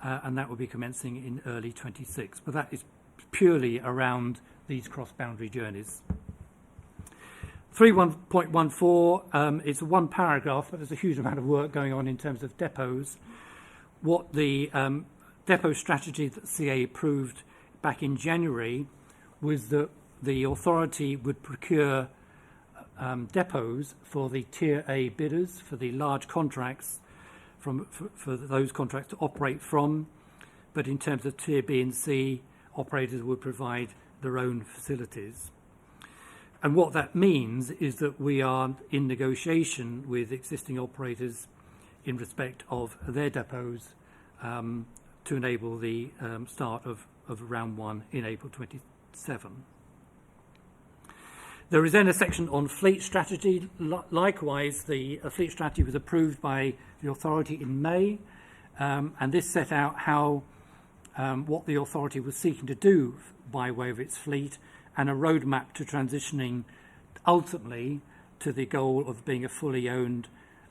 and that will be commencing in early 26. But that is purely around these cross-boundary journeys. 3.14 is one paragraph, but there's a huge amount of work going on in terms of depots. What the depot strategy that CA approved back in January was that the authority would procure depots for the Tier A bidders, for the large contracts, for those contracts to operate from, but in terms of Tier B and C, operators would provide their own facilities. And what that means is that we are in negotiation with existing operators in respect of their depots to enable the start of round one in April 27. There is then a section on fleet strategy. Likewise, the fleet strategy was approved by the authority in May, and this set out how what the authority was seeking to do by way of its fleet, and a roadmap to transitioning ultimately to the goal of being a fully owned,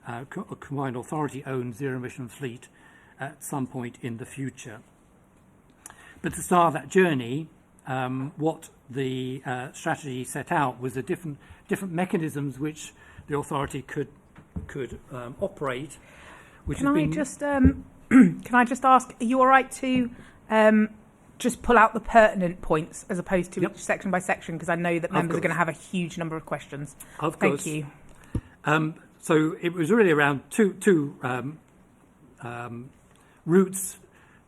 a combined authority-owned zero-emission fleet at some point in the future. But to start that journey, what the strategy set out was the different mechanisms which the authority could operate. Which can I just ask, are you all right to just pull out the pertinent points as opposed to each section by section, because I know that members are going to have a huge number of questions. Of course. Thank you. So it was really around two routes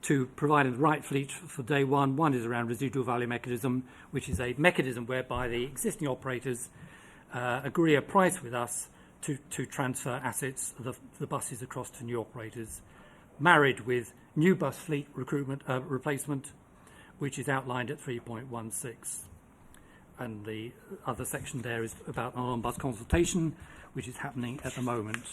to provide the right fleet for day one. One is around residual value mechanism, which is a mechanism whereby the existing operators agree a price with us to transfer assets, the buses, across to new operators, married with new bus fleet recruitment replacement, which is outlined at 3.16. And the other section there is about an on-bus consultation, which is happening at the moment.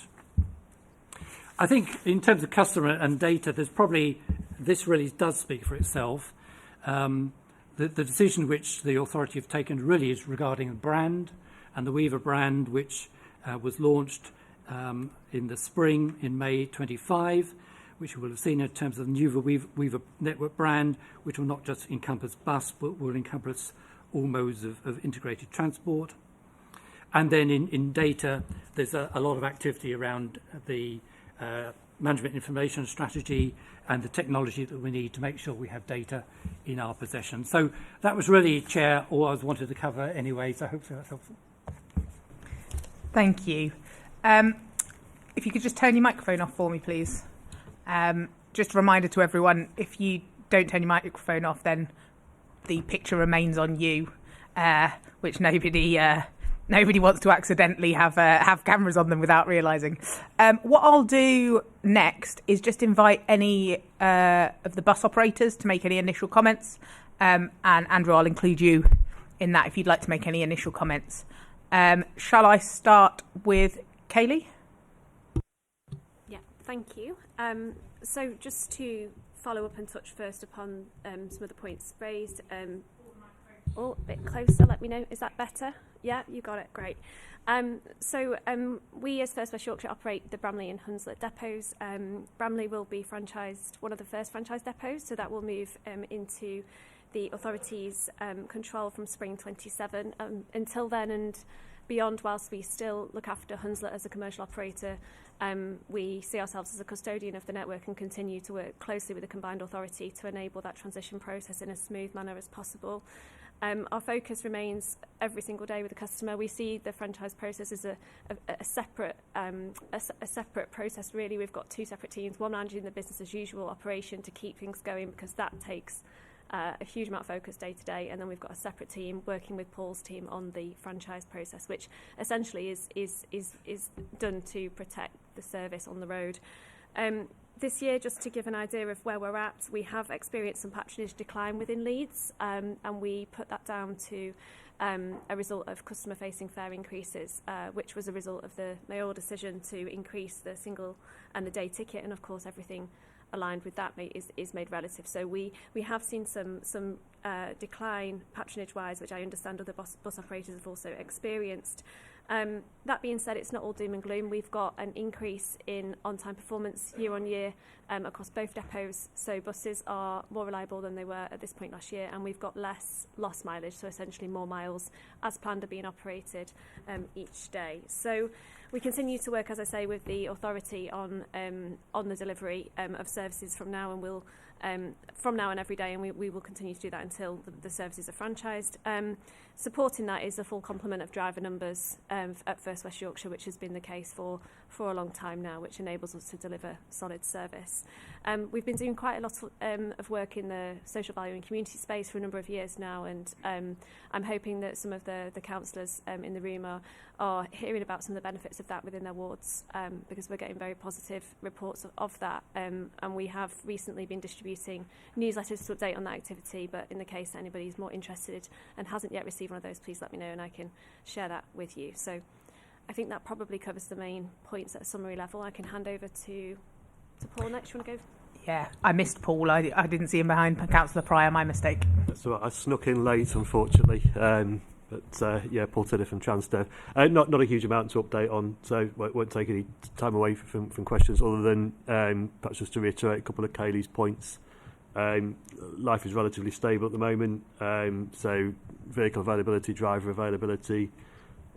I think in terms of customer and data, there's probably, this really does speak for itself. The decision which the authority have taken really is regarding the brand, and the Weaver brand, which was launched in the spring, in May 25, which you will have seen in terms of the new Weaver network brand, which will not just encompass bus, but will encompass all modes of integrated transport. And then in data, there's a lot of activity around the management information strategy and the technology that we need to make sure we have data in our possession. So that was really, Chair, all I was wanted to cover anyway, so hopefully that's helpful. Thank you. If you could just turn your microphone off for me, please. Just a reminder to everyone, if you don't turn your microphone off, then the picture remains on you, which nobody wants to accidentally have cameras on them without realising. What I'll do next is just invite any of the bus operators to make any initial comments, and Andrew, I'll include you in that if you'd like to make any initial comments. Shall I start with Kaylee? Yeah, thank you. So just to follow up and touch first upon some of the points raised. Oh, a bit closer, let me know. Is that better? Yeah, you got it, great. We as First West Yorkshire operate the Bramley and Hunslet depots. Bramley will be franchised, one of the first franchise depots, so that will move into the authority's control from spring 27. Until then and beyond, whilst we still look after Hunslet as a commercial operator, we see ourselves as a custodian of the network and continue to work closely with the combined authority to enable that transition process in a smooth manner as possible. Our focus remains every single day with the customer. We see the franchise process as a separate process. Really, we've got two separate teams: one managing the business as usual operation to keep things going, because that takes a huge amount of focus day to day, and then we've got a separate team working with Paul's team on the franchise process, which essentially is done to protect the service on the road. This year, just to give an idea of where we're at, we have experienced some patronage decline within Leeds, and we put that down to a result of customer-facing fare increases, which was a result of the mayoral decision to increase the single and the day ticket, and of course everything aligned with that is made relative. So we have seen some decline patronage-wise, which I understand other bus operators have also experienced. That being said, it's not all doom and gloom. We've got an increase in on-time performance year on year across both depots, so buses are more reliable than they were at this point last year, and we've got less lost mileage, so essentially more miles as planned are being operated each day. So we continue to work, as I say, with the authority on the delivery of services from now, and we'll from now and every day, and we will continue to do that until the services are franchised. Supporting that is a full complement of driver numbers at First West Yorkshire, which has been the case for a long time now, which enables us to deliver solid service. We've been doing quite a lot of work in the social value and community space for a number of years now, and I'm hoping that some of the councillors in the room are hearing about some of the benefits of that within their wards, because we're getting very positive reports of that, and we have recently been distributing newsletters to update on that activity. But in the case that anybody is more interested and hasn't yet received one of those, please let me know and I can share that with you. So I think that probably covers the main points at a summary level. I can hand over to Paul next. You want to go? Yeah, I missed Paul. I didn't see him behind Councillor Pryor. My mistake. That's all right. I snuck in late, unfortunately. But yeah, Paul Tidder from Transdev. Not a huge amount to update on, so won't take any time away from questions other than perhaps just to reiterate a couple of Kaylee's points. Life is relatively stable at the moment, so vehicle availability, driver availability,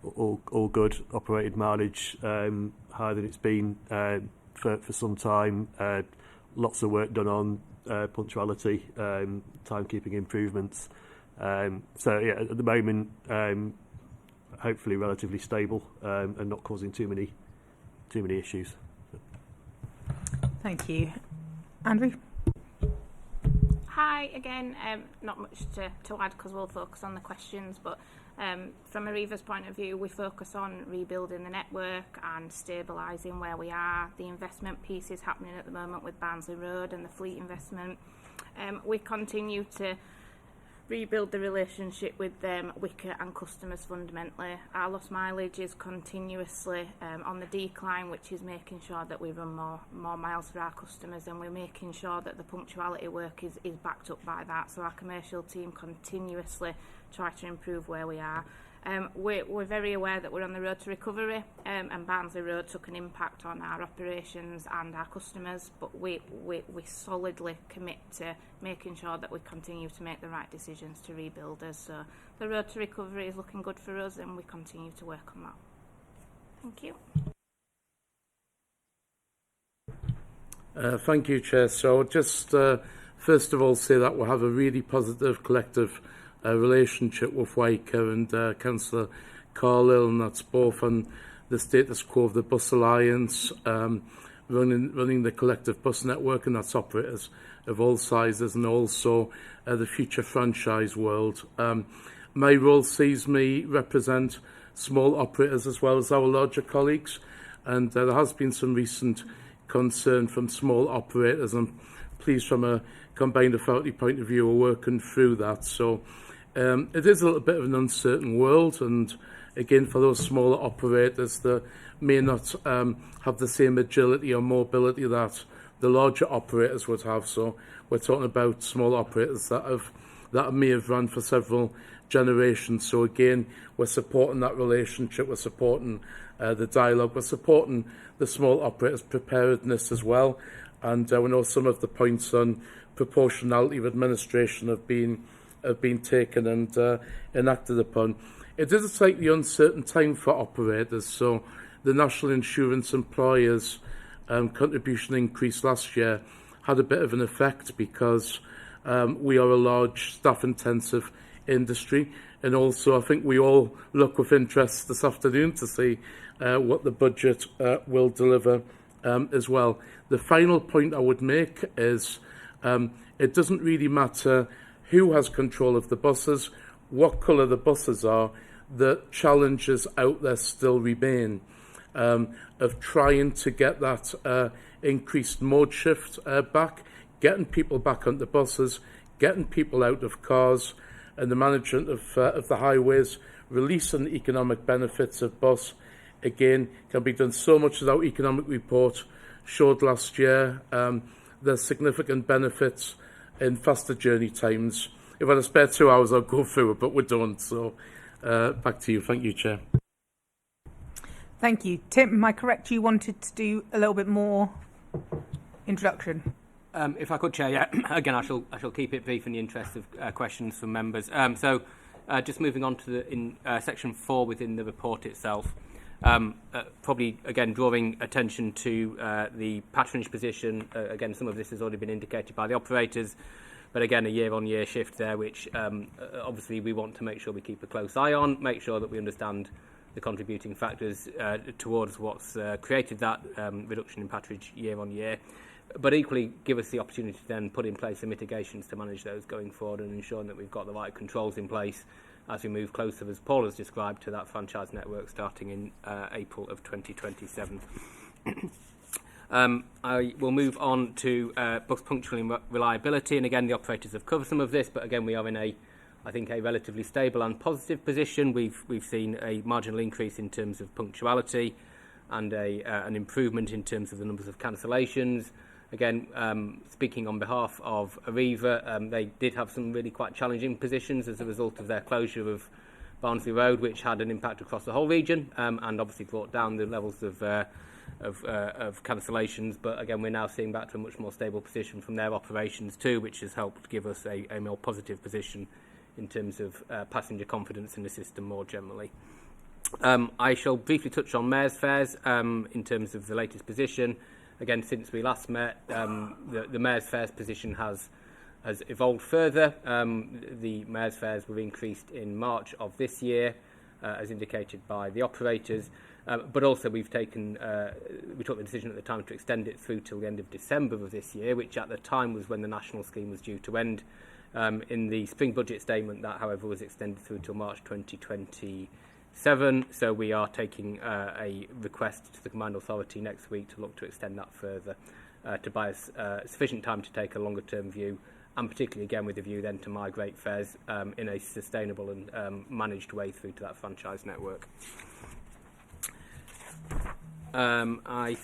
all good. Operated mileage higher than it's been for some time. Lots of work done on punctuality, timekeeping improvements. So yeah, at the moment, hopefully relatively stable and not causing too many issues. Thank you, Andrew. Hi again. Not much to add because we'll focus on the questions, but from Arriva's point of view, we focus on rebuilding the network and stabilising where we are. The investment piece is happening at the moment with Barnsley Road and the fleet investment. We continue to rebuild the relationship with Wicket and customers fundamentally. Our lost mileage is continuously on the decline, which is making sure that we run more miles for our customers, and we're making sure that the punctuality work is backed up by that. So our commercial team continuously try to improve where we are. We're very aware that we're on the road to recovery, and Barnsley Road took an impact on our operations and our customers, but we solidly commit to making sure that we continue to make the right decisions to rebuild us. So the road to recovery is looking good for us, and we continue to work on that. Thank you. Thank you, Chair. So just first of all say that we'll have a really positive collective relationship with Waker and Councillor Carlisle, and that's both on the status quo of the Bus Alliance, running the collective bus network, and that's operators of all sizes, and also the future franchise world. My role sees me represent small operators as well as our larger colleagues, and there has been some recent concern from small operators. I'm pleased from a combined authority point of view we're working through that. So it is a little bit of an uncertain world, and again, for those smaller operators that may not have the same agility or mobility that the larger operators would have. So we're talking about small operators that may have run for several generations. So again, we're supporting that relationship, we're supporting the dialogue, we're supporting the small operators' preparedness as well. And we know some of the points on proportionality of administration have been taken and enacted upon. It is a slightly uncertain time for operators, so the National Insurance Employers contribution increase last year had a bit of an effect because we are a large staff-intensive industry. And also, I think we all look with interest this afternoon to see what the budget will deliver as well. The final point I would make is it doesn't really matter who has control of the buses, what colour the buses are, the challenges out there still remain of trying to get that increased mode shift back, getting people back onto buses, getting people out of cars, and the management of the highways, releasing the economic benefits of bus, again, can be done so much as our economic report showed last year. There's significant benefits in faster journey times. If I had a spare 2 hours, I'll go through it, but we don't. So back to you. Thank you, Chair. Thank you. Tim, am I correct? You wanted to do a little bit more introduction? If I could, Chair, yeah. Again, I shall keep it brief in the interest of questions from members. Just moving on to section 4 within the report itself. Probably, again, drawing attention to the patronage position. Again, some of this has already been indicated by the operators, but again, a year-on-year shift there, which obviously we want to make sure we keep a close eye on, make sure that we understand the contributing factors towards what's created that reduction in patronage year-on-year. But equally give us the opportunity to then put in place the mitigations to manage those going forward and ensuring that we've got the right controls in place as we move closer, as Paul has described, to that franchise network starting in April of 2027. I will move on to bus punctual reliability, and again the operators have covered some of this, but again we are in a relatively stable and positive position. We've seen a marginal increase in terms of punctuality and an improvement in terms of the numbers of cancellations. Again, speaking on behalf of Arriva, they did have some really quite challenging positions as a result of their closure of Barnsley Road, which had an impact across the whole region and obviously brought down the levels of cancellations. But again, we're now seeing back to a much more stable position from their operations too, which has helped give us a more positive position in terms of passenger confidence in the system more generally. I shall briefly touch on mayor's fares in terms of the latest position. Again, since we last met, the mayor's fares position has evolved further. The mayor's fares were increased in March of this year, as indicated by the operators. But also we took the decision at the time to extend it through till the end of December of this year, which at the time was when the national scheme was due to end. In the spring budget statement, that, however, was extended through till March 2027. So we are taking a request to the Combined Authority next week to look to extend that further, to buy us sufficient time to take a longer-term view, and particularly, again, with a view then to migrate fares in a sustainable and managed way through to that franchise network. I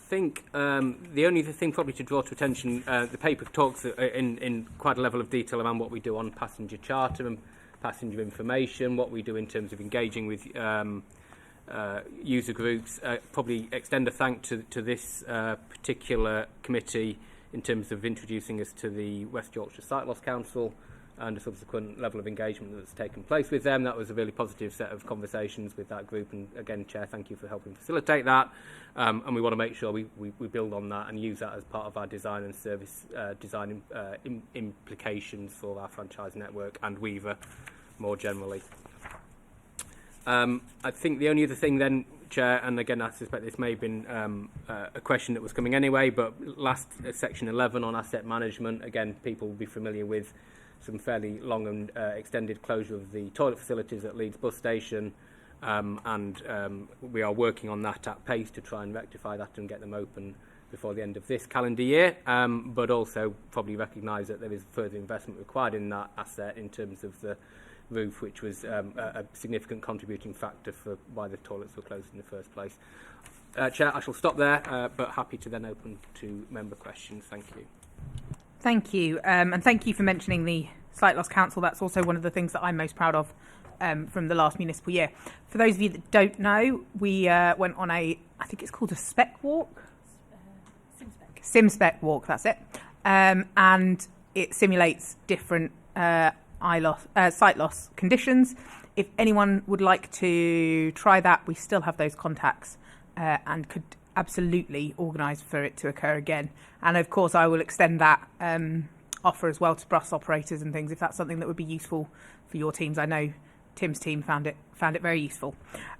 think the only thing probably to draw to attention, the paper talks in quite a level of detail around what we do on passenger charter and passenger information, what we do in terms of engaging with user groups. Probably extend a thank to this particular committee in terms of introducing us to the West Yorkshire Sight Loss Council and a subsequent level of engagement that's taken place with them. That was a really positive set of conversations with that group, and again, Chair, thank you for helping facilitate that. And we want to make sure we build on that and use that as part of our design and service design implications for our franchise network and Weaver more generally. I think the only other thing then, Chair, and again I suspect this may have been a question that was coming anyway, but last section 11 on asset management, again people will be familiar with some fairly long and extended closure of the toilet facilities at Leeds bus station, and we are working on that at pace to try and rectify that and get them open before the end of this calendar year, but also probably recognise that there is further investment required in that asset in terms of the roof, which was a significant contributing factor for why the toilets were closed in the first place. Chair, I shall stop there, but happy to then open to member questions. Thank you. Thank you, and thank you for mentioning the Sight Loss Council. That's also one of the things that I'm most proud of from the last municipal year. For those of you that don't know, we went on I think it's called a spec walk? Sim-spec walk, that's it. And it simulates different sight loss conditions. If anyone would like to try that, we still have those contacts and could absolutely organise for it to occur again. And of course, I will extend that offer as well to bus operators and things, if that's something that would be useful for your teams. I know Tim's team found it very useful.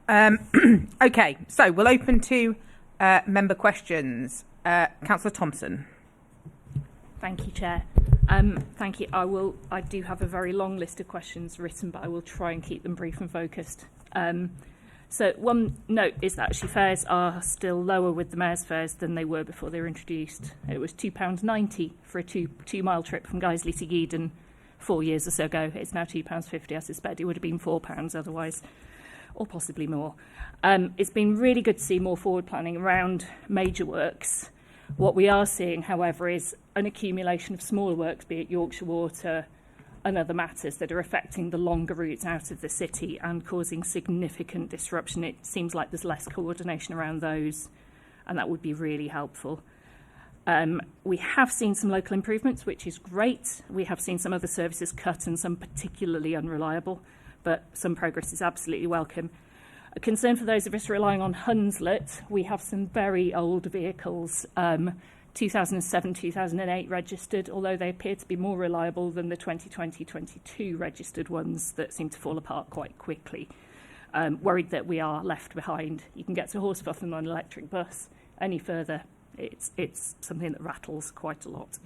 Okay, so we'll open to member questions. Councillor Thompson. Thank you, Chair. Thank you. I do have a very long list of questions written, but I will try and keep them brief and focused. So one note is that actually fares are still lower with the Mayor's fares than they were before they were introduced. It was £2.90 for a two-mile trip from Guiseley to Geedon 4 years or so ago. It's now £2.50. I suspect it would have been £4 otherwise, or possibly more. It's been really good to see more forward planning around major works. What we are seeing, however, is an accumulation of smaller works, be it Yorkshire Water and other matters, that are affecting the longer routes out of the city and causing significant disruption. It seems like there's less coordination around those, and that would be really helpful. We have seen some local improvements, which is great. We have seen some other services cut and some particularly unreliable, but some progress is absolutely welcome. A concern for those of us relying on Hunslet, we have some very old vehicles, 2007, 2008 registered, although they appear to be more reliable than the 2020-22 registered ones that seem to fall apart quite quickly. Worried that we are left behind. You can get to Horsforth on an electric bus. Any further, it's something that rattles quite a lot.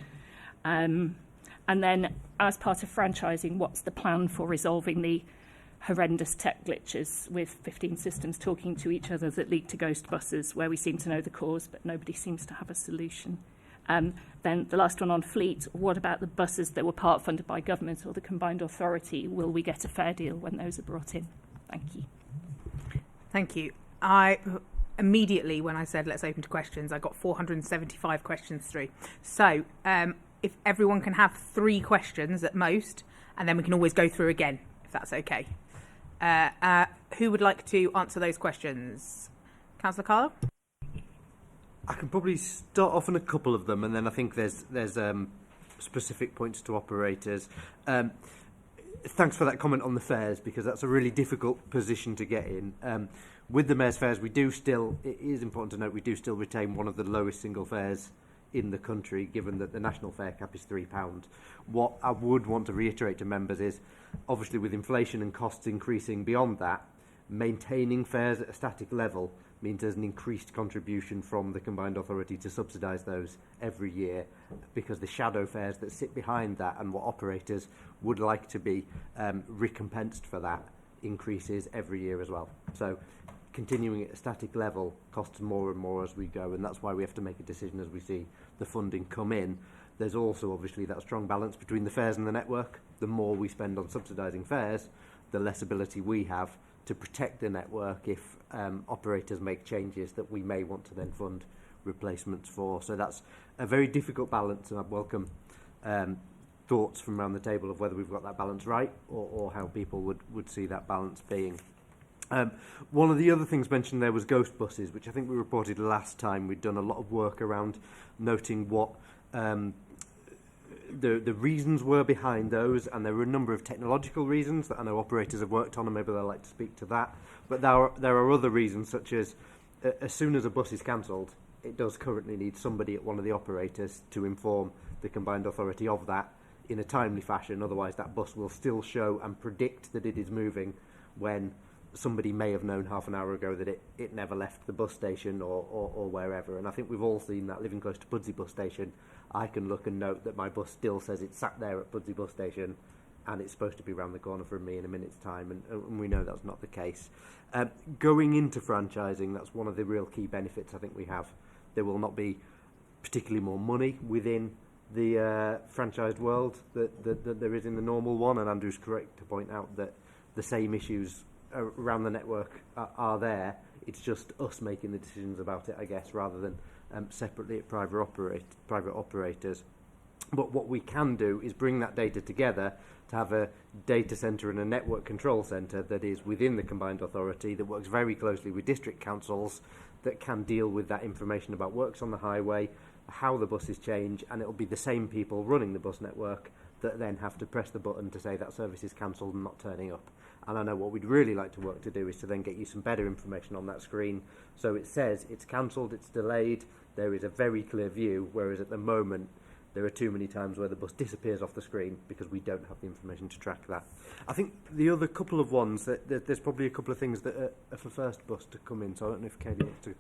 And then, as part of franchising, what's the plan for resolving the horrendous tech glitches with 15 systems talking to each other that lead to ghost buses, where we seem to know the cause, but nobody seems to have a solution? Then the last one on fleet, what about the buses that were part funded by government or the combined authority? Will we get a fair deal when those are brought in? Thank you. Thank you. I immediately, when I said let's open to questions, I got 475 questions through. So if everyone can have 3 questions at most, and then we can always go through again, if that's okay. Who would like to answer those questions? Councillor Carlo? I can probably start off on a couple of them, and then I think there's specific points to operators. Thanks for that comment on the fares, because that's a really difficult position to get in. With the Mayor's fares, it is important to note, we do still retain one of the lowest single fares in the country, given that the national fare cap is £3. What I would want to reiterate to members is, obviously with inflation and costs increasing beyond that, maintaining fares at a static level means there's an increased contribution from the combined authority to subsidise those every year, because the shadow fares that sit behind that and what operators would like to be recompensed for that increases every year as well. So continuing at a static level costs more and more as we go, and that's why we have to make a decision as we see the funding come in. There's also obviously that strong balance between the fares and the network. The more we spend on subsidising fares, the less ability we have to protect the network if operators make changes that we may want to then fund replacements for. So that's a very difficult balance, and I'd welcome thoughts from around the table of whether we've got that balance right, or how people would see that balance being. One of the other things mentioned there was ghost buses, which I think we reported last time. We'd done a lot of work around noting what the reasons were behind those, and there were a number of technological reasons that I know operators have worked on, and maybe they'll like to speak to that. But there are other reasons, such as soon as a bus is cancelled, it does currently need somebody at one of the operators to inform the combined authority of that in a timely fashion. Otherwise, that bus will still show and predict that it is moving when somebody may have known half an hour ago that it never left the bus station or wherever. And I think we've all seen that. Living close to Pudsey bus station, I can look and note that my bus still says it's sat there at Pudsey bus station and it's supposed to be round the corner from me in a minute's time, and we know that's not the case. Going into franchising, that's one of the real key benefits I think we have. There will not be particularly more money within the franchised world that there is in the normal one, and Andrew's correct to point out that the same issues around the network are there. It's just us making the decisions about it, I guess, rather than separately at private operators. But what we can do is bring that data together to have a data centre and a network control centre that is within the combined authority, that works very closely with district councils, that can deal with that information about works on the highway, how the buses change, and it'll be the same people running the bus network that then have to press the button to say that service is cancelled and not turning up. And I know what we'd really like to work to do is to then get you some better information on that screen, so it says it's cancelled, it's delayed, there is a very clear view, whereas at the moment there are too many times where the bus disappears off the screen because we don't have the information to track that. I think the other couple of ones, there's probably a couple of things that are for first bus to come in, so I don't know if Katie wants to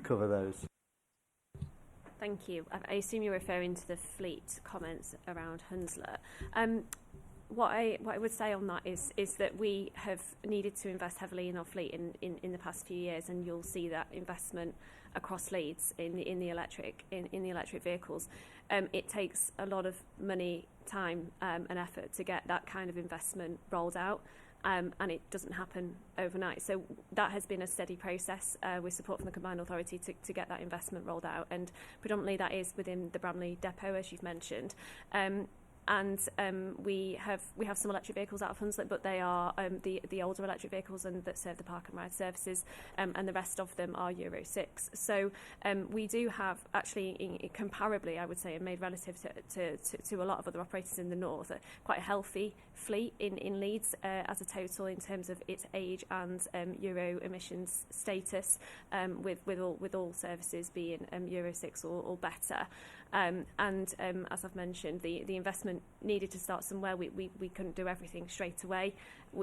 cover those. Thank you. I assume you're referring to the fleet comments around Hunslet. What I would say on that is that we have needed to invest heavily in our fleet in the past few years, and you'll see that investment across Leeds in the electric vehicles. It takes a lot of money, time, and effort to get that kind of investment rolled out. And it doesn't happen overnight. So that has been a steady process with support from the Combined Authority to get that investment rolled out. And predominantly that is within the Bramley depot, as you've mentioned. And we have some electric vehicles out of Hunslet, but they are the older electric vehicles and that serve the park and ride services, and the rest of them are Euro 6. So we do have actually, comparably, I would say, and made relative to a lot of other operators in the north, quite a healthy fleet in Leeds as a total in terms of its age and Euro emissions status, with all services being Euro 6 or better. And as I've mentioned, the investment needed to start somewhere. We couldn't do everything straight away.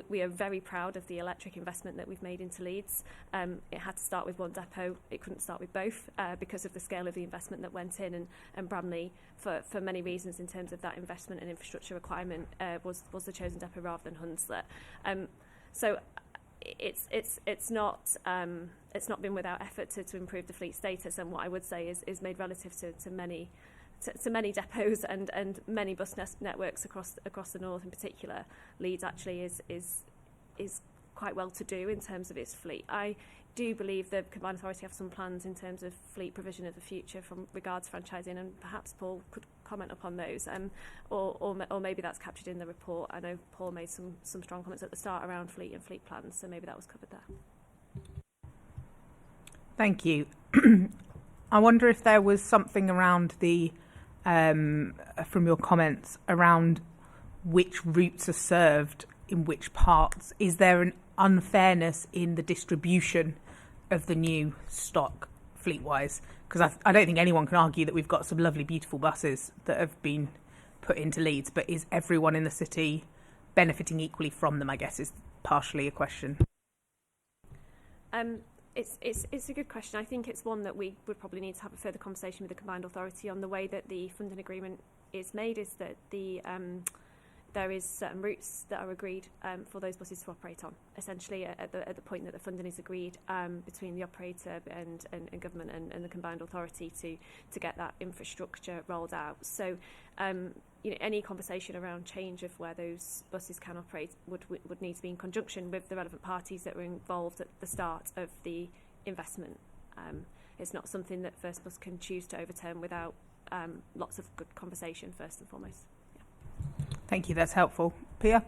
We are very proud of the electric investment that we've made into Leeds. It had to start with one depot. It couldn't start with both because of the scale of the investment that went in, and Bramley, for many reasons in terms of that investment and infrastructure requirement, was the chosen depot rather than Hunslet. So it's not been without effort to improve the fleet status, and what I would say is made relative to many depots and many bus networks across the north in particular. Leeds actually is quite well to do in terms of its fleet. I do believe the Combined Authority have some plans in terms of fleet provision of the future from regards to franchising, and perhaps Paul could comment upon those, or maybe that's captured in the report. I know Paul made some strong comments at the start around fleet and fleet plans, so maybe that was covered there. Thank you. I wonder if there was something around the from your comments around which routes are served in which parts. Is there an unfairness in the distribution of the new stock fleet-wise? Because I don't think anyone can argue that we've got some lovely, beautiful buses that have been put into Leeds, but is everyone in the city benefiting equally from them, I guess, is partially a question. It's a good question. I think it's one that we would probably need to have a further conversation with the Combined Authority on. The way that the funding agreement is made is that there is certain routes that are agreed for those buses to operate on, essentially at the point that the funding is agreed between the operator and government and the Combined Authority to get that infrastructure rolled out. So any conversation around change of where those buses can operate would need to be in conjunction with the relevant parties that were involved at the start of the investment. It's not something that First Bus can choose to overturn without lots of good conversation first and foremost. Thank you, that's helpful. Pia?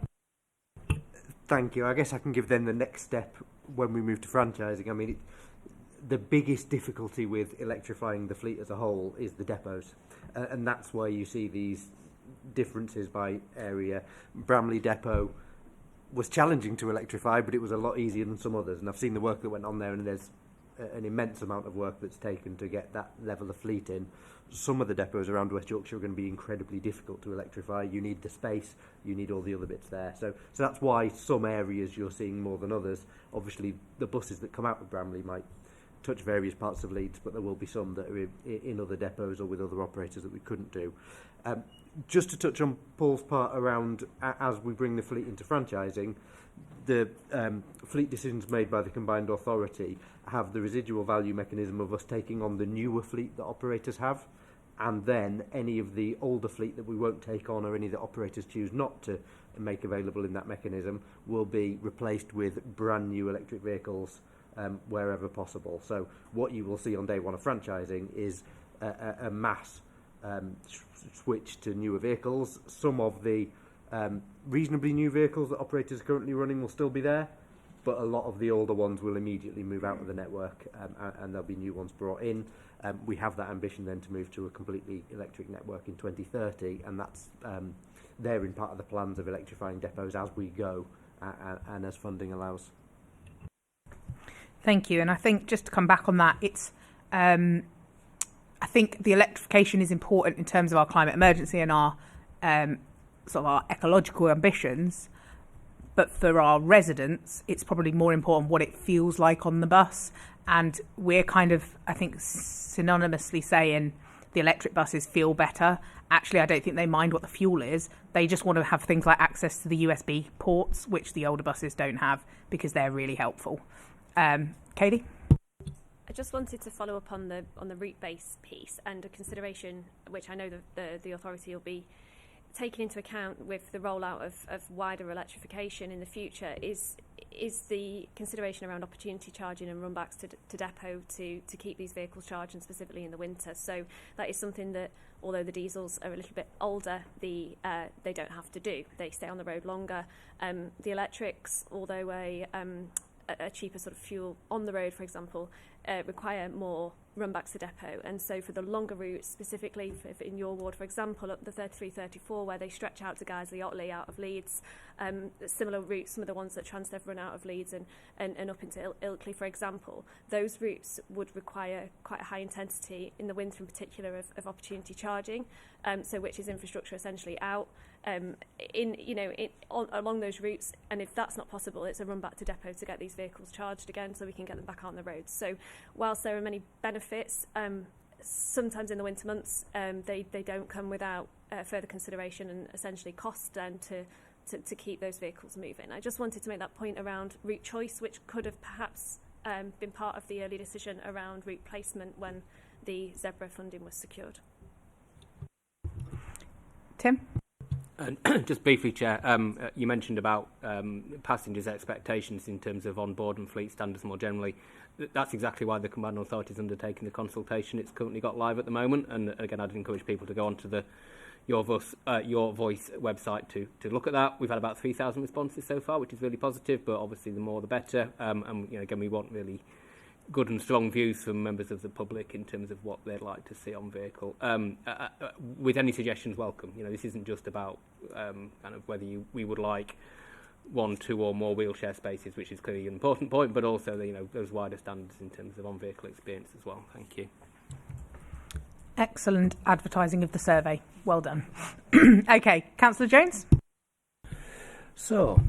Thank you. I guess I can give then the next step when we move to franchising. I mean, the biggest difficulty with electrifying the fleet as a whole is the depots. And that's why you see these differences by area. Bramley depot was challenging to electrify, but it was a lot easier than some others. And I've seen the work that went on there, and there's an immense amount of work that's taken to get that level of fleet in. Some of the depots around West Yorkshire are going to be incredibly difficult to electrify. You need the space, you need all the other bits there. So that's why some areas you're seeing more than others. Obviously, the buses that come out of Bramley might touch various parts of Leeds, but there will be some that are in other depots or with other operators that we couldn't do. Just to touch on Paul's part around as we bring the fleet into franchising, the fleet decisions made by the Combined Authority have the residual value mechanism of us taking on the newer fleet that operators have, and then any of the older fleet that we won't take on or any that operators choose not to make available in that mechanism will be replaced with brand new electric vehicles wherever possible. So what you will see on day one of franchising is a mass switch to newer vehicles. Some of the reasonably new vehicles that operators are currently running will still be there, but a lot of the older ones will immediately move out of the network, and there'll be new ones brought in. We have that ambition then to move to a completely electric network in 2030, and that's there in part of the plans of electrifying depots as we go and as funding allows. Thank you. And I think just to come back on that, it's I think the electrification is important in terms of our climate emergency and our sort of our ecological ambitions. But for our residents, it's probably more important what it feels like on the bus. And we're kind of, I think, synonymously saying the electric buses feel better. Actually, I don't think they mind what the fuel is. They just want to have things like access to the USB ports, which the older buses don't have, because they're really helpful. Katie? I just wanted to follow up on the route-based piece, and a consideration which I know the authority will be taking into account with the rollout of wider electrification in the future is the consideration around opportunity charging and runbacks to depot to keep these vehicles charged, and specifically in the winter. So that is something that, although the diesels are a little bit older, they don't have to do. They stay on the road longer. The electrics, although a cheaper sort of fuel on the road, for example, require more runbacks to depot. And so for the longer routes, specifically in your ward, for example, up the 33-34, where they stretch out to Guiseley, Otley, out of Leeds, similar routes, some of the ones that Transdev run out of Leeds and up into Ilkley, for example, those routes would require quite a high intensity in the winter in particular of opportunity charging, so which is infrastructure essentially out. Along those routes, and if that's not possible, it's a run back to depot to get these vehicles charged again, so we can get them back on the roads. So, whilst there are many benefits, sometimes in the winter months, they don't come without further consideration and essentially cost then to keep those vehicles moving. I just wanted to make that point around route choice, which could have perhaps been part of the early decision around route placement when the Zebra funding was secured. Tim? Just briefly, Chair, you mentioned about passengers' expectations in terms of on-board and fleet standards more generally. That's exactly why the Combined Authority is undertaking the consultation. It's currently got live at the moment, and again, I'd encourage people to go onto the Your Voice website to look at that. We've had about 3,000 responses so far, which is really positive, but obviously the more the better. And again, we want really good and strong views from members of the public in terms of what they'd like to see on vehicle. With any suggestions, welcome. This isn't just about kind of whether we would like 1, 2 or more wheelchair spaces, which is clearly an important point, but also those wider standards in terms of on-vehicle experience as well. Thank you. Excellent advertising of the survey. Well done. Okay, Councillor Jones? So,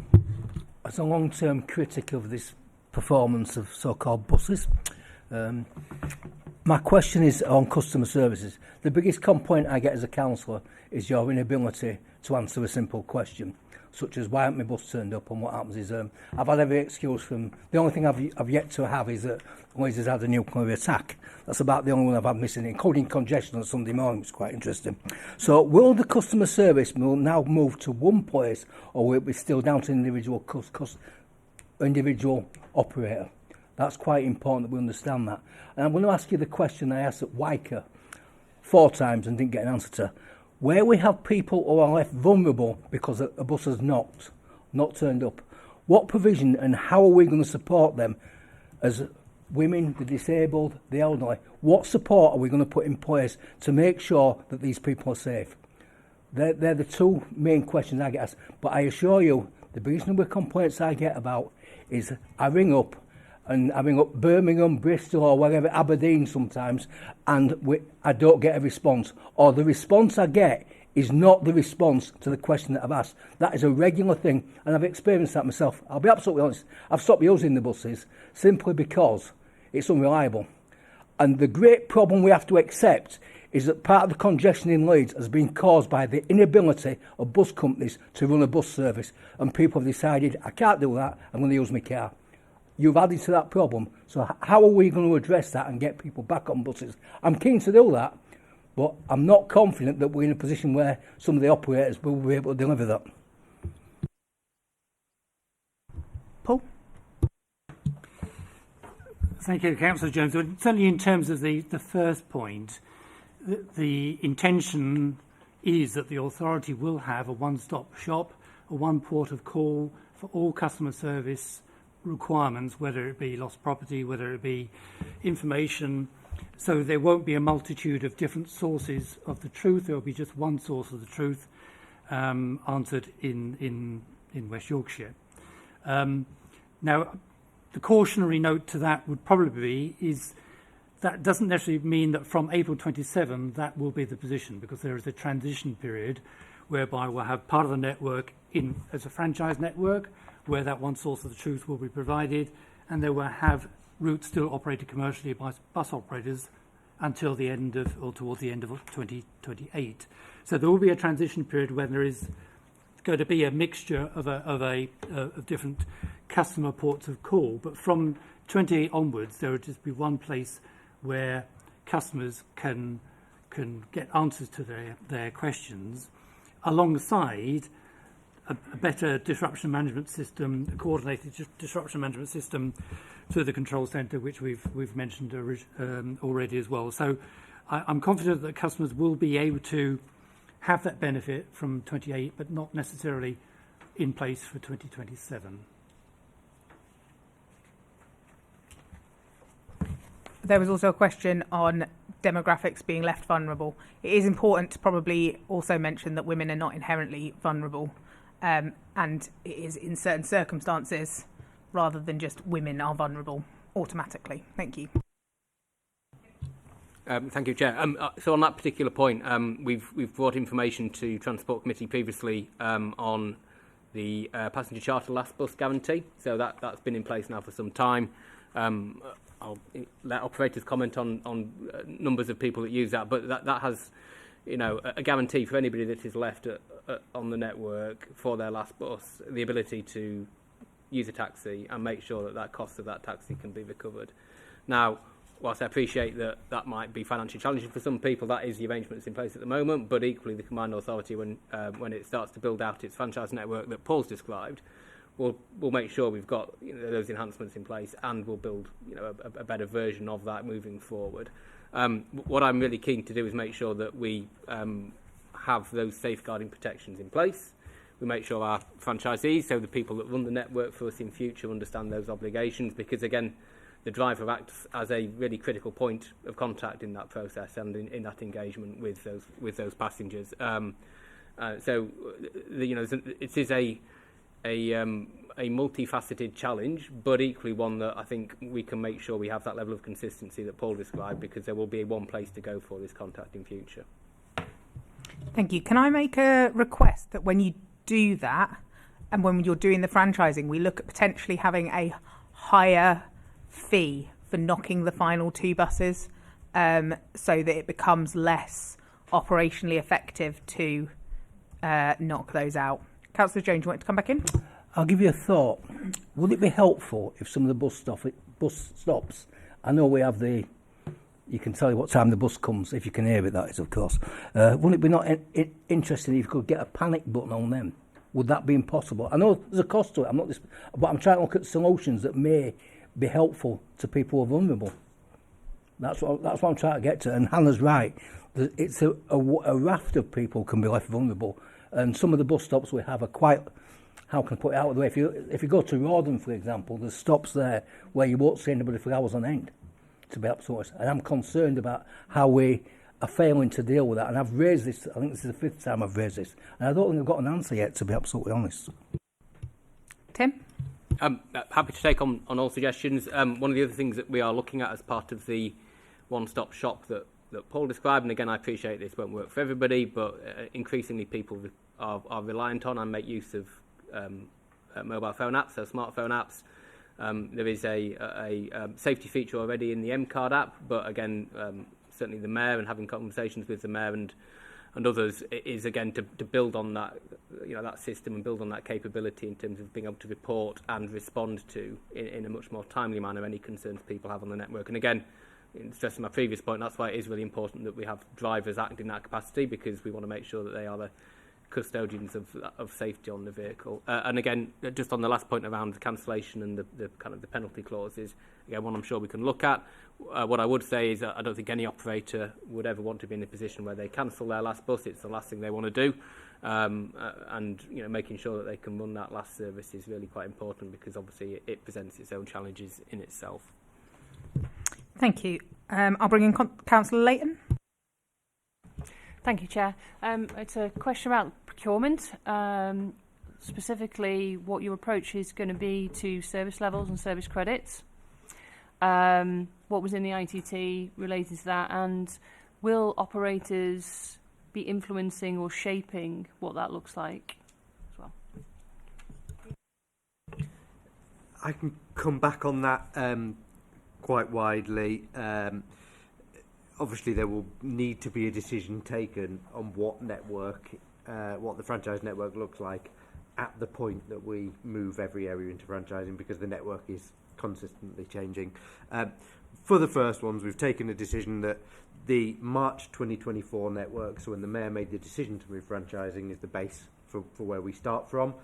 as a long-term critic of this performance of so-called buses, my question is on customer services. The biggest complaint I get as a councillor is your inability to answer a simple question, such as why aren't my bus turned up, and what happens is I've had every excuse from... The only thing I've yet to have is that Leeds has had a nuclear attack. That's about the only one I've had missing, including congestion on Sunday morning, which is quite interesting. So will the customer service now move to one place, or will it be still down to an individual operator? That's quite important that we understand that. And I'm going to ask you the question I asked at Wyker 4 times and didn't get an answer to. Where we have people who are left vulnerable because a bus has not turned up, what provision and how are we going to support them as women, the disabled, the elderly? What support are we going to put in place to make sure that these people are safe? They're the 2 main questions I get asked. But I assure you, the biggest number of complaints I get about is I ring up Birmingham, Bristol or wherever, Aberdeen sometimes, and I don't get a response. Or the response I get is not the response to the question that I've asked. That is a regular thing, and I've experienced that myself. I'll be absolutely honest. I've stopped using the buses simply because it's unreliable. And the great problem we have to accept is that part of the congestion in Leeds has been caused by the inability of bus companies to run a bus service. And people have decided, I can't do that, I'm going to use my car. You've added to that problem. So how are we going to address that and get people back on buses? I'm keen to do that, but I'm not confident that we're in a position where some of the operators will be able to deliver that. Paul? Thank you, Councillor Jones. Certainly in terms of the first point, the intention is that the authority will have a one-stop shop, a one port of call for all customer service requirements, whether it be lost property, whether it be information. So there won't be a multitude of different sources of the truth. There will be just one source of the truth answered in West Yorkshire. Now, the cautionary note to that would probably be is that doesn't necessarily mean that from April 27 that will be the position, because there is a transition period whereby we'll have part of the network in as a franchise network, where that one source of the truth will be provided, and they will have routes still operated commercially by bus operators until the end of, or towards the end of 2028. So there will be a transition period when there is going to be a mixture of different customer ports of call, but from 28 onwards, there will just be one place where customers can get answers to their questions, alongside a better disruption management system, a coordinated disruption management system through the control centre, which we've mentioned already as well. So I'm confident that customers will be able to have that benefit from 28, but not necessarily in place for 2027. There was also a question on demographics being left vulnerable. It is important to probably also mention that women are not inherently vulnerable, and it is in certain circumstances rather than just women are vulnerable automatically. Thank you. Thank you, Chair. So on that particular point, we've brought information to Transport Committee previously on the passenger charter last bus guarantee. So that's been in place now for some time. I'll let operators comment on numbers of people that use that, but that has, a guarantee for anybody that is left on the network for their last bus, the ability to use a taxi and make sure that cost of that taxi can be recovered. Now, whilst I appreciate that might be financially challenging for some people, that is the arrangement that's in place at the moment, but equally the Combined Authority, when it starts to build out its franchise network that Paul's described, we'll make sure we've got those enhancements in place, and we'll build a better version of that moving forward. What I'm really keen to do is make sure that we have those safeguarding protections in place. We make sure our franchisees, so the people that run the network for us in future, understand those obligations, because again, the driver acts as a really critical point of contact in that process and in that engagement with those passengers. So it is a multifaceted challenge, but equally one that I think we can make sure we have that level of consistency that Paul described, because there will be one place to go for this contact in future. Thank you. Can I make a request that when you do that, and when you're doing the franchising, we look at potentially having a higher fee for knocking the final two buses, so that it becomes less operationally effective to knock those out? Councillor Jones, you want to come back in? I'll give you a thought. Would it be helpful if some of the bus stops, I know we have you can tell you what time the bus comes, if you can hear it, that is, of course. Wouldn't it be not interesting if you could get a panic button on them? Would that be impossible? I know there's a cost to it, but I'm trying to look at solutions that may be helpful to people who are vulnerable. That's what I'm trying to get to. And Hannah's right. It's a raft of people who can be left vulnerable. And some of the bus stops we have are quite, how can I put it out of the way? If you go to Rawdon, for example, there's stops there where you won't see anybody for hours on end, to be absolutely honest. And I'm concerned about how we are failing to deal with that. And I've raised this, I think this is the 5th time I've raised this. And I don't think I've got an answer yet, to be absolutely honest. Tim? I'm happy to take on all suggestions. One of the other things that we are looking at as part of the one-stop shop that Paul described, and again, I appreciate this won't work for everybody, but increasingly people are reliant on and make use of mobile phone apps, so smartphone apps. There is a safety feature already in the M-Card app, but again, certainly the Mayor, and having conversations with the Mayor and others, is again to build on that, that system and build on that capability in terms of being able to report and respond to in a much more timely manner any concerns people have on the network. And again, stressing my previous point, that's why it is really important that we have drivers act in that capacity, because we want to make sure that they are the custodians of safety on the vehicle. And again, just on the last point around the cancellation and the kind of the penalty clauses, again, one I'm sure we can look at. What I would say is I don't think any operator would ever want to be in a position where they cancel their last bus. It's the last thing they want to do. And making sure that they can run that last service is really quite important, because obviously it presents its own challenges in itself. Thank you. I'll bring in Councillor Layton. Thank you, Chair. It's a question about procurement, specifically what your approach is going to be to service levels and service credits. what was in the ITT related to that, and will operators be influencing or shaping what that looks like as well? I can come back on that quite widely. Obviously, there will need to be a decision taken on what network, what the franchise network looks like at the point that we move every area into franchising, because the network is consistently changing. For the first ones, we've taken a decision that the March 2024 network, so when the Mayor made the decision to move franchising, is the base for where we start from.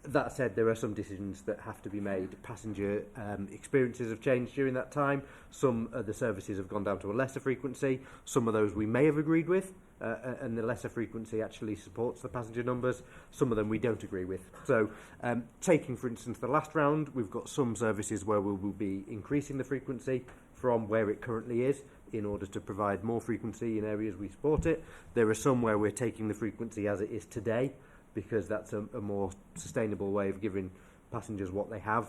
That said, there are some decisions that have to be made. Passenger experiences have changed during that time. Some of the services have gone down to a lesser frequency. Some of those we may have agreed with, and the lesser frequency actually supports the passenger numbers. Some of them we don't agree with. So, taking, for instance, the last round, we've got some services where we will be increasing the frequency from where it currently is in order to provide more frequency in areas we support it. There are some where we're taking the frequency as it is today, because that's a more sustainable way of giving passengers what they have.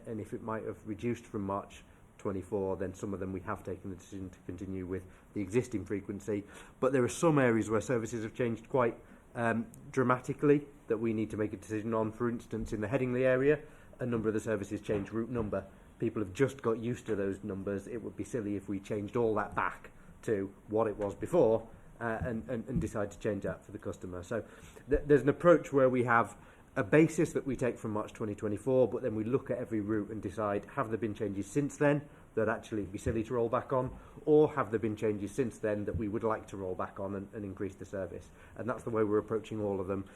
And if it might have reduced from March 24, then some of them we have taken the decision to continue with the existing frequency. But there are some areas where services have changed quite dramatically that we need to make a decision on. For instance, in the Headingley area, a number of the services changed route number. People have just got used to those numbers. It would be silly if we changed all that back to what it was before and decide to change that for the customer. So there's an approach where we have a basis that we take from March 2024, but then we look at every route and decide, have there been changes since then that actually be silly to roll back on, or have there been changes since then that we would like to roll back on and increase the service? And that's the way we're approaching all of them.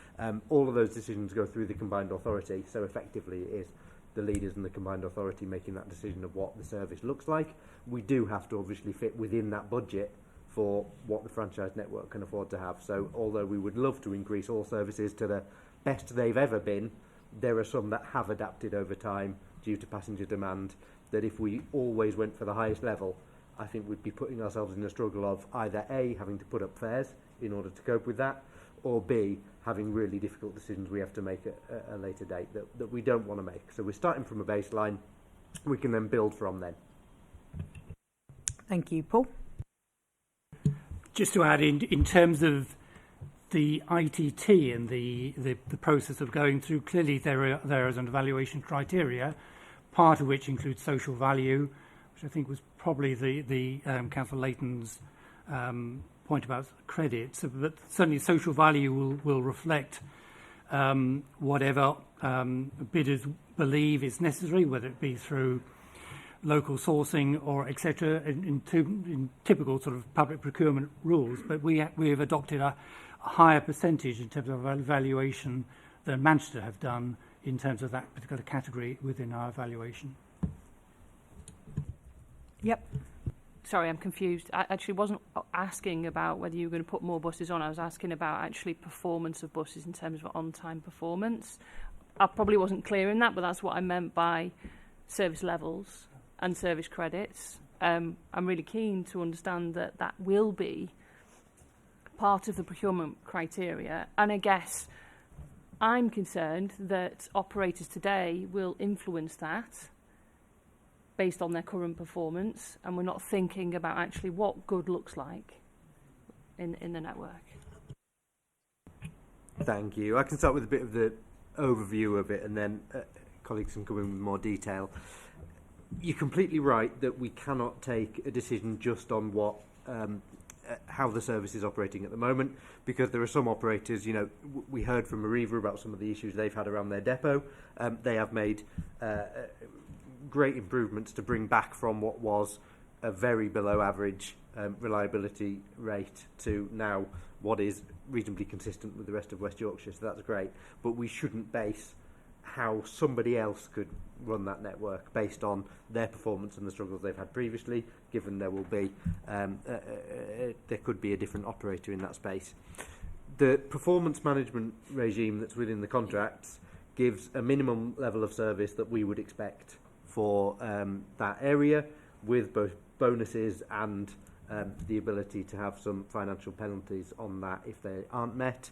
All of those decisions go through the combined authority, so effectively it is the leaders and the combined authority making that decision of what the service looks like. We do have to obviously fit within that budget for what the franchise network can afford to have. So although we would love to increase all services to the best they've ever been, there are some that have adapted over time due to passenger demand, that if we always went for the highest level, I think we'd be putting ourselves in a struggle of either A, having to put up fares in order to cope with that, or B, having really difficult decisions we have to make at a later date that we don't want to make. So we're starting from a baseline. We can then build from then. Thank you, Paul. Just to add, in terms of the ITT and the process of going through, clearly there is an evaluation criteria, part of which includes social value, which I think was probably the Councillor Layton's point about credit. So, but certainly social value will reflect whatever bidders believe is necessary, whether it be through local sourcing or etc. in typical sort of public procurement rules. But we have adopted a higher percentage in terms of evaluation than Manchester have done in terms of that particular category within our evaluation. Yep. Sorry, I'm confused. I actually wasn't asking about whether you were going to put more buses on. I was asking about actually performance of buses in terms of on-time performance. I probably wasn't clear in that, but that's what I meant by service levels and service credits. I'm really keen to understand that that will be part of the procurement criteria. And I guess I'm concerned that operators today will influence that based on their current performance, and we're not thinking about actually what good looks like in the network. Thank you. I can start with a bit of the overview of it, and then colleagues can come in with more detail. You're completely right that we cannot take a decision just on what how the service is operating at the moment, because there are some operators, you know, we heard from Arriva about some of the issues they've had around their depot. They have made great improvements to bring back from what was a very below average reliability rate to now what is reasonably consistent with the rest of West Yorkshire, so that's great. But we shouldn't base how somebody else could run that network based on their performance and the struggles they've had previously, given there will be there could be a different operator in that space. The performance management regime that's within the contracts gives a minimum level of service that we would expect for that area, with both bonuses and the ability to have some financial penalties on that if they aren't met.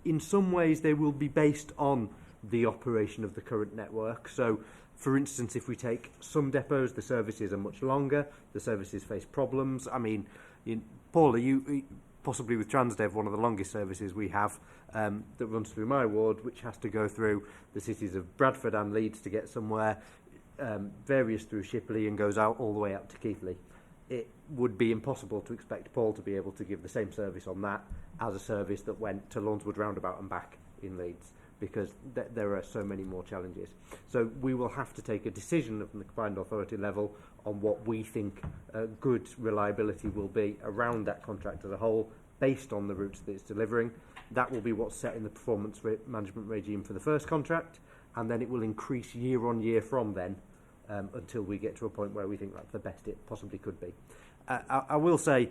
In some ways they will be based on the operation of the current network. So For instance, if we take some depots, the services are much longer, the services face problems. I mean, Paul, you possibly with Transdev, one of the longest services we have that runs through my ward, which has to go through the cities of Bradford and Leeds to get somewhere, varies through Shipley and goes out all the way up to Keighley. It would be impossible to expect Paul to be able to give the same service on that as a service that went to Lawnswood Roundabout and back in Leeds, because there are so many more challenges. So we will have to take a decision from the combined authority level on what we think good reliability will be around that contract as a whole, based on the routes that it's delivering. That will be what's set in the performance management regime for the first contract, and then it will increase year on year from then until we get to a point where we think that's the best it possibly could be. I will say,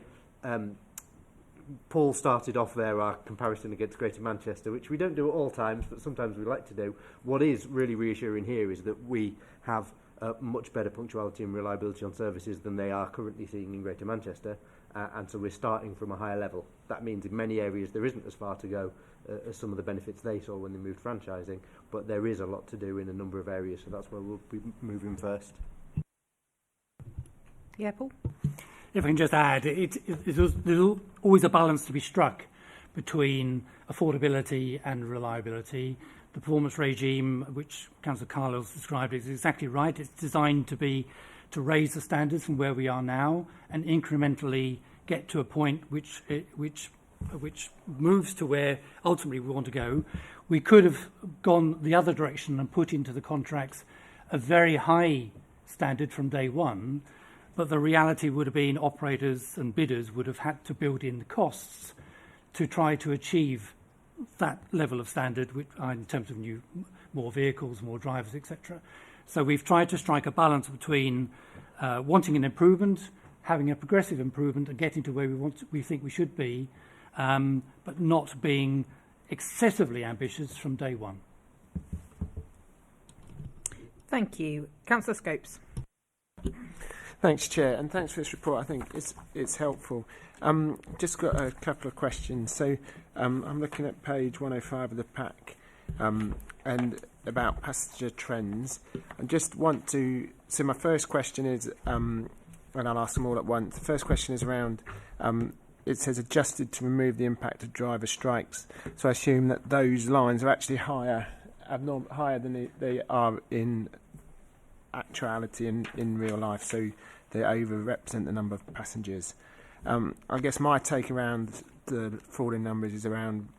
Paul started off there our comparison against Greater Manchester, which we don't do at all times, but sometimes we like to do. What is really reassuring here is that we have much better punctuality and reliability on services than they are currently seeing in Greater Manchester, and so we're starting from a higher level. That means in many areas there isn't as far to go as some of the benefits they saw when they moved franchising, but there is a lot to do in a number of areas, so that's where we'll be moving first. Yeah, Paul? If I can just add, there's always a balance to be struck between affordability and reliability. The performance regime, which Councillor Carlisle's described, is exactly right. It's designed to raise the standards from where we are now and incrementally get to a point which moves to where ultimately we want to go. We could have gone the other direction and put into the contracts a very high standard from day one, but the reality would have been operators and bidders would have had to build in the costs to try to achieve that level of standard, which in terms of more vehicles, more drivers, etc. So we've tried to strike a balance between wanting an improvement, having a progressive improvement, and getting to where we think we should be, but not being excessively ambitious from day one. Thank you. Councillor Scopes. Thanks, Chair, and thanks for this report. I think it's helpful. Just got a couple of questions. So I'm looking at page 105 of the pack, and about passenger trends. I just want to... So my first question is, and I'll ask them all at once. The first question is around, it says adjusted to remove the impact of driver strikes. So I assume that those lines are actually higher than they are in actuality in real life, so they overrepresent the number of passengers. I guess my take around the falling numbers is around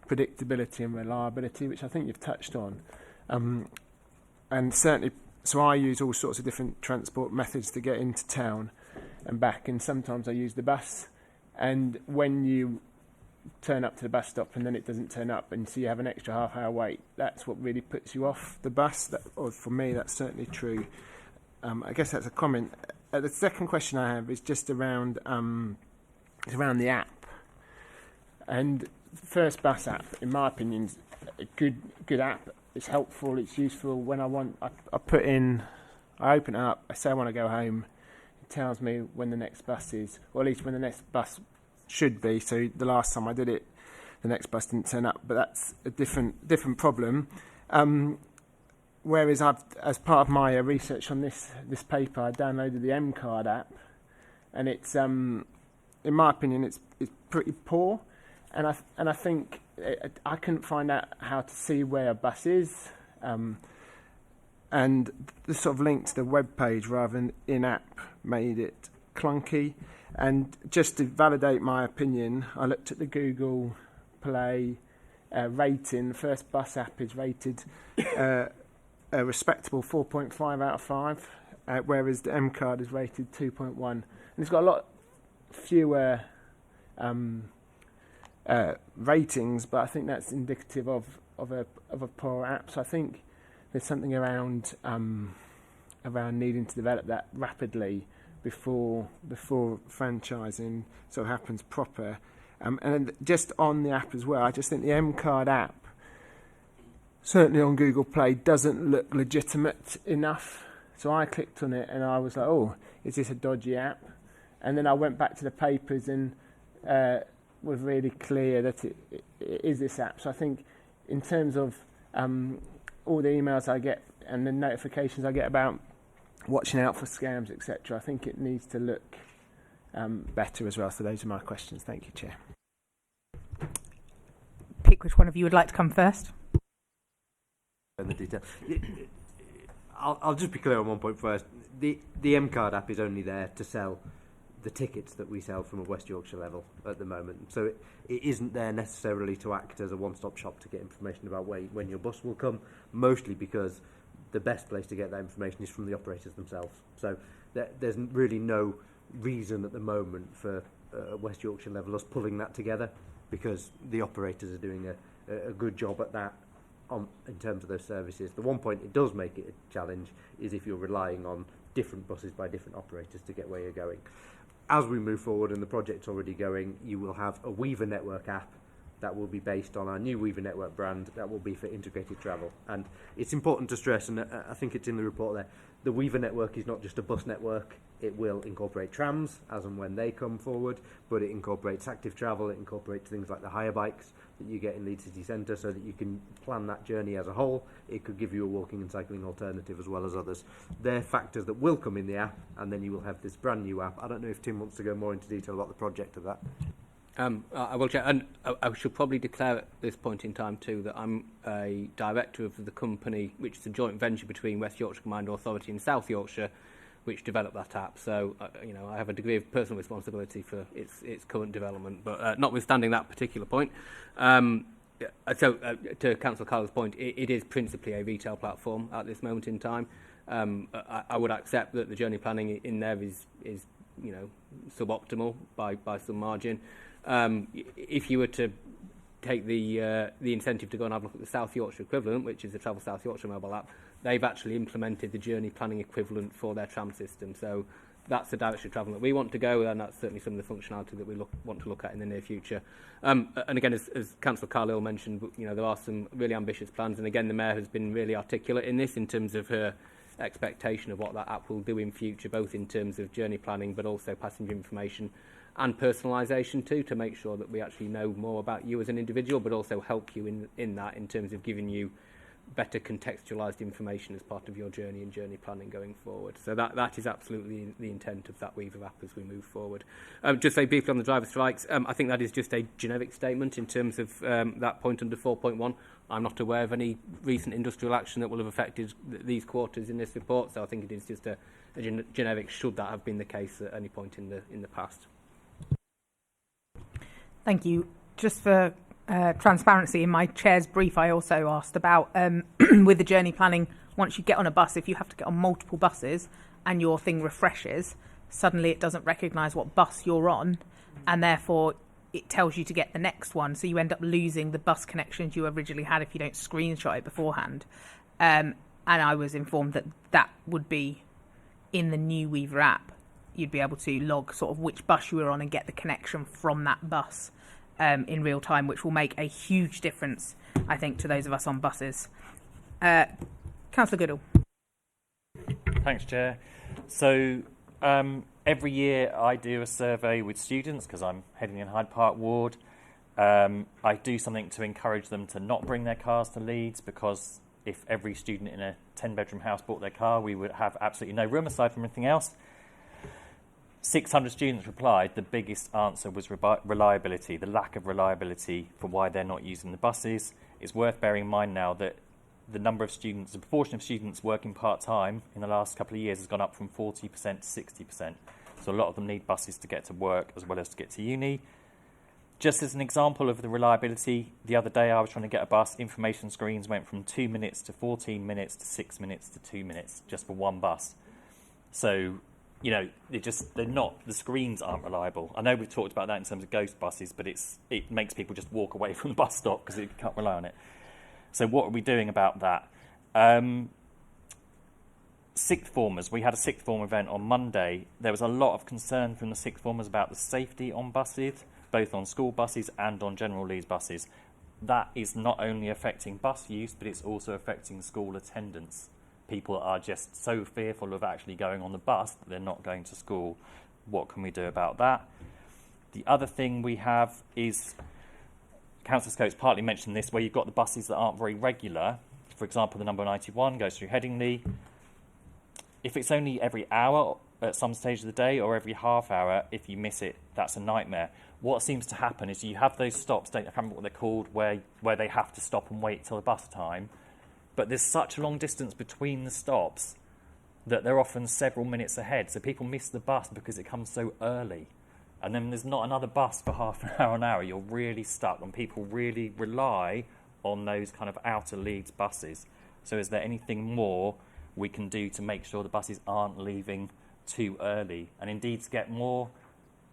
predictability and reliability, which I think you've touched on. And certainly, so I use all sorts of different transport methods to get into town and back, and sometimes I use the bus. And when you turn up to the bus stop and then it doesn't turn up, and so you have an extra half-hour wait, that's what really puts you off the bus. Or for me, that's certainly true. I guess that's a comment. The second question I have is just around the app. And First Bus app, in my opinion, is a good app. It's helpful. It's useful. When I open it up. I say I want to go home. It tells me when the next bus is, or at least when the next bus should be. So the last time I did it, the next bus didn't turn up. But that's a different problem. Whereas as part of my research on this paper, I downloaded the M-Card app, and it's in my opinion it's pretty poor, and I think I couldn't find out how to see where a bus is, and the sort of link to the web page rather than in-app made it clunky. And just to validate my opinion, I looked at the Google Play rating. The First Bus app is rated a respectable 4.5 out of 5, whereas the M-Card is rated 2.1. And it's got a lot fewer ratings, but I think that's indicative of a poor app. So I think there's something around needing to develop that rapidly before franchising sort of happens proper. And just on the app as well, I just think the M-Card app, certainly on Google Play, doesn't look legitimate enough. So I clicked on it and I was like, oh, is this a dodgy app? And then I went back to the papers and was really clear that it is this app. So I think in terms of all the emails I get and the notifications I get about watching out for scams, etc. I think it needs to look better as well. So those are my questions. Thank you, Chair. Pick which one of you would like to come first. In the detail. I'll just be clear on one point first. The M-Card app is only there to sell the tickets that we sell from a West Yorkshire level at the moment. So it isn't there necessarily to act as a one-stop shop to get information about when your bus will come, mostly because the best place to get that information is from the operators themselves. So there's really no reason at the moment for West Yorkshire level us pulling that together, because the operators are doing a good job at that in terms of those services. The one point it does make it a challenge is if you're relying on different buses by different operators to get where you're going. As we move forward and the project's already going, you will have a Weaver Network app that will be based on our new Weaver Network brand that will be for integrated travel. And it's important to stress, and I think it's in the report there, the Weaver Network is not just a bus network. It will incorporate trams as and when they come forward, but it incorporates active travel, it incorporates things like the hire bikes that you get in Leeds City Centre so that you can plan that journey as a whole. It could give you a walking and cycling alternative as well as others. They're factors that will come in the app, and then you will have this brand new app. I don't know if Tim wants to go more into detail about the project of that. I will check, and I should probably declare at this point in time too that I'm a director of the company, which is a joint venture between West Yorkshire Combined Authority and South Yorkshire, which developed that app. So I have a degree of personal responsibility for its current development. But notwithstanding that particular point, to Councillor Carl's point, it is principally a retail platform at this moment in time. I would accept that the journey planning in there is suboptimal by some margin. If you were to take the incentive to go and have a look at the South Yorkshire equivalent, which is the Travel South Yorkshire mobile app, they've actually implemented the journey planning equivalent for their tram system. So that's the direction of travel that we want to go, and that's certainly some of the functionality that we want to look at in the near future. And again, as Councillor Carlisle mentioned, there are some really ambitious plans, and again, the Mayor has been really articulate in this in terms of her expectation of what that app will do in future, both in terms of journey planning, but also passenger information and personalisation too, to make sure that we actually know more about you as an individual, but also help you in that in terms of giving you better contextualised information as part of your journey and journey planning going forward. So that is absolutely the intent of that Weaver app as we move forward. Just say briefly on the driver strikes, I think that is just a generic statement in terms of that point under 4.1. I'm not aware of any recent industrial action that will have affected these quarters in this report, so I think it is just a generic should that have been the case at any point in the past. Thank you. Just for transparency, in my chair's brief, I also asked about with the journey planning, once you get on a bus, if you have to get on multiple buses and your thing refreshes, suddenly it doesn't recognise what bus you're on, and therefore it tells you to get the next one. So you end up losing the bus connections you originally had if you don't screenshot it beforehand. And I was informed that that would be in the new Weaver app. You'd be able to log sort of which bus you were on and get the connection from that bus in real time, which will make a huge difference, I think, to those of us on buses. Councillor Goodall. Thanks, Chair. So every year I do a survey with students because I'm heading in Hyde Park Ward. I do something to encourage them to not bring their cars to Leeds, because if every student in a 10-bedroom house bought their car, we would have absolutely no room aside from anything else. 600 students replied. The biggest answer was reliability, the lack of reliability for why they're not using the buses. It's worth bearing in mind now that the number of students, the proportion of students working part-time in the last couple of years has gone up from 40% to 60%. So a lot of them need buses to get to work as well as to get to uni. Just as an example of the reliability, the other day I was trying to get a bus, information screens went from 2 minutes to 14 minutes to 6 minutes to 2 minutes just for one bus. So they're not, the screens aren't reliable. I know we've talked about that in terms of ghost buses, but it makes people just walk away from the bus stop because you can't rely on it. So what are we doing about that? Sixth formers, we had a sixth form event on Monday. There was a lot of concern from the sixth formers about the safety on buses, both on school buses and on general Leeds buses. That is not only affecting bus use, but it's also affecting school attendance. People are just so fearful of actually going on the bus that they're not going to school. What can we do about that? The other thing we have is, Councillor Scotes partly mentioned this, where you've got the buses that aren't very regular. for example, the number 91 goes through Headingley. If it's only every hour at some stage of the day or every half hour, if you miss it, that's a nightmare. What seems to happen is you have those stops, I can't remember what they're called, where they have to stop and wait till the bus time, but there's such a long distance between the stops that they're often several minutes ahead. So people miss the bus because it comes so early. And then there's not another bus for half an hour. You're really stuck, and people really rely on those kind of outer Leeds buses. So is there anything more we can do to make sure the buses aren't leaving too early, and indeed to get more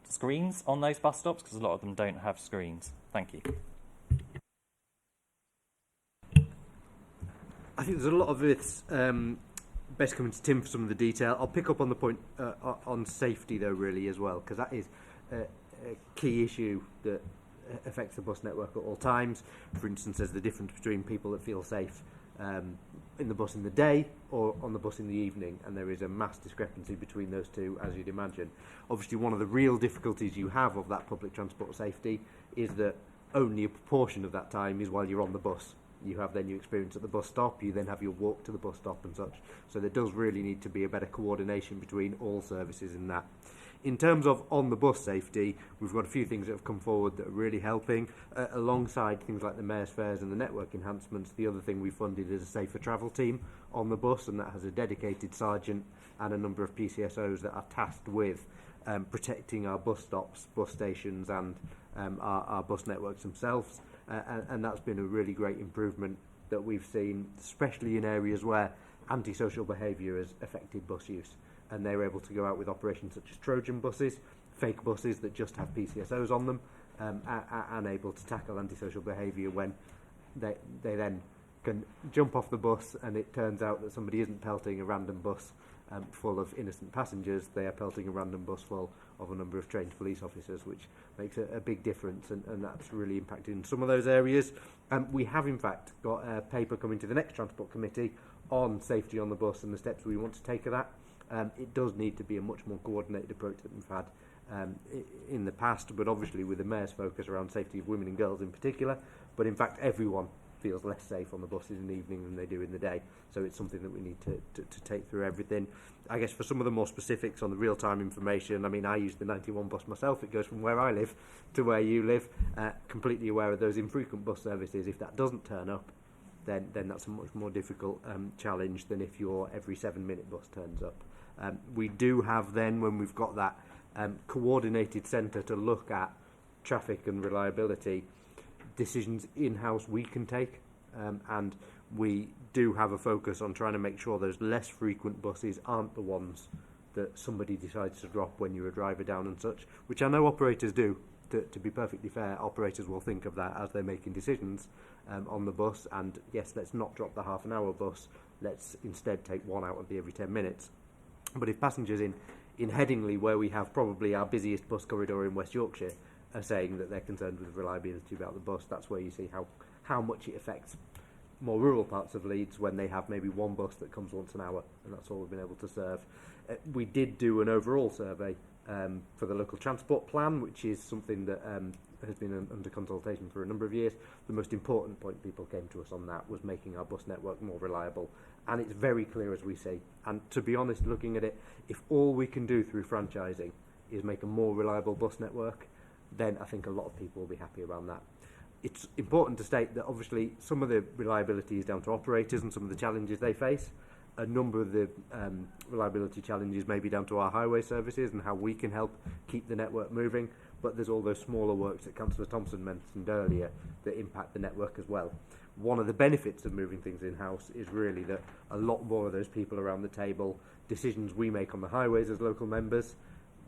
screens on those bus stops, because a lot of them don't have screens? Thank you. I think there's a lot of this best coming to Tim for some of the detail. I'll pick up on the point on safety though, really, as well, because that is a key issue that affects the bus network at all times. For instance, there's the difference between people that feel safe in the bus in the day or on the bus in the evening, and there is a mass discrepancy between those two, as you'd imagine. Obviously, one of the real difficulties you have of that public transport safety is that only a proportion of that time is while you're on the bus. You have then your experience at the bus stop, you then have your walk to the bus stop and such. So there does really need to be a better coordination between all services in that. In terms of on-the-bus safety, we've got a few things that have come forward that are really helping. Alongside things like the Mayor's Fares and the network enhancements, the other thing we funded is a safer travel team on the bus, and that has a dedicated sergeant and a number of PCSOs that are tasked with protecting our bus stops, bus stations and our bus networks themselves. And that's been a really great improvement that we've seen, especially in areas where antisocial behaviour has affected bus use. And they're able to go out with operations such as Trojan buses, fake buses that just have PCSOs on them, and able to tackle antisocial behaviour when they then can jump off the bus and it turns out that somebody isn't pelting a random bus full of innocent passengers, they are pelting a random bus full of a number of trained police officers, which makes a big difference, and that's really impacted in some of those areas. We have in fact got a paper coming to the next Transport Committee on safety on the bus and the steps we want to take of that. It does need to be a much more coordinated approach than we've had in the past, but obviously with the Mayor's focus around safety of women and girls in particular, but in fact everyone feels less safe on the buses in the evening than they do in the day, so it's something that we need to take through everything. I guess for some of the more specifics on the real-time information, I mean, I use the 91 bus myself. It goes from where I live to where you live, completely aware of those infrequent bus services. If that doesn't turn up, then that's a much more difficult challenge than if your every 7-minute bus turns up. We do have then, when we've got that coordinated centre to look at traffic and reliability, decisions in-house we can take, and we do have a focus on trying to make sure those less frequent buses aren't the ones that somebody decides to drop when you're a driver down and such, which I know operators do. To be perfectly fair, operators will think of that as they're making decisions on the bus, and yes, let's not drop the half-an-hour bus, let's instead take one out of the every 10 minutes. But if passengers in Headingley, where we have probably our busiest bus corridor in West Yorkshire, are saying that they're concerned with reliability about the bus, that's where you see how much it affects more rural parts of Leeds when they have maybe one bus that comes once an hour, and that's all we've been able to serve. We did do an overall survey for the local transport plan, which is something that has been under consultation for a number of years. The most important point people came to us on that was making our bus network more reliable, and it's very clear as we see. And to be honest, looking at it, if all we can do through franchising is make a more reliable bus network, then I think a lot of people will be happy around that. It's important to state that obviously some of the reliability is down to operators and some of the challenges they face. A number of the reliability challenges may be down to our highway services and how we can help keep the network moving, but there's all those smaller works that Councillor Thompson mentioned earlier that impact the network as well. One of the benefits of moving things in-house is really that a lot more of those people around the table, decisions we make on the highways as local members,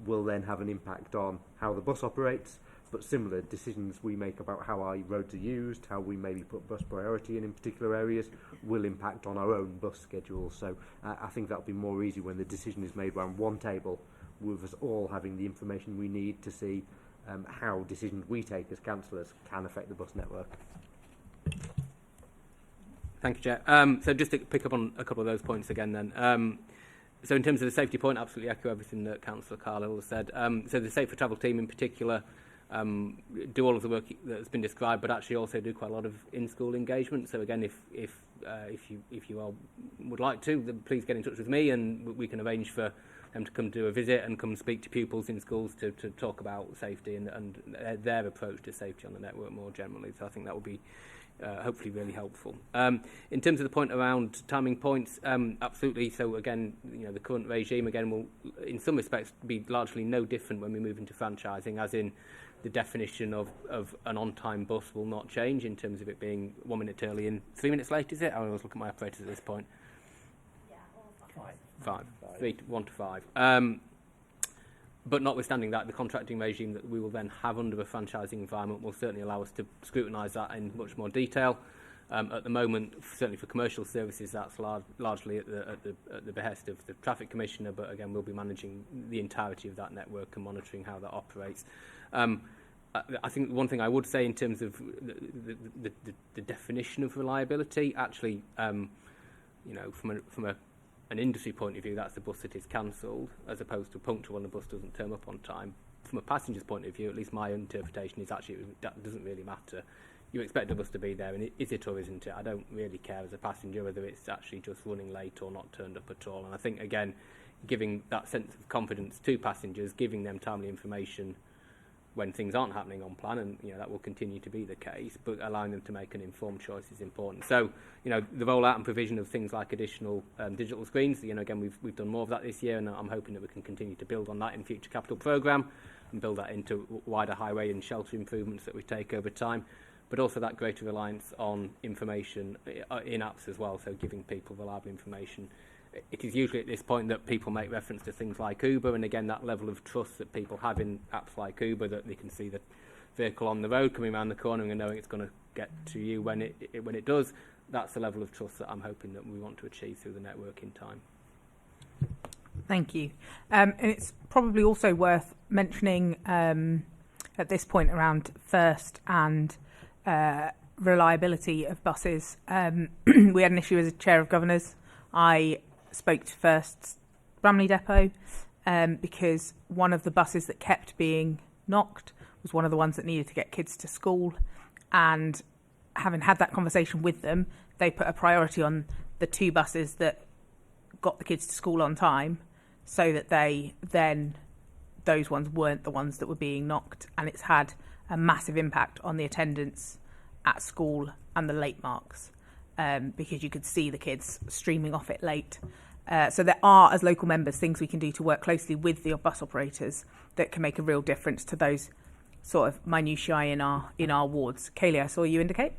will then have an impact on how the bus operates, but similar decisions we make about how our roads are used, how we maybe put bus priority in particular areas, will impact on our own bus schedules. So I think that'll be more easy when the decision is made around one table, with us all having the information we need to see how decisions we take as councillors can affect the bus network. Thank you, Chair. So just to pick up on a couple of those points again then. So in terms of the safety point, absolutely echo everything that Councillor Carlisle has said. So the Safer Travel team in particular, do all of the work that's been described, but actually also do quite a lot of in-school engagement. So again, if you all would like to, then please get in touch with me, and we can arrange for them to come do a visit and come speak to pupils in schools to talk about safety and their approach to safety on the network more generally. So I think that will be hopefully really helpful. In terms of the point around timing points, absolutely. So again, the current regime again will, in some respects, be largely no different when we move into franchising, as in the definition of an on-time bus will not change in terms of it being 1 minute early and 3 minutes late. Is it? I always look at my operators at this point. Five. 1 to 5. But notwithstanding that, the contracting regime that we will then have under the franchising environment will certainly allow us to scrutinise that in much more detail. At the moment, certainly for commercial services, that's largely at the behest of the Traffic Commissioner, but again, we'll be managing the entirety of that network and monitoring how that operates. I think one thing I would say in terms of the definition of reliability, actually, from an industry point of view, that's the bus that is cancelled, as opposed to punctual when the bus doesn't turn up on time. From a passenger's point of view, at least my interpretation is actually that doesn't really matter. You expect a bus to be there, and is it or isn't it? I don't really care as a passenger whether it's actually just running late or not turned up at all. And I think, again, giving that sense of confidence to passengers, giving them timely information when things aren't happening on plan, and that will continue to be the case, but allowing them to make an informed choice is important. So, the rollout and provision of things like additional digital screens, again, we've done more of that this year, and I'm hoping that we can continue to build on that in future capital programme and build that into wider highway and shelter improvements that we take over time, but also that greater reliance on information in apps as well, so giving people reliable information. It is usually at this point that people make reference to things like Uber, and again, that level of trust that people have in apps like Uber, that they can see the vehicle on the road coming around the corner and knowing it's going to get to you when it does. That's the level of trust that I'm hoping that we want to achieve through the network in time. Thank you. And it's probably also worth mentioning at this point around FIRST and reliability of buses. We had an issue as a chair of governors. I spoke to FIRST's Bramley depot because one of the buses that kept being knocked was one of the ones that needed to get kids to school, and having had that conversation with them, they put a priority on the 2 buses that got the kids to school on time, so that those ones weren't the ones that were being knocked, and it's had a massive impact on the attendance at school and the late marks. Because you could see the kids streaming off it late. So there are, as local members, things we can do to work closely with the bus operators that can make a real difference to those sort of minutiae in our wards. Kaylee, I saw you indicate.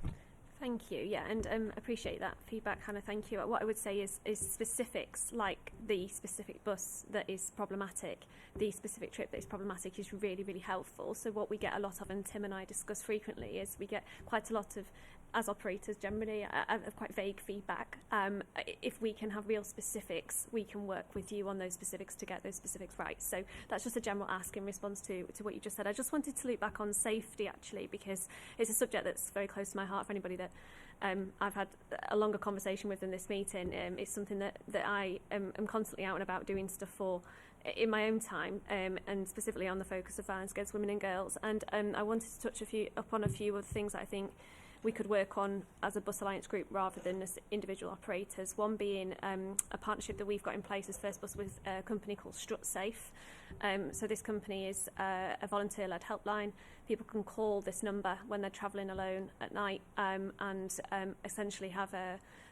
Thank you. Yeah, and appreciate that feedback, Hannah. Thank you. What I would say is specifics, like the specific bus that is problematic, the specific trip that is problematic, is really, really helpful. So what we get a lot of, and Tim and I discuss frequently, is we get quite a lot of, as operators generally, of quite vague feedback. If we can have real specifics, we can work with you on those specifics to get those specifics right. So that's just a general ask in response to what you just said. I just wanted to loop back on safety, actually, because it's a subject that's very close to my heart for anybody that I've had a longer conversation with in this meeting. It's something that I am constantly out and about doing stuff for in my own time, and specifically on the focus of violence against women and girls. And I wanted to touch upon a few of the things that I think we could work on as a Bus Alliance group rather than as individual operators. One being a partnership that we've got in place as First Bus with a company called Strut Safe. So this company is a volunteer-led helpline. People can call this number when they're travelling alone at night and essentially have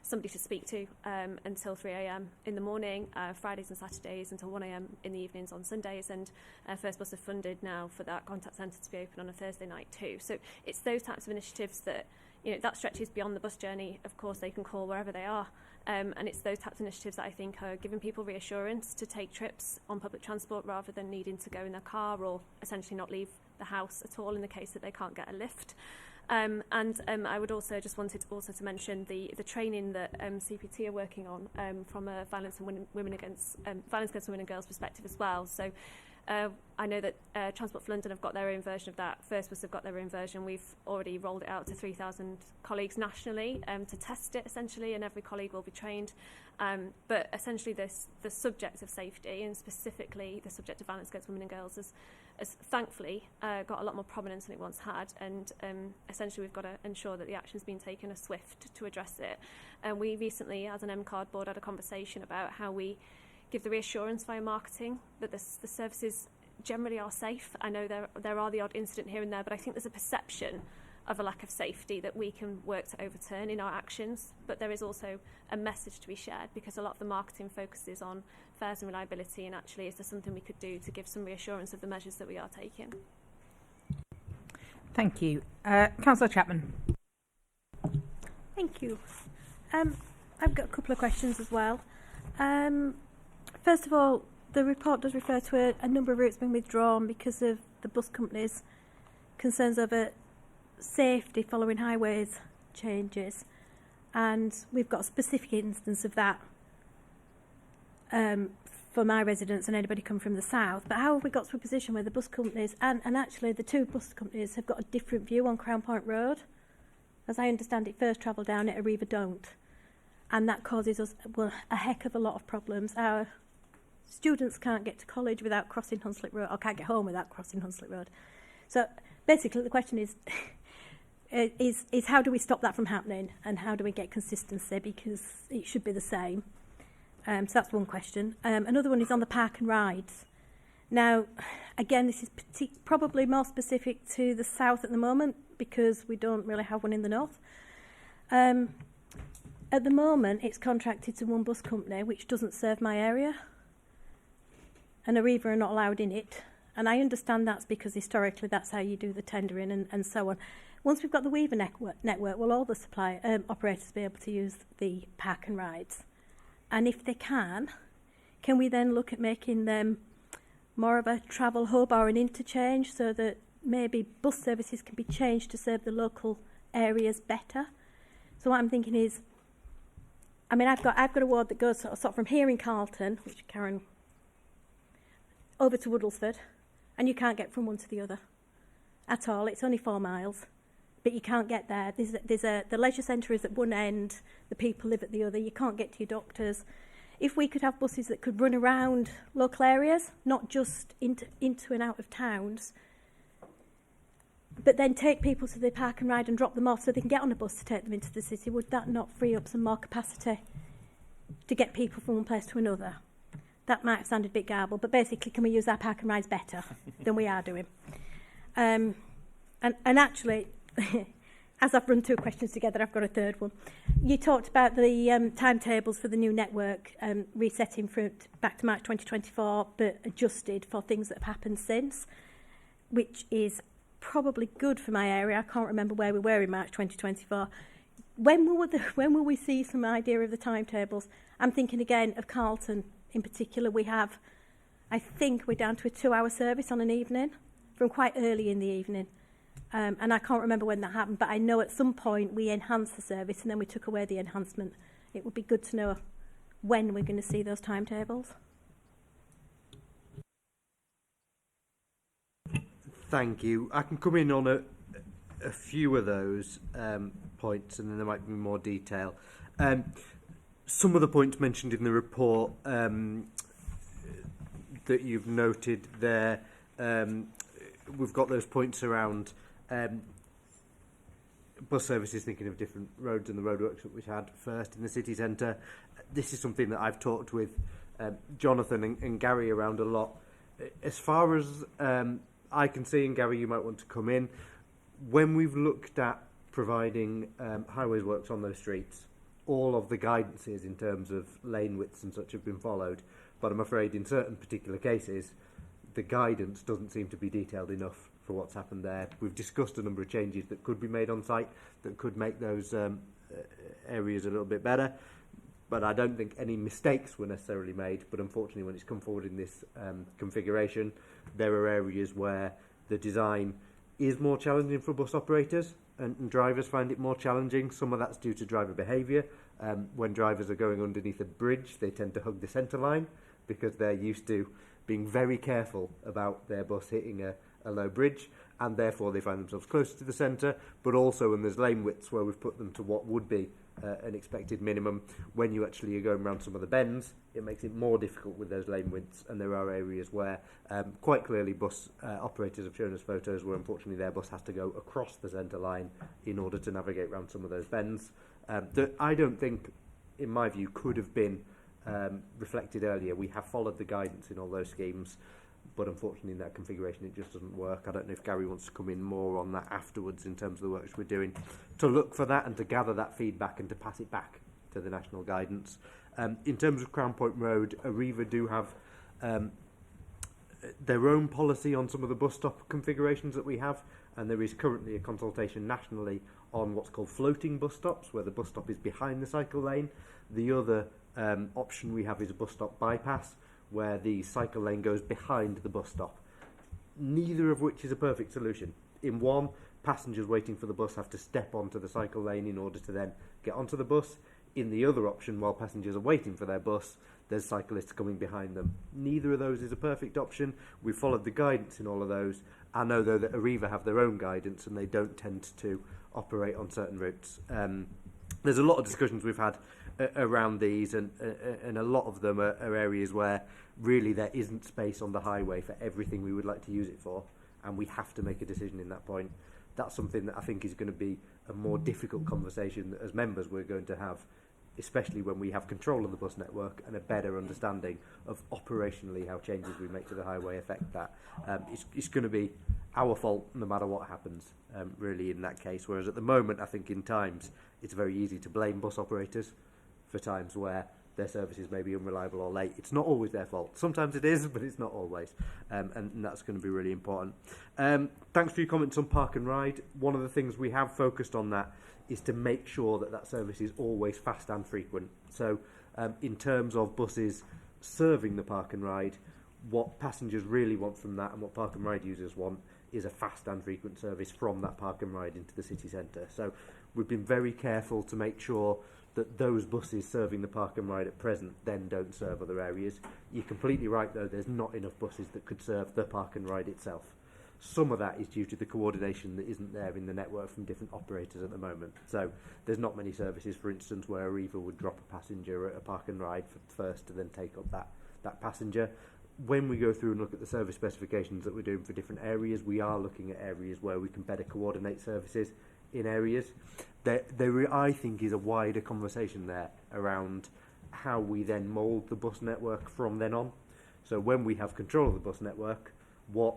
somebody to speak to until 3 a.m. in the morning, Fridays and Saturdays, until 1 a.m. in the evenings on Sundays. And First Bus have funded now for that contact centre to be open on a Thursday night too. So it's those types of initiatives that, that stretches beyond the bus journey. Of course, they can call wherever they are. And it's those types of initiatives that I think are giving people reassurance to take trips on public transport rather than needing to go in their car or essentially not leave the house at all in the case that they can't get a lift. And I would also just wanted to mention the training that CPT are working on from a violence against women and girls perspective as well. So I know that Transport for London have got their own version of that. First Bus have got their own version. We've already rolled it out to 3,000 colleagues nationally to test it essentially, and every colleague will be trained. But essentially the subject of safety, and specifically the subject of violence against women and girls, has thankfully got a lot more prominence than it once had, and essentially we've got to ensure that the action's been taken as swift to address it. And we recently, as an MCARD board, had a conversation about how we give the reassurance via marketing that the services generally are safe. I know there are the odd incident here and there, but I think there's a perception of a lack of safety that we can work to overturn in our actions. But there is also a message to be shared, because a lot of the marketing focuses on fares and reliability, and actually is there something we could do to give some reassurance of the measures that we are taking? Thank you. Councillor Chapman. Thank you. I've got a couple of questions as well. First of all, the report does refer to a number of routes being withdrawn because of the bus companies' concerns over safety following highways changes, and we've got a specific instance of that for my residents and anybody coming from the south. But how have we got to a position where the bus companies and actually the two bus companies have got a different view on Crown Point Road? As I understand it, first travel down it, Arriva don't, and that causes us a heck of a lot of problems. Our students can't get to college without crossing Hunslet Road, or can't get home without crossing Hunslet Road. So basically the question is is how do we stop that from happening, and how do we get consistency, because it should be the same. So that's one question. Another one is on the park and rides. Now, again, this is probably more specific to the south at the moment, because we don't really have one in the north. At the moment, it's contracted to one bus company, which doesn't serve my area, and Arriva are not allowed in it. And I understand that's because historically that's how you do the tendering and so on. Once we've got the Weaver network, will all the supply operators be able to use the park and rides? And if they can we then look at making them more of a travel hub or an interchange, so that maybe bus services can be changed to serve the local areas better? So what I'm thinking is, I mean, I've got a ward that goes sort of from here in Carlton, which Karen, over to Woodlesford, and you can't get from one to the other at all. It's only 4 miles, but you can't get there. The leisure centre is at one end, the people live at the other. You can't get to your doctors. If we could have buses that could run around local areas, not just into and out of towns, but then take people to the park and ride and drop them off so they can get on a bus to take them into the city, would that not free up some more capacity to get people from one place to another? That might have sounded a bit garbled, but basically, can we use our park and rides better than we are doing? And actually, as I've run 2 questions together, I've got a third one. You talked about the timetables for the new network resetting back to March 2024, but adjusted for things that have happened since, which is probably good for my area. I can't remember where we were in March 2024. When will we see some idea of the timetables? I'm thinking again of Carlton in particular. I think we're down to a 2-hour service on an evening, from quite early in the evening. And I can't remember when that happened, but I know at some point we enhanced the service and then we took away the enhancement. It would be good to know when we're going to see those timetables. Thank you. I can come in on a few of those points, and then there might be more detail. Some of the points mentioned in the report that you've noted there, we've got those points around bus services thinking of different roads and the roadworks that we had first in the city centre. This is something that I've talked with Jonathan and Gary around a lot. As far as I can see, and Gary, you might want to come in, when we've looked at providing highways works on those streets, all of the guidances in terms of lane widths and such have been followed, but I'm afraid in certain particular cases the guidance doesn't seem to be detailed enough for what's happened there. We've discussed a number of changes that could be made on site that could make those areas a little bit better, but I don't think any mistakes were necessarily made. But unfortunately, when it's come forward in this configuration, there are areas where the design is more challenging for bus operators, and drivers find it more challenging. Some of that's due to driver behaviour. When drivers are going underneath a bridge, they tend to hug the centre line because they're used to being very careful about their bus hitting a low bridge, and therefore they find themselves closer to the centre. But also when there's lane widths where we've put them to what would be an expected minimum. When you actually are going around some of the bends, it makes it more difficult with those lane widths, and there are areas where quite clearly bus operators have shown us photos where unfortunately their bus has to go across the centre line in order to navigate around some of those bends. That I don't think, in my view, could have been reflected earlier. We have followed the guidance in all those schemes, but unfortunately in that configuration it just doesn't work. I don't know if Gary wants to come in more on that afterwards in terms of the works we're doing to look for that and to gather that feedback and to pass it back to the national guidance. In terms of Crown Point Road, Arriva do have their own policy on some of the bus stop configurations that we have, and there is currently a consultation nationally on what's called floating bus stops, where the bus stop is behind the cycle lane. The other option we have is a bus stop bypass, where the cycle lane goes behind the bus stop. Neither of which is a perfect solution. In one, passengers waiting for the bus have to step onto the cycle lane in order to then get onto the bus. In the other option, while passengers are waiting for their bus, there's cyclists coming behind them. Neither of those is a perfect option. We've followed the guidance in all of those. I know, though, that Arriva have their own guidance and they don't tend to operate on certain routes. There's a lot of discussions we've had around these, and a lot of them are areas where really there isn't space on the highway for everything we would like to use it for, and we have to make a decision in that point. That's something that I think is going to be a more difficult conversation that as members we're going to have, especially when we have control of the bus network and a better understanding of operationally how changes we make to the highway affect that. It's going to be our fault no matter what happens, really, in that case. Whereas at the moment, I think in times, it's very easy to blame bus operators for times where their services may be unreliable or late. It's not always their fault. Sometimes it is, but it's not always. And that's going to be really important. Thanks for your comments on Park and Ride. One of the things we have focused on that is to make sure that that service is always fast and frequent. So in terms of buses serving the Park and Ride, what passengers really want from that and what Park and Ride users want is a fast and frequent service from that Park and Ride into the city centre. So we've been very careful to make sure that those buses serving the Park and Ride at present then don't serve other areas. You're completely right, though, there's not enough buses that could serve the Park and Ride itself. Some of that is due to the coordination that isn't there in the network from different operators at the moment. So there's not many services, for instance, where Arriva would drop a passenger at a Park and Ride first to then take up that passenger. When we go through and look at the service specifications that we're doing for different areas, we are looking at areas where we can better coordinate services in areas. There I think, is a wider conversation there around how we then mould the bus network from then on. So when we have control of the bus network, what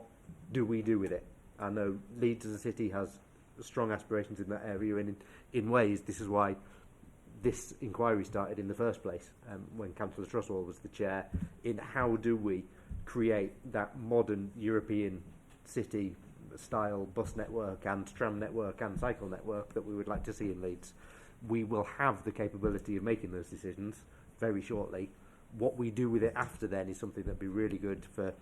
do we do with it? I know Leeds as a city has strong aspirations in that area, and in ways this is why this inquiry started in the first place, when Councillor Trusswell was the chair, in how do we create that modern European city style bus network and tram network and cycle network that we would like to see in Leeds. We will have the capability of making those decisions very shortly. What we do with it after then is something that would be really good for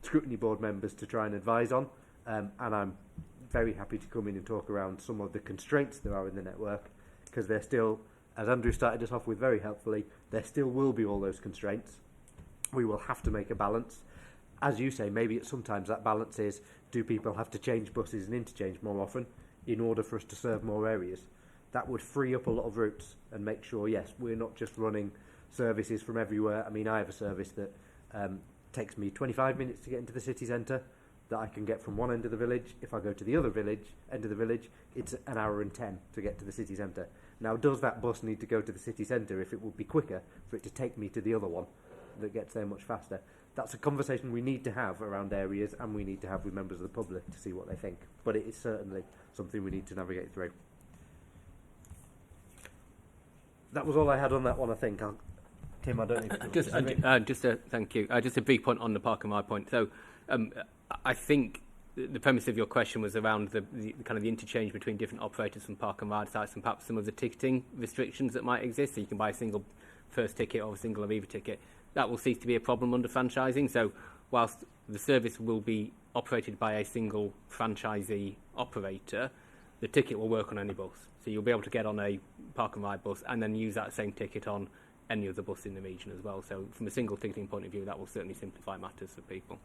Scrutiny Board members to try and advise on, and I'm very happy to come in and talk around some of the constraints there are in the network, because they're still, as Andrew started us off with very helpfully, there still will be all those constraints. We will have to make a balance. As you say, maybe sometimes that balance is, do people have to change buses and interchange more often in order for us to serve more areas? That would free up a lot of routes and make sure, yes, we're not just running services from everywhere. I mean, I have a service that takes me 25 minutes to get into the city centre, that I can get from one end of the village. If I go to the other end of the village, it's an hour and 10 to get to the city centre. Now, does that bus need to go to the city centre if it would be quicker for it to take me to the other one that gets there much faster? That's a conversation we need to have around areas, and we need to have with members of the public to see what they think. But it is certainly something we need to navigate through. That was all I had on that one, I think. Tim, I don't know. Thank you. Just a brief point on the Park and Ride point. So I think the premise of your question was around the kind of the interchange between different operators from Park and Ride sites, and perhaps some of the ticketing restrictions that might exist. So you can buy a single first ticket or a single Arriva ticket. That will cease to be a problem under franchising. So whilst the service will be operated by a single franchisee operator, the ticket will work on any bus. So you'll be able to get on a Park and Ride bus and then use that same ticket on any other bus in the region as well. So from a single ticketing point of view, that will certainly simplify matters for people.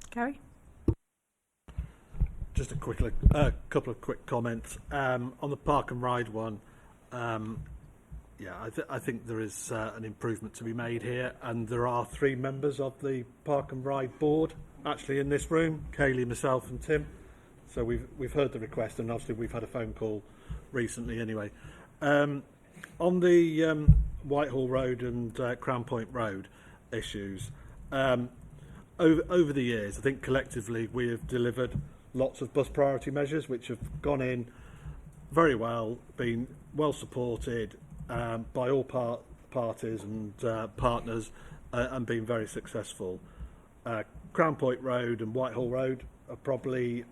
Gary? Just a couple of quick comments. On the Park and Ride one, I think there is an improvement to be made here, and there are 3 members of the Park and Ride board actually in this room: Kaylee, myself, and Tim. So we've heard the request, and obviously we've had a phone call recently anyway. On the Whitehall Road and Crown Point Road issues, over the years, I think collectively we have delivered lots of bus priority measures which have gone in very well, been well supported by all parties and partners, and been very successful. Crown Point Road and Whitehall Road are probably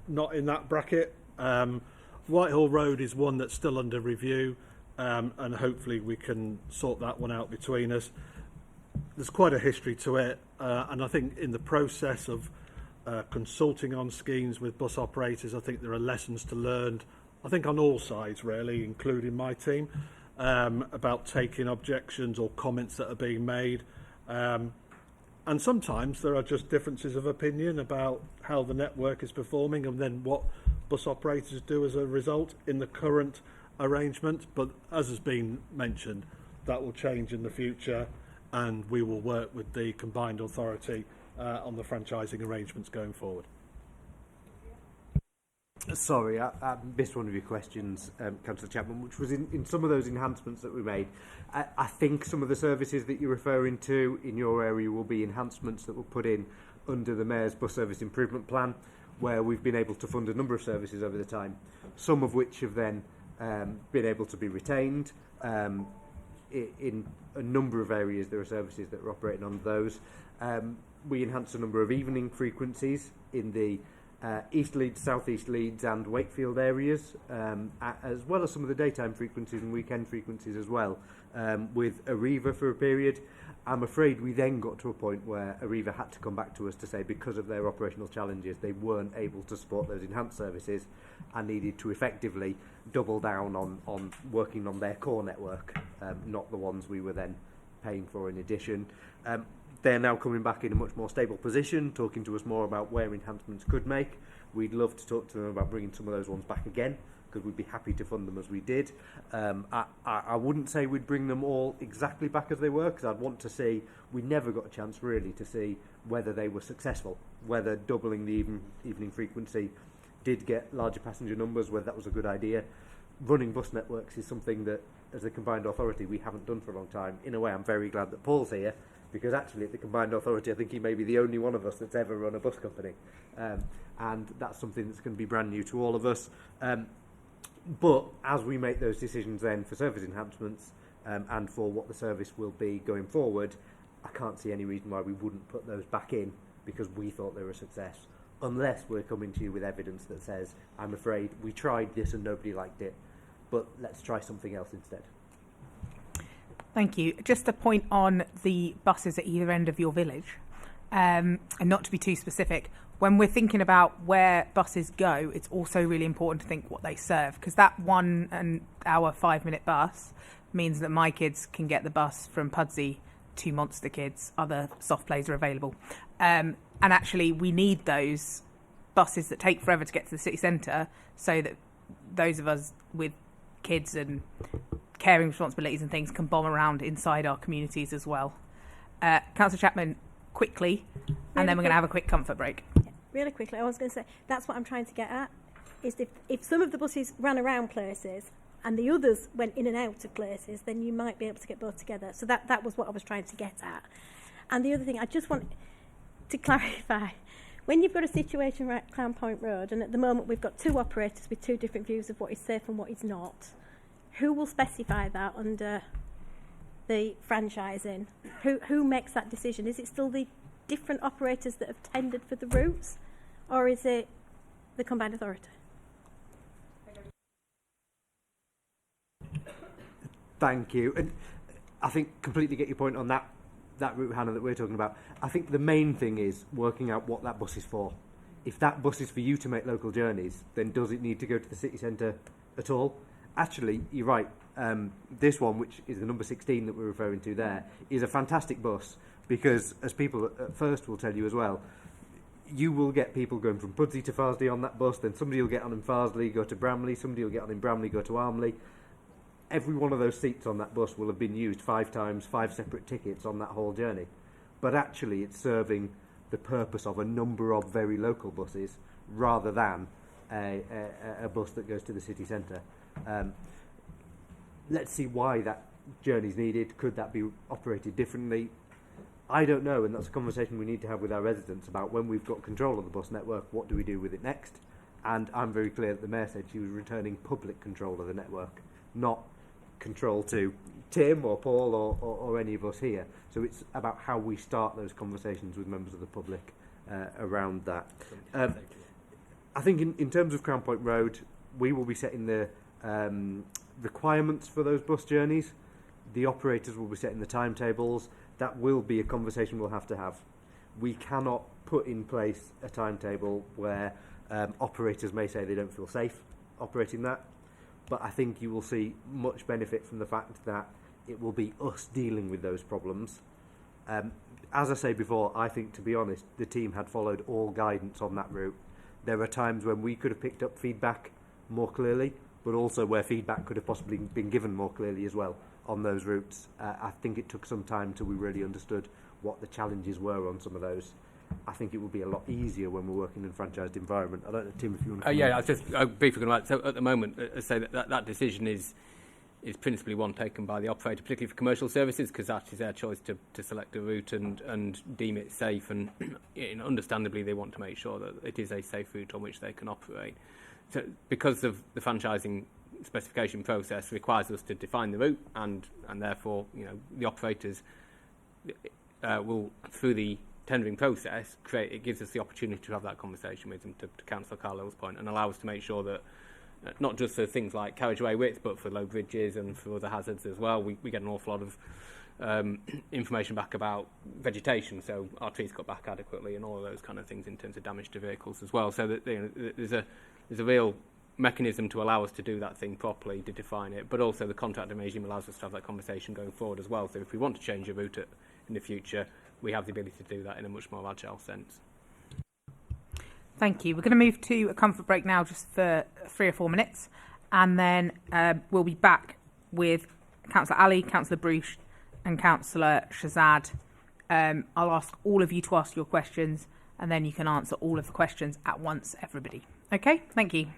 not in that bracket. Whitehall Road is one that's still under review, and hopefully we can sort that one out between us. There's quite a history to it, and I think in the process of consulting on schemes with bus operators, I think there are lessons to learn, I think on all sides really, including my team, about taking objections or comments that are being made. And sometimes there are just differences of opinion about how the network is performing and then what bus operators do as a result in the current arrangement. But as has been mentioned, that will change in the future, and we will work with the combined authority on the franchising arrangements going forward. Sorry, I missed one of your questions, Councillor Chapman, which was in some of those enhancements that we made. I think some of the services that you're referring to in your area will be enhancements that were put in under the Mayor's Bus Service Improvement Plan, where we've been able to fund a number of services over the time, some of which have then been able to be retained. In a number of areas, there are services that are operating on those. We enhanced a number of evening frequencies in the East Leeds, South East Leeds and Wakefield areas, as well as some of the daytime frequencies and weekend frequencies as well, with Arriva for a period. I'm afraid we then got to a point where Arriva had to come back to us to say because of their operational challenges they weren't able to support those enhanced services and needed to effectively double down on working on their core network, not the ones we were then paying for in addition. They're now coming back in a much more stable position, talking to us more about where enhancements could make. We'd love to talk to them about bringing some of those ones back again, because we'd be happy to fund them as we did. I wouldn't say we'd bring them all exactly back as they were, because I'd want to see, we never got a chance really to see whether they were successful, whether doubling the evening frequency did get larger passenger numbers, whether that was a good idea. Running bus networks is something that, as a combined authority, we haven't done for a long time. In a way, I'm very glad that Paul's here, because actually at the combined authority I think he may be the only one of us that's ever run a bus company, and that's something that's going to be brand new to all of us. But as we make those decisions then for service enhancements and for what the service will be going forward, I can't see any reason why we wouldn't put those back in because we thought they were a success, unless we're coming to you with evidence that says, I'm afraid we tried this and nobody liked it, but let's try something else instead. Thank you. Just a point on the buses at either end of your village, and not to be too specific, when we're thinking about where buses go, it's also really important to think what they serve, because that 1 hour, 5-minute bus means that my kids can get the bus from Pudsey to Monster Kids. Other soft plays are available. And actually, we need those buses that take forever to get to the city centre so that those of us with kids and caring responsibilities and things can bomb around inside our communities as well. Councillor Chapman, quickly, and then we're going to have a quick comfort break. Really quickly, I was going to say, that's what I'm trying to get at, is if some of the buses ran around places and the others went in and out of places, then you might be able to get both together. So that was what I was trying to get at. And the other thing, I just want to clarify, when you've got a situation right at Crown Point Road, and at the moment we've got 2 operators with 2 different views of what is safe and what is not, who will specify that under the franchising? Who makes that decision? Is it still the different operators that have tendered for the routes, or is it the combined authority? Thank you. And I think completely get your point on that route, Hannah, that we're talking about. I think the main thing is working out what that bus is for. If that bus is for you to make local journeys, then does it need to go to the city centre at all? Actually, you're right. This one, which is the number 16 that we're referring to there, is a fantastic bus because, as people at first will tell you as well, you will get people going from Pudsey to Farsley on that bus, then somebody will get on in Farsley, go to Bramley, somebody will get on in Bramley, go to Armley. Every one of those seats on that bus will have been used 5 times, 5 separate tickets on that whole journey. But actually it's serving the purpose of a number of very local buses rather than a bus that goes to the city centre. Let's see why that journey's needed. Could that be operated differently? I don't know, and that's a conversation we need to have with our residents about when we've got control of the bus network, what do we do with it next? And I'm very clear that the Mayor said she was returning public control of the network, not control to Tim or Paul or any of us here. So it's about how we start those conversations with members of the public around that. I think in terms of Crown Point Road, we will be setting the requirements for those bus journeys. The operators will be setting the timetables. That will be a conversation we'll have to have. We cannot put in place a timetable where operators may say they don't feel safe operating that, but I think you will see much benefit from the fact that it will be us dealing with those problems. As I say before, I think, to be honest, the team had followed all guidance on that route. There are times when we could have picked up feedback more clearly, but also where feedback could have possibly been given more clearly as well on those routes. I think it took some time till we really understood what the challenges were on some of those. I think it will be a lot easier when we're working in a franchised environment. I don't know, Tim, if you want to... Yeah, I was just briefly going to add, so at the moment, I say that decision is principally one taken by the operator, particularly for commercial services, because that is their choice to select a route and deem it safe, and understandably they want to make sure that it is a safe route on which they can operate. So because of the franchising specification process requires us to define the route, and therefore the operators will, through the tendering process, it gives us the opportunity to have that conversation with them, to Councillor Carlisle's point, and allow us to make sure that not just for things like carriageway width, but for low bridges and for other hazards as well, we get an awful lot of information back about vegetation, so our trees cut back adequately and all of those kind of things in terms of damage to vehicles as well. So that there's a real mechanism to allow us to do that thing properly, to define it, but also the contractor regime allows us to have that conversation going forward as well. So if we want to change a route in the future, we have the ability to do that in a much more agile sense. Thank you. We're going to move to a comfort break now, just for 3 or 4 minutes, and then we'll be back with Councillor Ali, Councillor Bruce and Councillor Shazad. I'll ask all of you to ask your questions, and then you can answer all of the questions at once, everybody. Okay, thank you.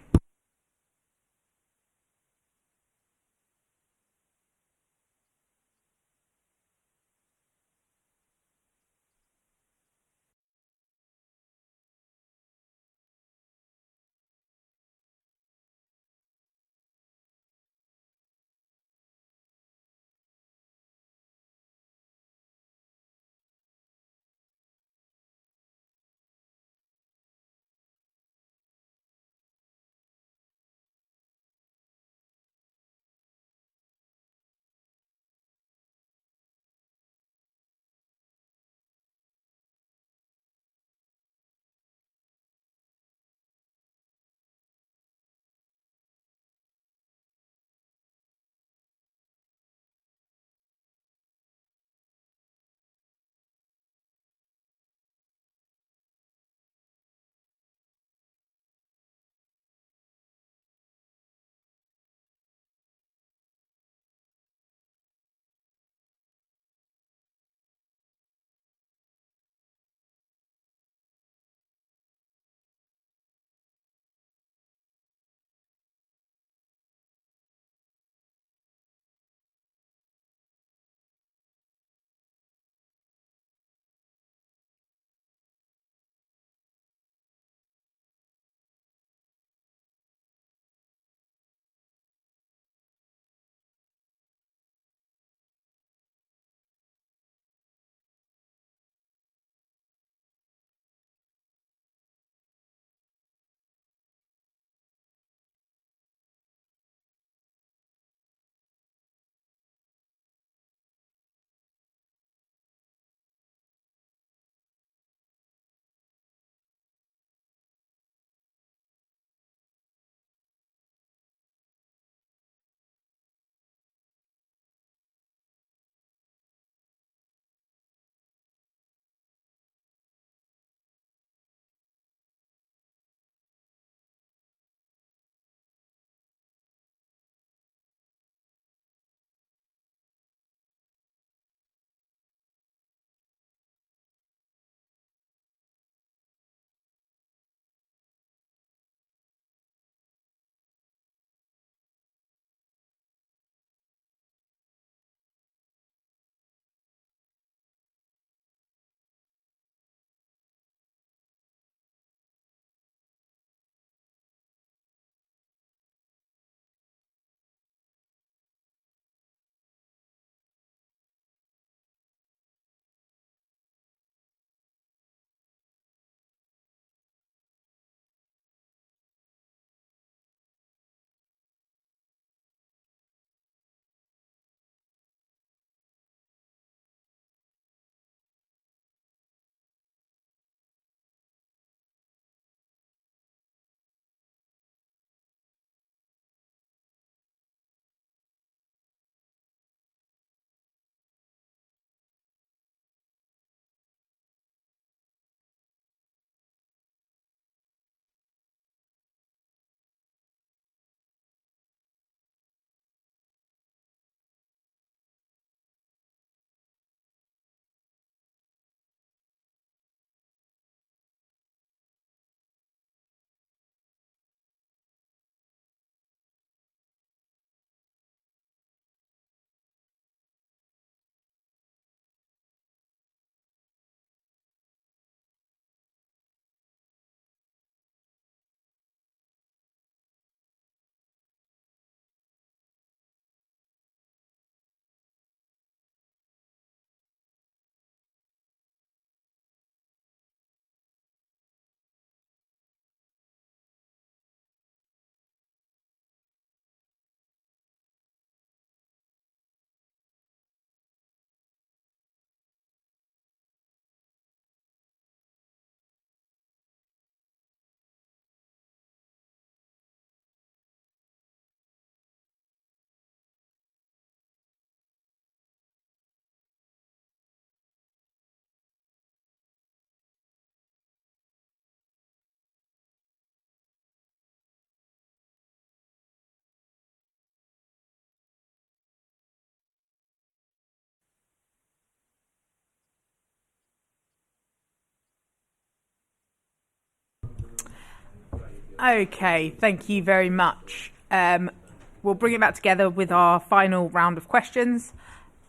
Okay, thank you very much. We'll bring it back together with our final round of questions.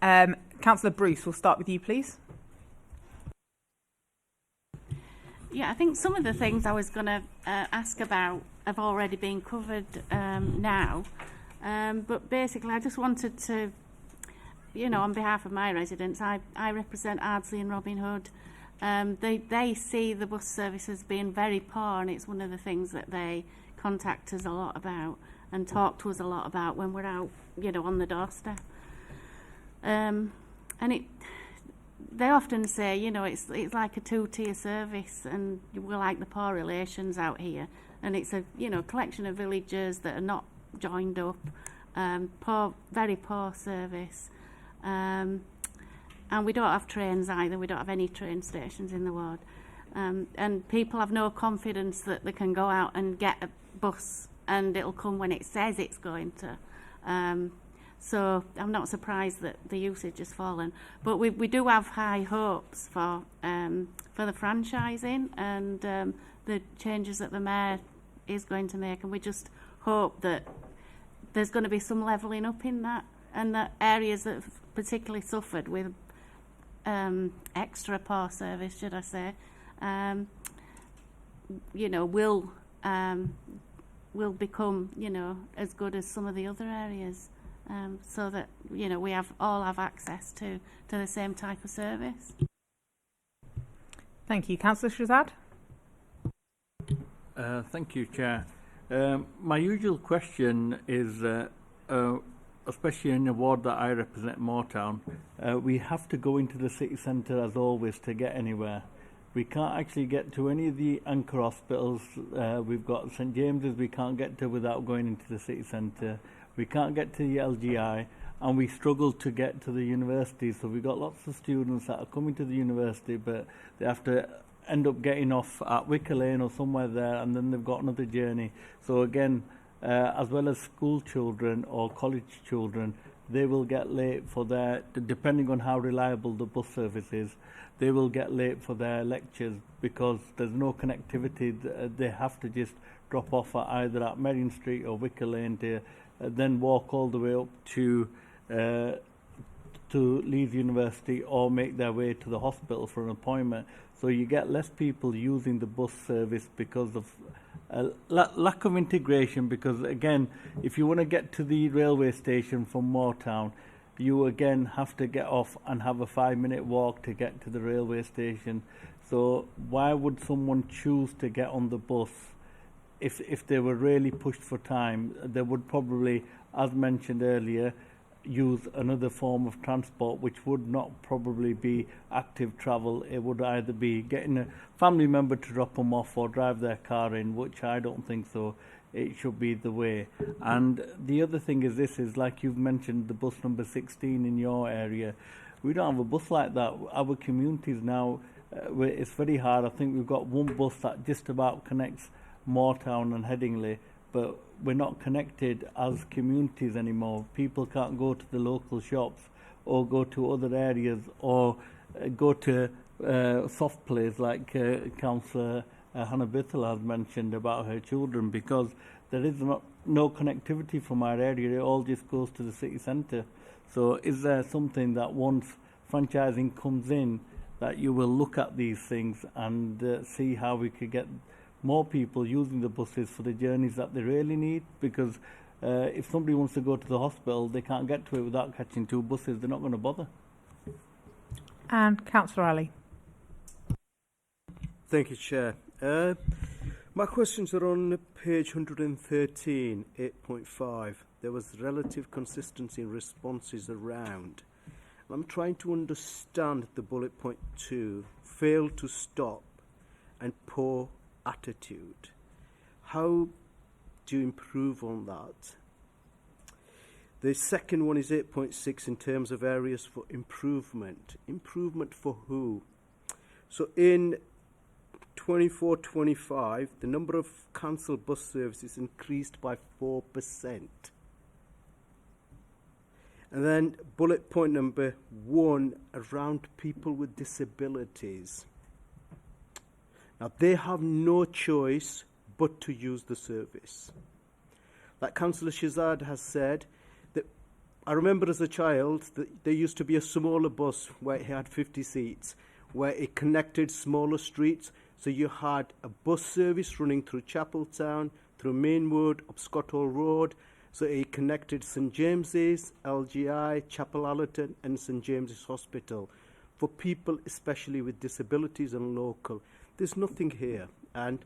Councillor Bruce, we'll start with you, please. Yeah, I think some of the things I was going to ask about have already been covered now. But basically, I just wanted to, on behalf of my residents, I represent Ardsley and Robin Hood. They see the bus service as being very poor, and it's one of the things that they contact us a lot about and talk to us a lot about when we're out, on the doorstep. And they often say, it's like a two-tier service, and we're like the poor relations out here. And it's a, collection of villages that are not joined up, poor, very poor service. And we don't have trains either. We don't have any train stations in the ward. And people have no confidence that they can go out and get a bus and it'll come when it says it's going to. So I'm not surprised that the usage has fallen. But we do have high hopes for the franchising and the changes that the Mayor is going to make. And we just hope that there's going to be some levelling up in that, and that areas that have particularly suffered with extra poor service, should I say, will become, as good as some of the other areas, so that, we all have access to the same type of service. Thank you. Councillor Shazad? Thank you, Chair. My usual question is, especially in the ward that I represent, Moortown, we have to go into the city centre as always to get anywhere. We can't actually get to any of the anchor hospitals. We've got St James's we can't get to without going into the city centre. We can't get to the LGI, and we struggle to get to the university. So we've got lots of students that are coming to the university, but they have to end up getting off at Wicker Lane or somewhere there, and then they've got another journey. So again, as well as school children or college children, they will get late for their, depending on how reliable the bus service is, they will get late for their lectures because there's no connectivity. They have to just drop off at either at Merrion Street or Wicker Lane to then walk all the way up to Leeds University or make their way to the hospital for an appointment. So you get less people using the bus service because of lack of integration, because again, if you want to get to the railway station from Moortown, you again have to get off and have a 5-minute walk to get to the railway station. So why would someone choose to get on the bus? If they were really pushed for time, they would probably, as mentioned earlier, use another form of transport, which would not probably be active travel. It would either be getting a family member to drop them off or drive their car in, which I don't think so. It should be the way. And the other thing is this, is like you've mentioned, the bus number 16 in your area. We don't have a bus like that. Our communities now, it's very hard. I think we've got one bus that just about connects Moortown and Headingley, but we're not connected as communities anymore. People can't go to the local shops or go to other areas or go to soft plays like Councillor Hannah Bithell has mentioned about her children, because there is no connectivity from our area. It all just goes to the city centre. So is there something that once franchising comes in that you will look at these things and see how we could get more people using the buses for the journeys that they really need? Because if somebody wants to go to the hospital, they can't get to it without catching 2 buses. They're not going to bother. And Councillor Ali. Thank you, Chair. My questions are on page 113, 8.5. There was relative consistency in responses around. I'm trying to understand the bullet point 2, fail to stop and poor attitude. How do you improve on that? The second one is 8.6 in terms of areas for improvement. Improvement for who? So in 24-25, the number of cancelled bus services increased by 4%. And then bullet point number 1 around people with disabilities. Now, they have no choice but to use the service. Like Councillor Shazad has said, that I remember as a child that there used to be a smaller bus where it had 50 seats, where it connected smaller streets. So you had a bus service running through Chapeltown, through Mainwood, up Scott Hall Road. So it connected St James's, LGI, Chapel Allerton and St James's Hospital for people especially with disabilities and local. There's nothing here. And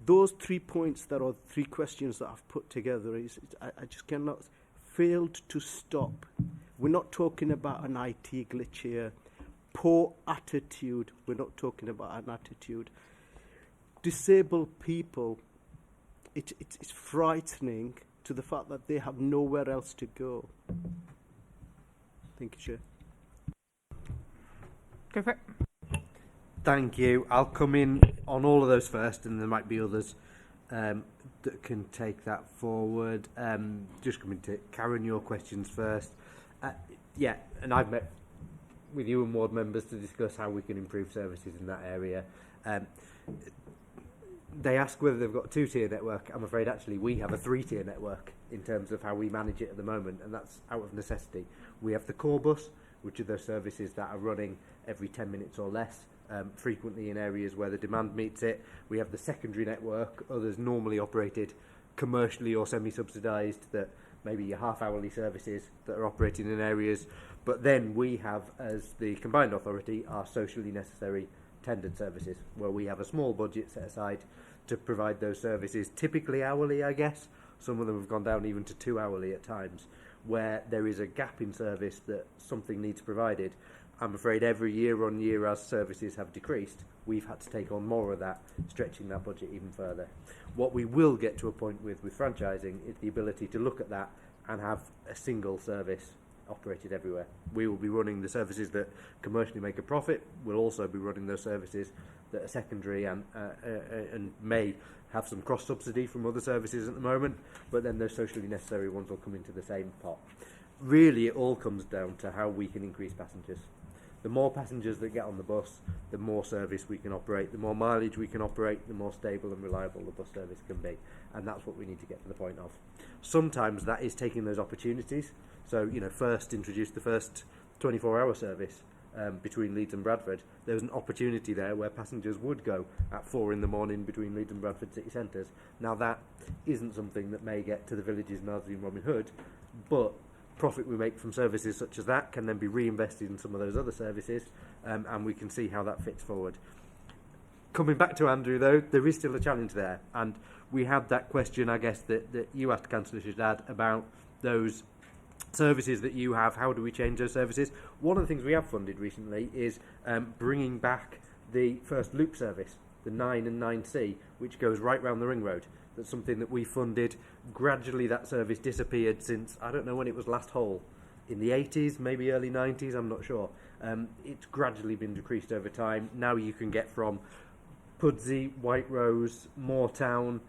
those 3 points that are 3 questions that I've put together, I just cannot failed to stop. We're not talking about an IT glitch here. Poor attitude. We're not talking about an attitude. Disabled people, it's frightening to the fact that they have nowhere else to go. Thank you, Chair. Go for it. Thank you. I'll come in on all of those first, and there might be others that can take that forward. Just coming to Karen, your questions first. Yeah, and I've met with you and ward members to discuss how we can improve services in that area. They ask whether they've got a 2-tier network. I'm afraid actually we have a 3-tier network in terms of how we manage it at the moment, and that's out of necessity. We have the core bus, which are those services that are running every 10 minutes or less, frequently in areas where the demand meets it. We have the secondary network, others normally operated commercially or semi-subsidised, that maybe your half-hourly services that are operating in areas. But then we have, as the combined authority, our socially necessary tendered services, where we have a small budget set aside to provide those services, typically hourly, I guess. Some of them have gone down even to 2 hourly at times, where there is a gap in service that something needs provided. I'm afraid every year on year, as services have decreased, we've had to take on more of that, stretching that budget even further. What we will get to a point with franchising is the ability to look at that and have a single service operated everywhere. We will be running the services that commercially make a profit. We'll also be running those services that are secondary and may have some cross-subsidy from other services at the moment, but then those socially necessary ones will come into the same pot. Really, it all comes down to how we can increase passengers. The more passengers that get on the bus, the more service we can operate, the more mileage we can operate, the more stable and reliable the bus service can be. And that's what we need to get to the point of. Sometimes that is taking those opportunities. So, first introduce the first 24-hour service between Leeds and Bradford. There was an opportunity there where passengers would go at 4 in the morning between Leeds and Bradford city centres. Now, that isn't something that may get to the villages Narsley and Robin Hood, but profit we make from services such as that can then be reinvested in some of those other services, and we can see how that fits forward. Coming back to Andrew, though, there is still a challenge there, and we had that question, I guess, that you asked Councillor Shadad about those services that you have. How do we change those services? One of the things we have funded recently is bringing back the first loop service, the 9 and 9C, which goes right round the ring road. That's something that we funded. Gradually that service disappeared since, I don't know when it was last whole, in the 80s, maybe early 90s, I'm not sure. It's gradually been decreased over time. Now you can get from Pudsey, White Rose, Moortown,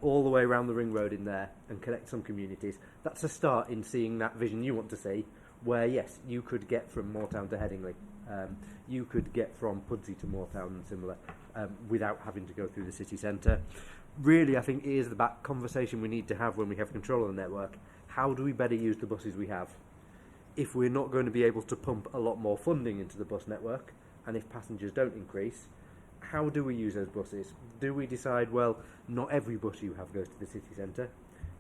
all the way around the ring road in there and connect some communities. That's a start in seeing that vision you want to see, where yes, you could get from Moortown to Headingley. You could get from Pudsey to Moortown and similar without having to go through the city centre. Really, I think it is the back conversation we need to have when we have control of the network. How do we better use the buses we have? If we're not going to be able to pump a lot more funding into the bus network, and if passengers don't increase, how do we use those buses? Do we decide, well, not every bus you have goes to the city centre,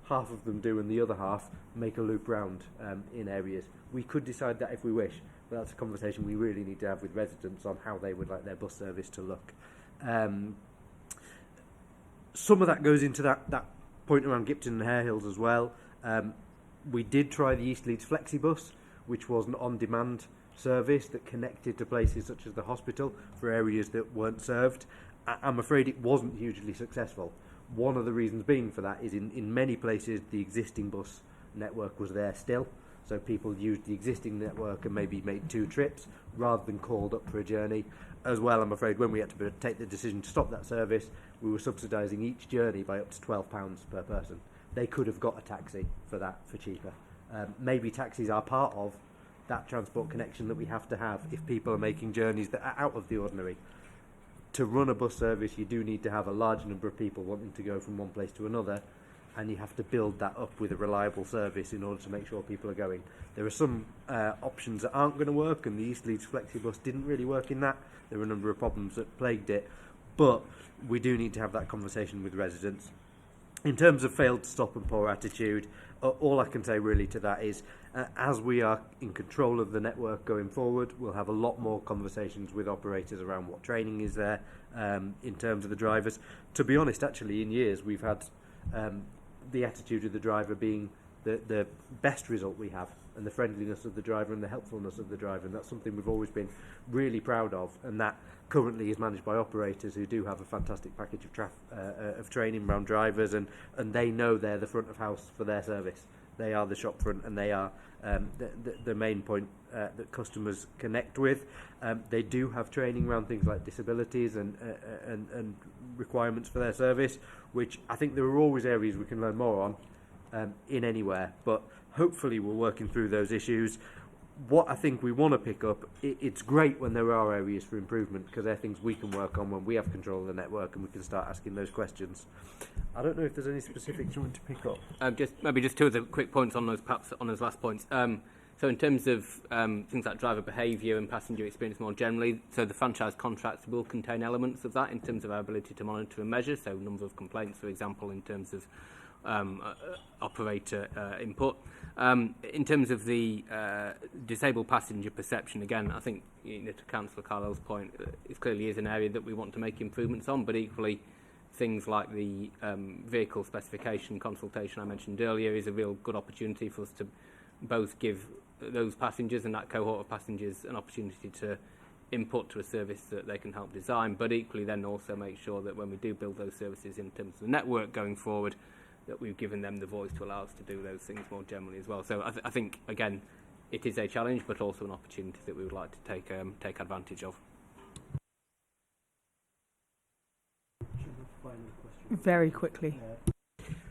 half of them do and the other half make a loop round in areas? We could decide that if we wish, but that's a conversation we really need to have with residents on how they would like their bus service to look. Some of that goes into that point around Gipton and Hare Hills as well. We did try the East Leeds Flexibus, which was an on-demand service that connected to places such as the hospital for areas that weren't served. I'm afraid it wasn't hugely successful. One of the reasons being for that is in many places the existing bus network was there still, so people used the existing network and maybe made 2 trips rather than called up for a journey. As well, I'm afraid when we had to take the decision to stop that service, we were subsidising each journey by up to £12 per person. They could have got a taxi for that for cheaper. Maybe taxis are part of that transport connection that we have to have if people are making journeys that are out of the ordinary. to run a bus service, you do need to have a large number of people wanting to go from one place to another, and you have to build that up with a reliable service in order to make sure people are going. There are some options that aren't going to work, and the East Leeds Flexibus didn't really work in that. There were a number of problems that plagued it, but we do need to have that conversation with residents. In terms of failed to stop and poor attitude, all I can say really to that is, as we are in control of the network going forward, we'll have a lot more conversations with operators around what training is there in terms of the drivers. To be honest, actually, in years we've had the attitude of the driver being the best result we have, and the friendliness of the driver and the helpfulness of the driver, and that's something we've always been really proud of, and that currently is managed by operators who do have a fantastic package of training around drivers, and they know they're the front of house for their service. They are the shop front, and they are the main point that customers connect with. They do have training around things like disabilities and requirements for their service, which I think there are always areas we can learn more on in anywhere, but hopefully we're working through those issues. What I think we want to pick up, it's great when there are areas for improvement, because they're things we can work on when we have control of the network and we can start asking those questions. I don't know if there's any specifics you want to pick up. Just two of the quick points on those, perhaps on those last points. So in terms of things like driver behaviour and passenger experience more generally, so the franchise contracts will contain elements of that in terms of our ability to monitor and measure, so number of complaints, for example, in terms of operator input. In terms of the disabled passenger perception, again, I think, to Councillor Carlisle's point, it clearly is an area that we want to make improvements on, but equally things like the vehicle specification consultation I mentioned earlier is a real good opportunity for us to both give those passengers and that cohort of passengers an opportunity to input to a service that they can help design, but equally then also make sure that when we do build those services in terms of the network going forward, that we've given them the voice to allow us to do those things more generally as well. So I think, again, it is a challenge, but also an opportunity that we would like to take advantage of. Very quickly.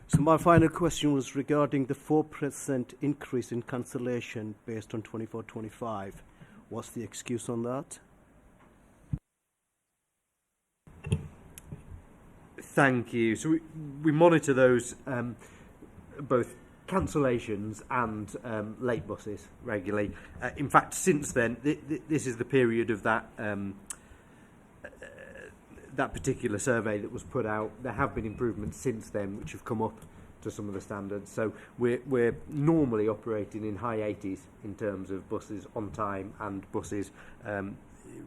So my final question was regarding the 4% increase in cancellation based on 24-25. What's the excuse on that? Thank you. So we monitor those both cancellations and late buses regularly. In fact, since then, this is the period of that that particular survey that was put out. There have been improvements since then which have come up to some of the standards. So we're normally operating in high 80s in terms of buses on time and buses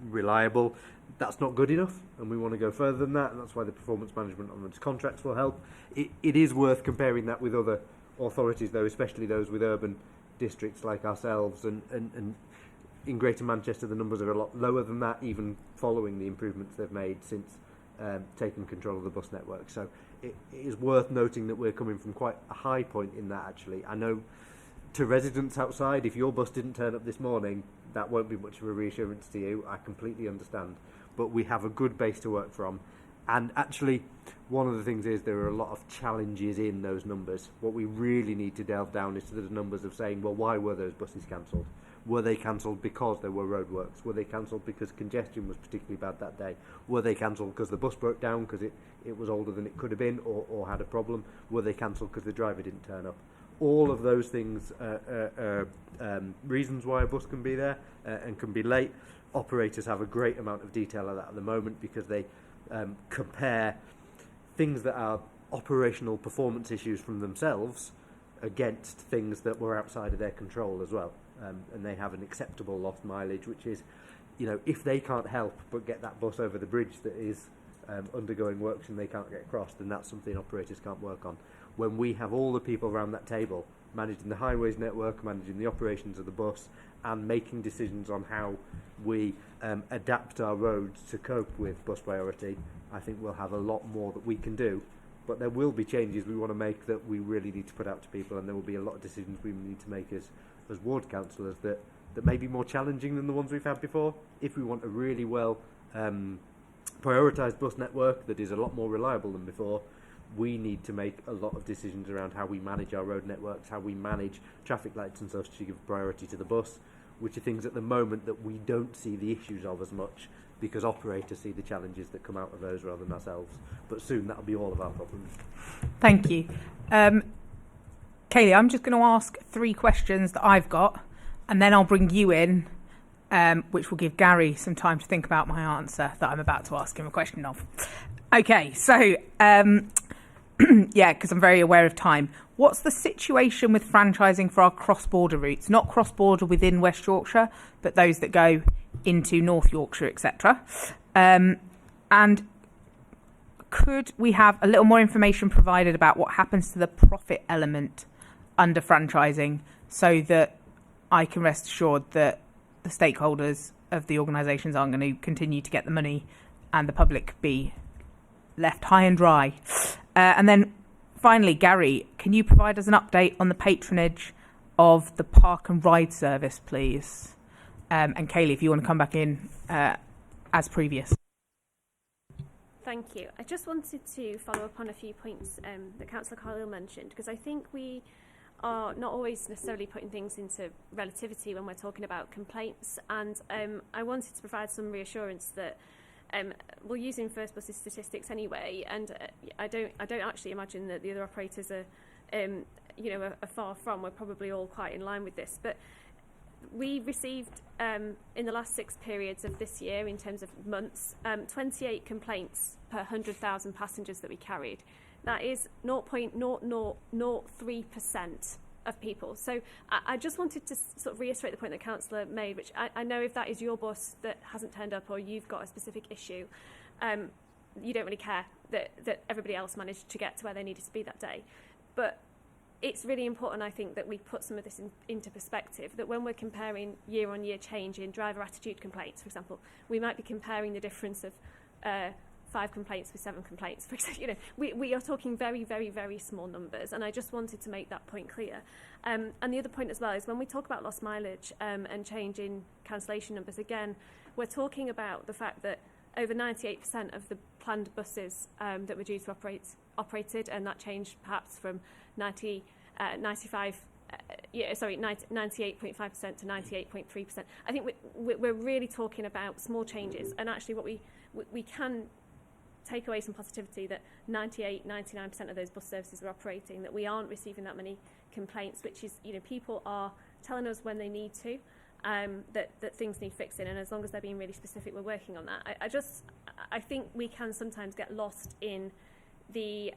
reliable. That's not good enough, and we want to go further than that, and that's why the performance management on those contracts will help. It is worth comparing that with other authorities, though, especially those with urban districts like ourselves, and in Greater Manchester the numbers are a lot lower than that, even following the improvements they've made since taking control of the bus network. So it is worth noting that we're coming from quite a high point in that, actually. I know to residents outside, if your bus didn't turn up this morning, that won't be much of a reassurance to you. I completely understand. But we have a good base to work from. And actually, one of the things is there are a lot of challenges in those numbers. What we really need to delve down is to the numbers of saying, well, why were those buses cancelled? Were they cancelled because there were roadworks? Were they cancelled because congestion was particularly bad that day? Were they cancelled because the bus broke down because it was older than it could have been or had a problem? Were they cancelled because the driver didn't turn up? All of those things are reasons why a bus can be there and can be late. Operators have a great amount of detail of that at the moment because they compare things that are operational performance issues from themselves against things that were outside of their control as well. And they have an acceptable lost mileage, which is, if they can't help but get that bus over the bridge that is undergoing works and they can't get across, then that's something operators can't work on. When we have all the people around that table managing the highways network, managing the operations of the bus, and making decisions on how we adapt our roads to cope with bus priority, I think we'll have a lot more that we can do. But there will be changes we want to make that we really need to put out to people, and there will be a lot of decisions we need to make as ward councillors that may be more challenging than the ones we've had before. If we want a really well prioritised bus network that is a lot more reliable than before, we need to make a lot of decisions around how we manage our road networks, how we manage traffic lights and such to give priority to the bus, which are things at the moment that we don't see the issues of as much because operators see the challenges that come out of those rather than ourselves. But soon that'll be all of our problems. Thank you. Kaylee, I'm just going to ask 3 questions that I've got, and then I'll bring you in, which will give Gary some time to think about my answer that I'm about to ask him a question of. Okay, so, yeah, because I'm very aware of time. What's the situation with franchising for our cross-border routes? Not cross-border within West Yorkshire, but those that go into North Yorkshire, etc. And could we have a little more information provided about what happens to the profit element under franchising, so that I can rest assured that the stakeholders of the organisations aren't going to continue to get the money and the public be left high and dry? And then finally, Gary, can you provide us an update on the patronage of the park and ride service, please? And Kaylee, if you want to come back in as previous. Thank you. I just wanted to follow up on a few points that Councillor Carlisle mentioned, because I think we are not always necessarily putting things into relativity when we're talking about complaints, and I wanted to provide some reassurance that we're using First Bus's statistics anyway, and I don't actually imagine that the other operators are are far from. We're probably all quite in line with this, but we received in the last 6 periods of this year, in terms of months, 28 complaints per 100,000 passengers that we carried. That is 0.0003% of people. So I just wanted to sort of reiterate the point that Councillor made, which I know if that is your bus that hasn't turned up, or you've got a specific issue, you don't really care that everybody else managed to get to where they needed to be that day. But it's really important, I think, that we put some of this into perspective, that when we're comparing year-on-year change in driver attitude complaints, for example, we might be comparing the difference of 5 complaints with 7 complaints. For example, we are talking very, very, very small numbers, and I just wanted to make that point clear. And the other point as well is when we talk about lost mileage and change in cancellation numbers, again, we're talking about the fact that over 98% of the planned buses that were due to operated, and that changed perhaps from 98.5% to 98.3%. I think we're really talking about small changes, and actually what we can take away some positivity, that 99% of those bus services are operating, that we aren't receiving that many complaints, which is, people are telling us when they need to, that things need fixing, and as long as they're being really specific, we're working on that. I think we can sometimes get lost in the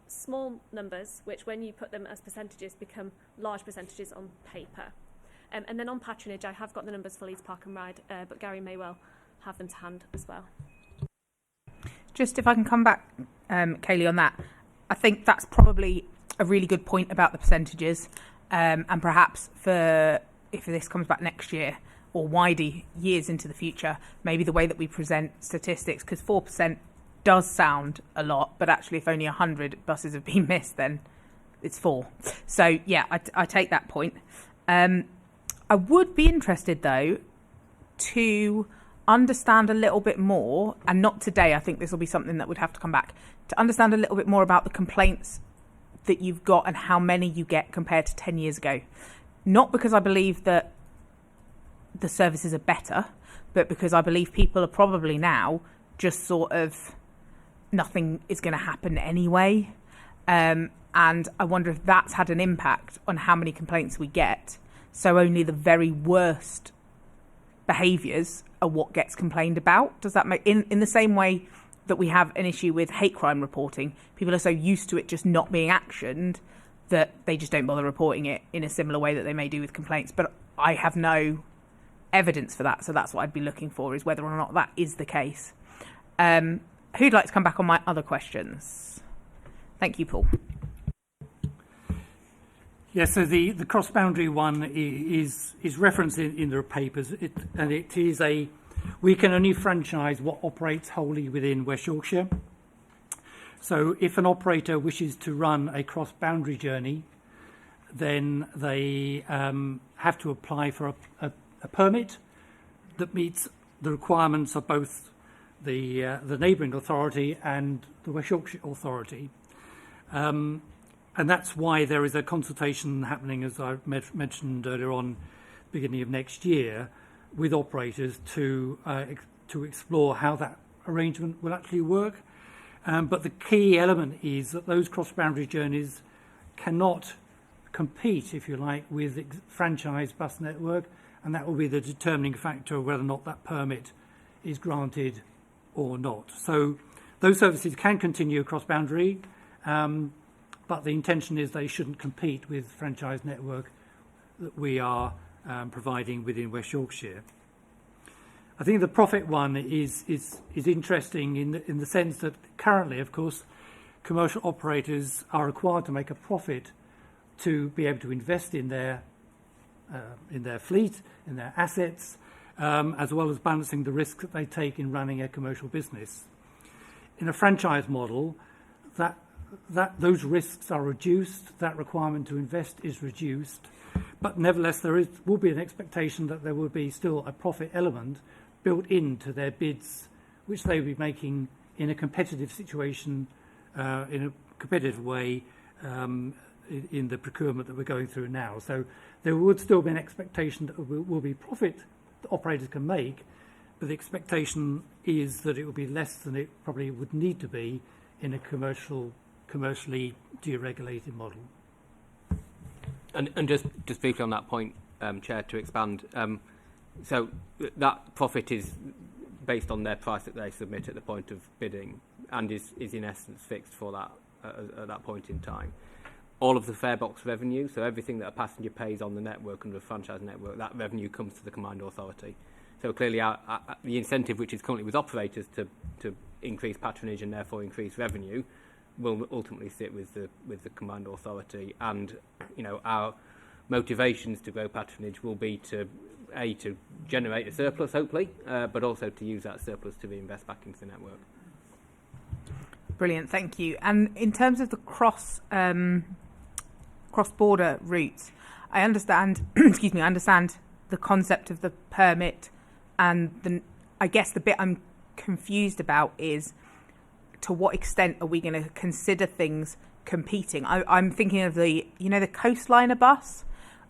small numbers, which when you put them as percentages become large percentages on paper. And then on patronage, I have got the numbers for Leeds Park and Ride, but Gary may well have them to hand as well. Just if I can come back, Kaylee, on that, I think that's probably a really good point about the percentages, and perhaps if this comes back next year or wider years into the future, maybe the way that we present statistics, because 4% does sound a lot, but actually if only 100 buses have been missed, then it's 4. So yeah, I take that point. I would be interested though to understand a little bit more, and not today, I think this will be something that would have to come back, to understand a little bit more about the complaints that you've got and how many you get compared to 10 years ago. Not because I believe that the services are better, but because I believe people are probably now just sort of, nothing is going to happen anyway. And I wonder if that's had an impact on how many complaints we get. So only the very worst behaviours are what gets complained about. Does that make, in the same way that we have an issue with hate crime reporting, people are so used to it just not being actioned that they just don't bother reporting it in a similar way that they may do with complaints. But I have no evidence for that, so that's what I'd be looking for, is whether or not that is the case. Who'd like to come back on my other questions? Thank you, Paul. Yeah, so the cross-boundary one is referenced in the papers, and it is we can only franchise what operates wholly within West Yorkshire. So if an operator wishes to run a cross-boundary journey, then they have to apply for a permit that meets the requirements of both the neighbouring authority and the West Yorkshire Authority. And that's why there is a consultation happening, as I mentioned earlier on, beginning of next year, with operators to to explore how that arrangement will actually work. But the key element is that those cross-boundary journeys cannot compete, if you like, with the franchise bus network, and that will be the determining factor of whether or not that permit is granted or not. So those services can continue across boundary, but the intention is they shouldn't compete with franchise network that we are providing within West Yorkshire. I think the profit one is interesting in the sense that currently, of course, commercial operators are required to make a profit to be able to invest in their fleet, in their assets, as well as balancing the risk that they take in running a commercial business. In a franchise model, that those risks are reduced, that requirement to invest is reduced, but nevertheless will be an expectation that there will be still a profit element built into their bids, which they will be making in a competitive situation, in a competitive way, in the procurement that we're going through now. So there would still be an expectation that will be profit that operators can make, but the expectation is that it will be less than it probably would need to be in a commercially deregulated model. And just briefly on that point, Chair, to expand, so that profit is based on their price that they submit at the point of bidding, and is in essence fixed for that at that point in time. All of the fare box revenue, so everything that a passenger pays on the network under a franchise network, that revenue comes to the combined authority. So clearly the incentive which is currently with operators to increase patronage and therefore increase revenue will ultimately sit with the combined authority, and our motivations to grow patronage will be to generate a surplus, hopefully, but also to use that surplus to reinvest back into the network. Brilliant, thank you. And in terms of the cross-border routes, I understand I understand the concept of the permit, and I guess the bit I'm confused about is to what extent are we going to consider things competing? I'm thinking of the coastliner bus.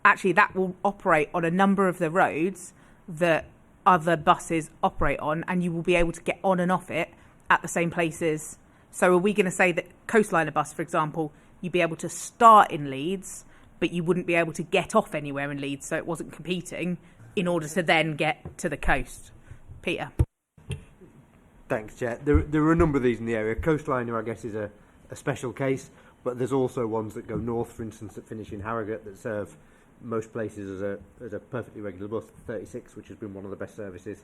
Actually, that will operate on a number of the roads that other buses operate on, and you will be able to get on and off it at the same places. So are we going to say that coastliner bus, for example, you'd be able to start in Leeds, but you wouldn't be able to get off anywhere in Leeds, so it wasn't competing in order to then get to the coast? Peter? Thanks, Chair. There are a number of these in the area. Coastliner, I guess, is a special case, but there's also ones that go north, for instance, that finish in Harrogate, that serve most places as a perfectly regular bus. 36, which has been one of the best services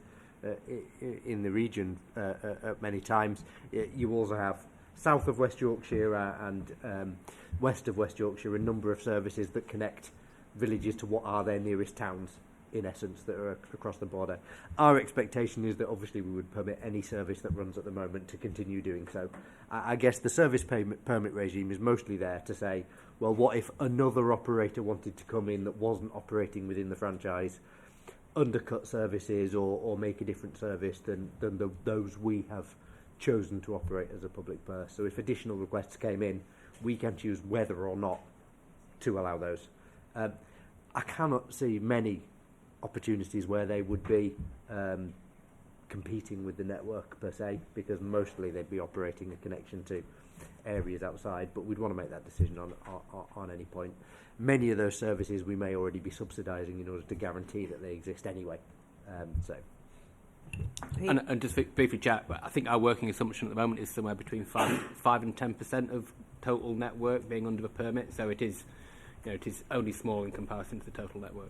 in the region at many times. You also have south of West Yorkshire and west of West Yorkshire a number of services that connect villages to what are their nearest towns, in essence, that are across the border. Our expectation is that obviously we would permit any service that runs at the moment to continue doing so. I guess the service permit regime is mostly there to say, well, what if another operator wanted to come in that wasn't operating within the franchise, undercut services or make a different service than those we have chosen to operate as a public purse. So if additional requests came in, we can choose whether or not to allow those. I cannot see many opportunities where they would be competing with the network per se, because mostly they'd be operating a connection to areas outside, but we'd want to make that decision on any point. Many of those services we may already be subsidising in order to guarantee that they exist anyway. And just briefly, Jack, I think our working assumption at the moment is somewhere between 5 and 10% of total network being under a permit, so it is only small in comparison to the total network.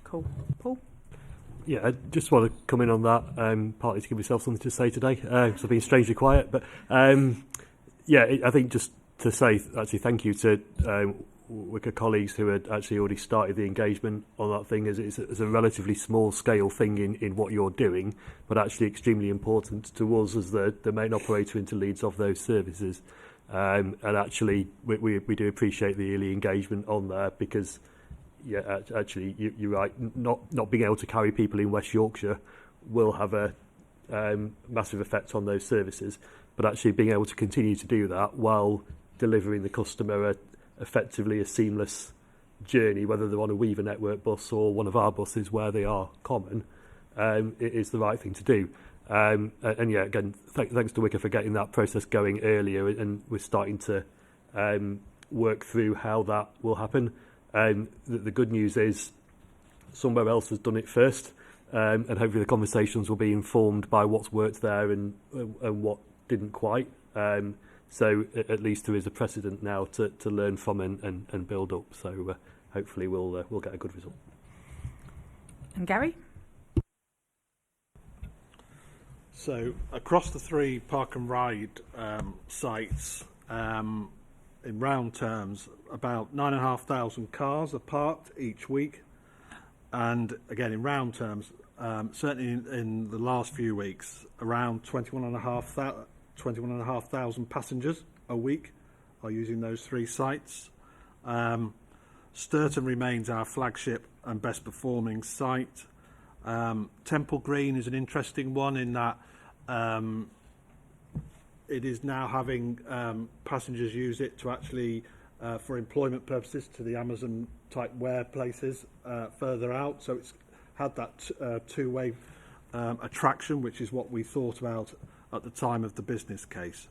Cool. Paul? Yeah, I just want to come in on that, partly to give myself something to say today, because I've been strangely quiet. But I think just to say, actually, thank you to Wicker colleagues who had actually already started the engagement on that thing. As it's a relatively small scale thing in what you're doing, but actually extremely important to us as the main operator into Leeds of those services. And actually, we do appreciate the early engagement on there, because actually, you're right. Not being able to carry people in West Yorkshire will have a massive effect on those services. But actually, being able to continue to do that while delivering the customer effectively a seamless journey, whether they're on a Weaver network bus or one of our buses where they are common, it is the right thing to do. And yeah, again, thanks to Wicker for getting that process going earlier, and we're starting to work through how that will happen. The good news is somewhere else has done it first, and hopefully the conversations will be informed by what's worked there and what didn't quite. So at least there is a precedent now to learn from and build up. So hopefully we'll get a good result. And Gary? So across the 3 park and ride sites, in round terms, about 9,500 cars are parked each week. And again, in round terms, certainly in the last few weeks, around 21,500 passengers a week are using those 3 sites. Sturton remains our flagship and best performing site. Temple Green is an interesting one in that it is now having passengers use it to actually for employment purposes to the Amazon type wear places further out. So it's had that two-way attraction, which is what we thought about at the time of the business case.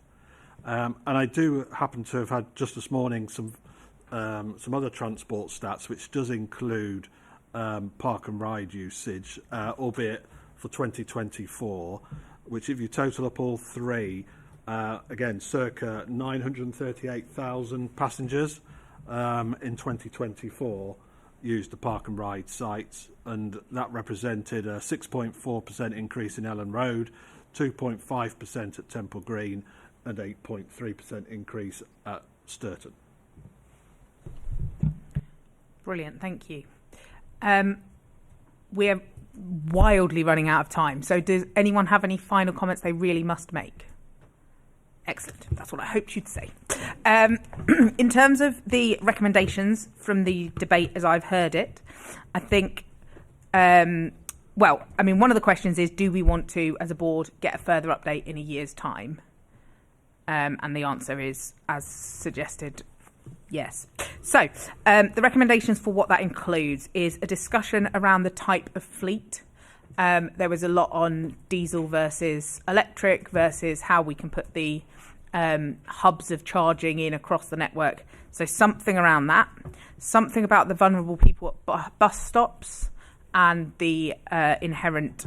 And I do happen to have had just this morning some other transport stats, which does include park and ride usage, albeit for 2024, which if you total up all 3, again, circa 938,000 passengers in 2024 used the park and ride sites, and that represented a 6.4% increase in Ellen Road, 2.5% at Temple Green, and 8.3% increase at Sturton. Brilliant, thank you. We're wildly running out of time, so does anyone have any final comments they really must make? Excellent, that's what I hoped you'd say. In terms of the recommendations from the debate as I've heard it, I think, one of the questions is, do we want to, as a board, get a further update in a year's time? And the answer is, as suggested, yes. So the recommendations for what that includes is a discussion around the type of fleet. There was a lot on diesel versus electric versus how we can put the hubs of charging in across the network. So something around that. Something about the vulnerable people at bus stops and the inherent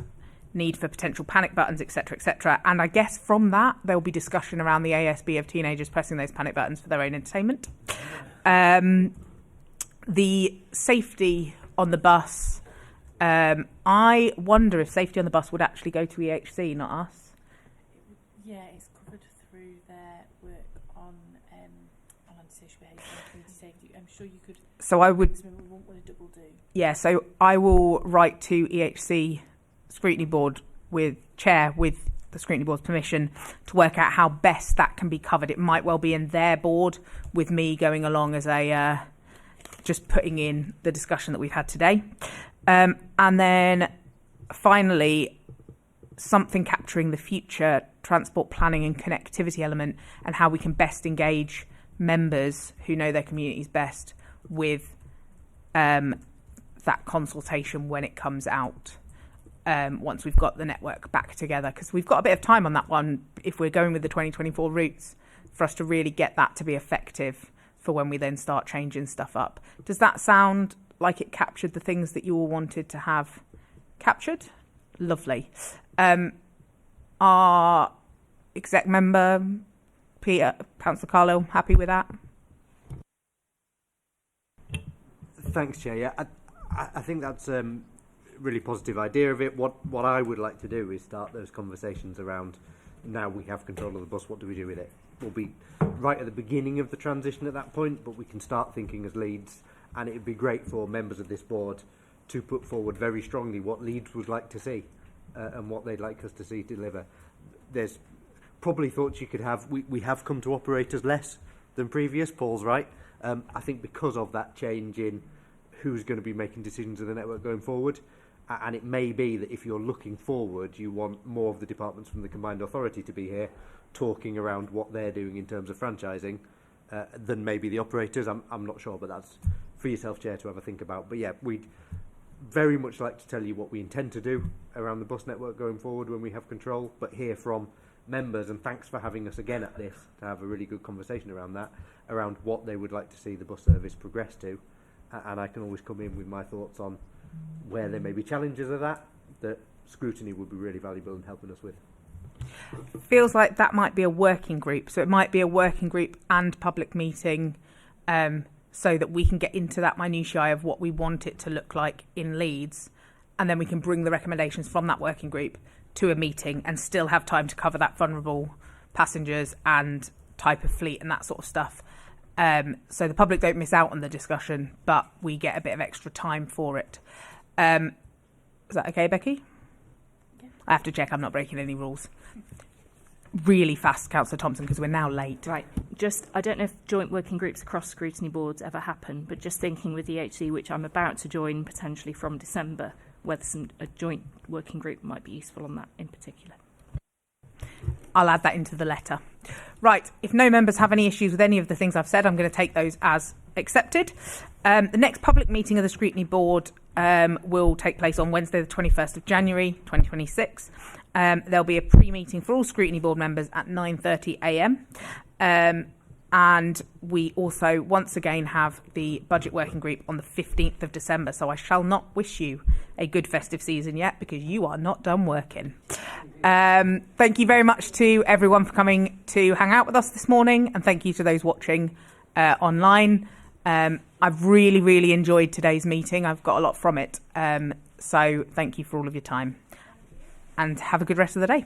need for potential panic buttons, etc., etc. And I guess from that, there will be discussion around the ASB of teenagers pressing those panic buttons for their own entertainment. The safety on the bus. I wonder if safety on the bus would actually go to EHC, not us. Yeah, it's covered through their work on antisocial behaviour and community safety. I'm sure you could. So I would. We won't want to double do. Yeah, so I will write to EHC Scrutiny Board with the Scrutiny Board's permission to work out how best that can be covered. It might well be in their board with me going along as a just putting in the discussion that we've had today. And then finally, something capturing the future transport planning and connectivity element and how we can best engage members who know their communities best with that consultation when it comes out. Once we've got the network back together, because we've got a bit of time on that one if we're going with the 2024 routes for us to really get that to be effective for when we then start changing stuff up. Does that sound like it captured the things that you all wanted to have captured? Lovely. Our exec member, Peter, Councillor Carlisle, happy with that? Thanks, Chair. Yeah, I think that's really positive idea of it. What I would like to do is start those conversations around, now we have control of the bus, what do we do with it? We'll be right at the beginning of the transition at that point, but we can start thinking as Leeds, and it would be great for members of this board to put forward very strongly what Leeds would like to see and what they'd like us to see deliver. There's probably thoughts you could have. We have come to operate as less than previous, Paul's right. I think because of that change in who's going to be making decisions in the network going forward, and it may be that if you're looking forward, you want more of the departments from the combined authority to be here talking around what they're doing in terms of franchising than maybe the operators. I'm not sure, but that's for yourself, Chair, to have a think about. But yeah, we'd very much like to tell you what we intend to do around the bus network going forward when we have control, but hear from members, and thanks for having us again at this to have a really good conversation around that, around what they would like to see the bus service progress to. And I can always come in with my thoughts on where there may be challenges of that Scrutiny would be really valuable in helping us with. Feels like that might be a working group, so it might be a working group and public meeting, so that we can get into that minutiae of what we want it to look like in Leeds, and then we can bring the recommendations from that working group to a meeting and still have time to cover that vulnerable passengers and type of fleet and that sort of stuff. So the public don't miss out on the discussion, but we get a bit of extra time for it. Is that okay, Becky? Yeah. I have to check I'm not breaking any rules. Really fast, Councillor Thompson, because we're now late. Right. Just, I don't know if joint working groups across scrutiny boards ever happen, but just thinking with the HC, which I'm about to join potentially from December, whether a joint working group might be useful on that in particular. I'll add that into the letter. Right, if no members have any issues with any of the things I've said, I'm going to take those as accepted. The next public meeting of the Scrutiny Board will take place on Wednesday the 21st of January 2026. There'll be a pre-meeting for all Scrutiny Board members at 9:30 a.m. And we also once again have the Budget Working Group on the 15th of December. So I shall not wish you a good festive season yet, because you are not done working. Thank you very much to everyone for coming to hang out with us this morning, and thank you to those watching online. I've really, really enjoyed today's meeting. I've got a lot from it. So thank you for all of your time, and have a good rest of the day.